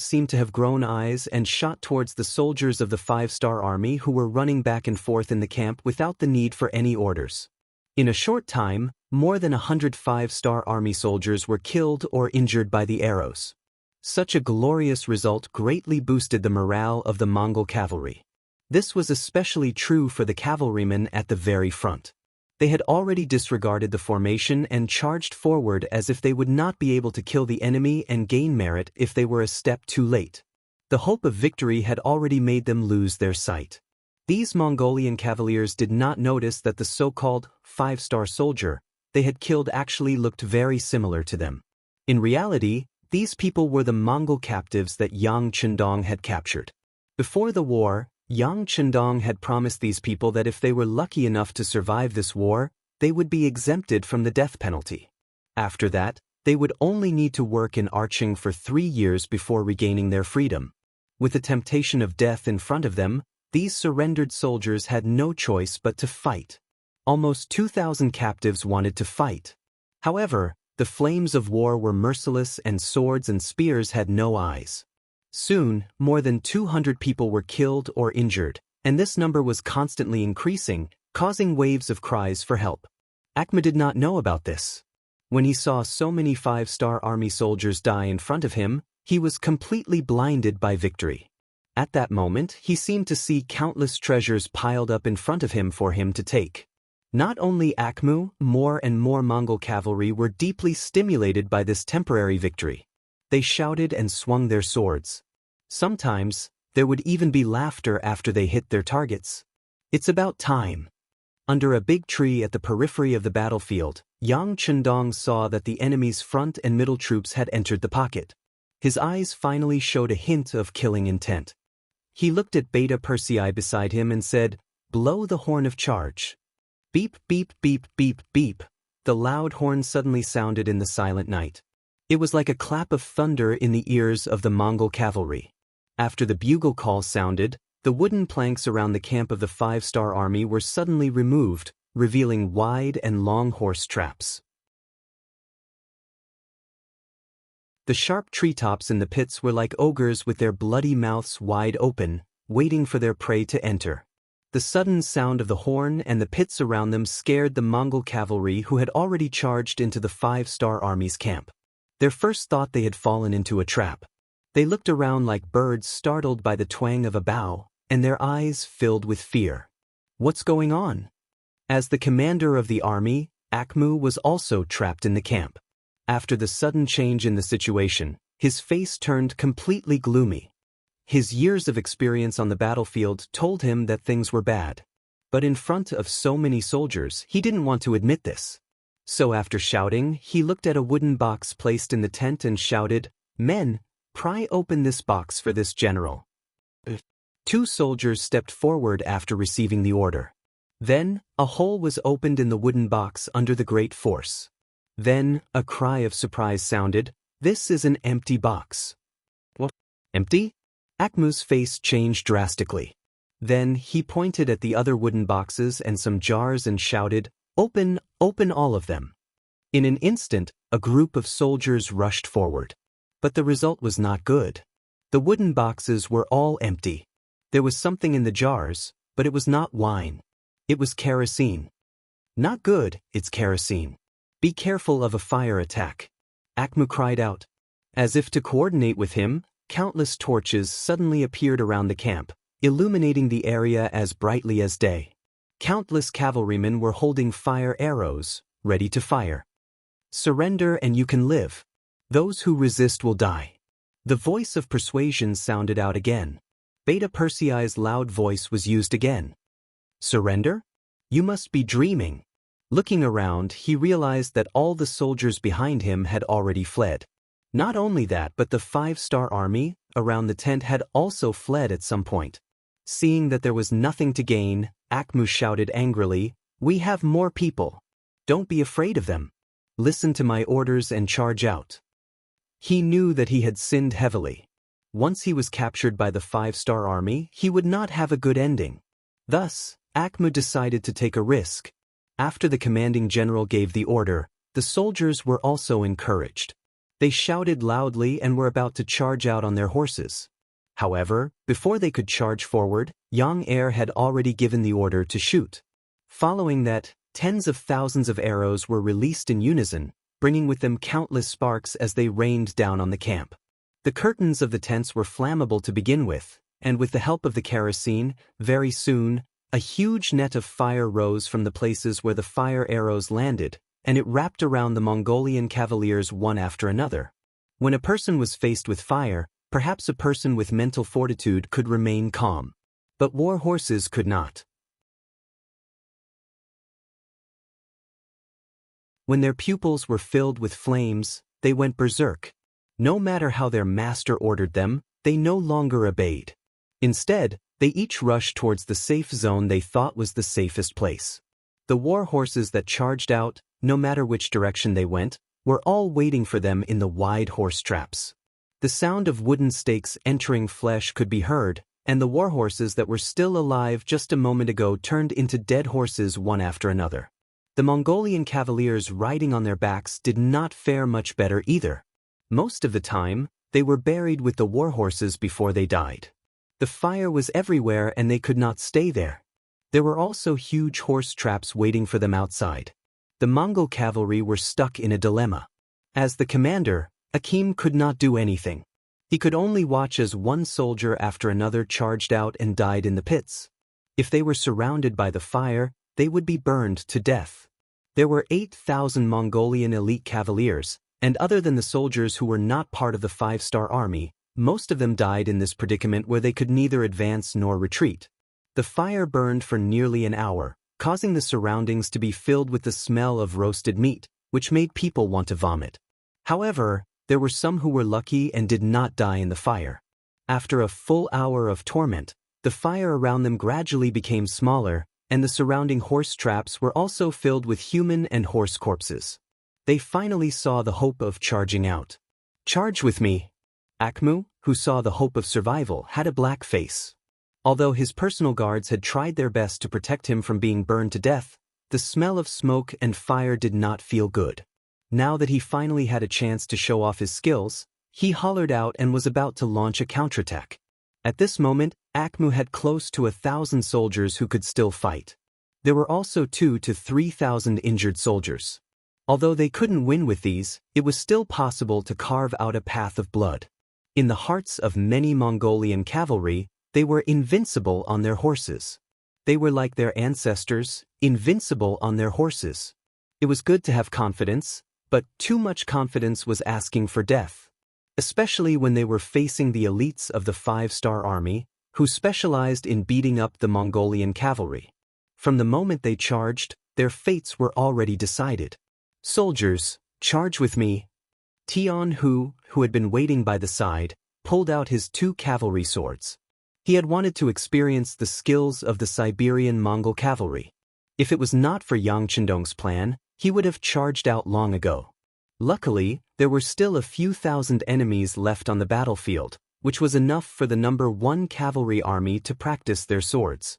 seemed to have grown eyes and shot towards the soldiers of the 5-star army who were running back and forth in the camp without the need for any orders. In a short time, more than 100 5-star army soldiers were killed or injured by the arrows. Such a glorious result greatly boosted the morale of the Mongol cavalry. This was especially true for the cavalrymen at the very front. They had already disregarded the formation and charged forward as if they would not be able to kill the enemy and gain merit if they were a step too late. The hope of victory had already made them lose their sight. These Mongolian cavaliers did not notice that the so-called 5-star soldier they had killed actually looked very similar to them. In reality, these people were the Mongol captives that Yang Chendong had captured. Before the war, Yang Chendong had promised these people that if they were lucky enough to survive this war, they would be exempted from the death penalty. After that, they would only need to work in arching for 3 years before regaining their freedom. With the temptation of death in front of them, these surrendered soldiers had no choice but to fight. Almost 2,000 captives wanted to fight. However, the flames of war were merciless and swords and spears had no eyes. Soon, more than 200 people were killed or injured, and this number was constantly increasing, causing waves of cries for help. Akmu did not know about this. When he saw so many 5-star army soldiers die in front of him, he was completely blinded by victory. At that moment, he seemed to see countless treasures piled up in front of him for him to take. Not only Akmu, more and more Mongol cavalry were deeply stimulated by this temporary victory. They shouted and swung their swords. Sometimes, there would even be laughter after they hit their targets. It's about time. Under a big tree at the periphery of the battlefield, Yang Chendong saw that the enemy's front and middle troops had entered the pocket. His eyes finally showed a hint of killing intent. He looked at Beta Persei beside him and said, "Blow the horn of charge." Beep, beep, beep, beep, beep. The loud horn suddenly sounded in the silent night. It was like a clap of thunder in the ears of the Mongol cavalry. After the bugle call sounded, the wooden planks around the camp of the 5-star army were suddenly removed, revealing wide and long horse traps. The sharp treetops in the pits were like ogres with their bloody mouths wide open, waiting for their prey to enter. The sudden sound of the horn and the pits around them scared the Mongol cavalry who had already charged into the 5-star army's camp. Their first thought they had fallen into a trap. They looked around like birds startled by the twang of a bow, and their eyes filled with fear. What's going on? As the commander of the army, Akmu was also trapped in the camp. After the sudden change in the situation, his face turned completely gloomy. His years of experience on the battlefield told him that things were bad. But in front of so many soldiers, he didn't want to admit this. So after shouting, he looked at a wooden box placed in the tent and shouted, "Men, pry open this box for this general." 2 soldiers stepped forward after receiving the order. Then, a hole was opened in the wooden box under the great force. Then, a cry of surprise sounded, "This is an empty box." "What? Empty?" Akmu's face changed drastically. Then, he pointed at the other wooden boxes and some jars and shouted, "Open, open all of them." In an instant, a group of soldiers rushed forward. But the result was not good. The wooden boxes were all empty. There was something in the jars, but it was not wine. It was kerosene. "Not good, it's kerosene. Be careful of a fire attack." Akmu cried out. As if to coordinate with him, countless torches suddenly appeared around the camp, illuminating the area as brightly as day. Countless cavalrymen were holding fire arrows, ready to fire. "Surrender and you can live. Those who resist will die." The voice of persuasion sounded out again. Beta Persei's loud voice was used again. "Surrender? You must be dreaming." Looking around, he realized that all the soldiers behind him had already fled. Not only that, but the 5-star army around the tent had also fled at some point. Seeing that there was nothing to gain, Akmu shouted angrily, "We have more people. Don't be afraid of them. Listen to my orders and charge out." He knew that he had sinned heavily. Once he was captured by the 5-star army, he would not have a good ending. Thus, Akmu decided to take a risk. After the commanding general gave the order, the soldiers were also encouraged. They shouted loudly and were about to charge out on their horses. However, before they could charge forward, Yang Er had already given the order to shoot. Following that, tens of thousands of arrows were released in unison, bringing with them countless sparks as they rained down on the camp. The curtains of the tents were flammable to begin with, and with the help of the kerosene, very soon, a huge net of fire rose from the places where the fire arrows landed, and it wrapped around the Mongolian cavaliers one after another. When a person was faced with fire, perhaps a person with mental fortitude could remain calm. But war horses could not. When their pupils were filled with flames, they went berserk. No matter how their master ordered them, they no longer obeyed. Instead, they each rushed towards the safe zone they thought was the safest place. The war horses that charged out, no matter which direction they went, were all waiting for them in the wide horse traps. The sound of wooden stakes entering flesh could be heard, and the war horses that were still alive just a moment ago turned into dead horses one after another. The Mongolian cavaliers riding on their backs did not fare much better either. Most of the time, they were buried with the war horses before they died. The fire was everywhere and they could not stay there. There were also huge horse traps waiting for them outside. The Mongol cavalry were stuck in a dilemma. As the commander, Akim could not do anything. He could only watch as one soldier after another charged out and died in the pits. If they were surrounded by the fire, they would be burned to death. There were 8,000 Mongolian elite cavaliers, and other than the soldiers who were not part of the 5-star army, most of them died in this predicament where they could neither advance nor retreat. The fire burned for nearly an hour, causing the surroundings to be filled with the smell of roasted meat, which made people want to vomit. However, there were some who were lucky and did not die in the fire. After a full hour of torment, the fire around them gradually became smaller, and the surrounding horse traps were also filled with human and horse corpses. they finally saw the hope of charging out. "Charge with me." Akmu, who saw the hope of survival, had a black face. Although his personal guards had tried their best to protect him from being burned to death, the smell of smoke and fire did not feel good. Now that he finally had a chance to show off his skills, he hollered out and was about to launch a counterattack. At this moment, Akmu had close to 1,000 soldiers who could still fight. There were also 2,000 to 3,000 injured soldiers. Although they couldn't win with these, it was still possible to carve out a path of blood. In the hearts of many Mongolian cavalry, they were invincible on their horses. They were like their ancestors, invincible on their horses. It was good to have confidence, but too much confidence was asking for death. Especially when they were facing the elites of the 5-star army, who specialized in beating up the Mongolian cavalry. From the moment they charged, their fates were already decided. "Soldiers, charge with me." Tian Hu, who had been waiting by the side, pulled out his 2 cavalry swords. He had wanted to experience the skills of the Siberian Mongol cavalry. If it was not for Yang Chendong's plan, he would have charged out long ago. Luckily, there were still a few thousand enemies left on the battlefield, which was enough for the No. 1 cavalry army to practice their swords.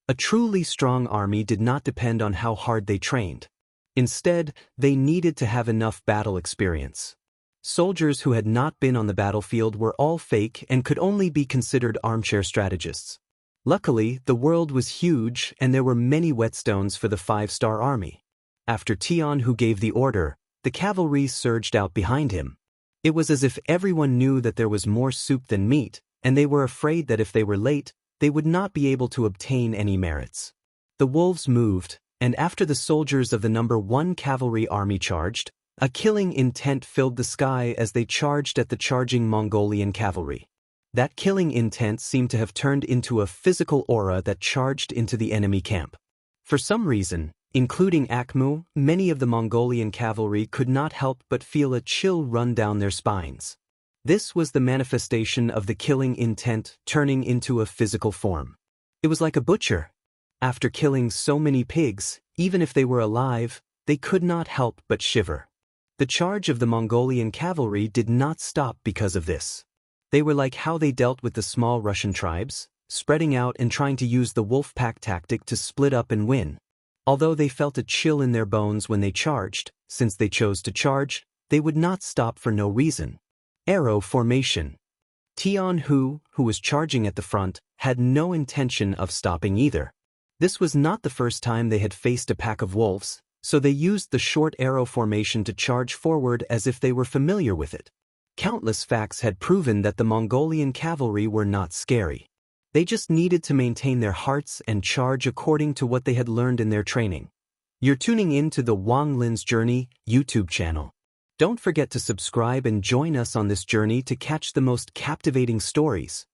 A truly strong army did not depend on how hard they trained. Instead, they needed to have enough battle experience. Soldiers who had not been on the battlefield were all fake and could only be considered armchair strategists. Luckily, the world was huge and there were many whetstones for the 5-star army. After Tian Hu gave the order, the cavalry surged out behind him. It was as if everyone knew that there was more soup than meat, and they were afraid that if they were late, they would not be able to obtain any merits. The wolves moved, and after the soldiers of the No. 1 cavalry army charged, a killing intent filled the sky as they charged at the charging Mongolian cavalry. That killing intent seemed to have turned into a physical aura that charged into the enemy camp. For some reason, including Akmu, many of the Mongolian cavalry could not help but feel a chill run down their spines. This was the manifestation of the killing intent turning into a physical form. It was like a butcher. After killing so many pigs, even if they were alive, they could not help but shiver. The charge of the Mongolian cavalry did not stop because of this. They were like how they dealt with the small Russian tribes, spreading out and trying to use the wolf pack tactic to split up and win. Although they felt a chill in their bones when they charged, since they chose to charge, they would not stop for no reason. Arrow formation. Tian Hu, who was charging at the front, had no intention of stopping either. This was not the first time they had faced a pack of wolves, so they used the short arrow formation to charge forward as if they were familiar with it. Countless facts had proven that the Mongolian cavalry were not scary. They just needed to maintain their hearts and charge according to what they had learned in their training. You're tuning in to the Wang Lin's Journey YouTube channel. Don't forget to subscribe and join us on this journey to catch the most captivating stories.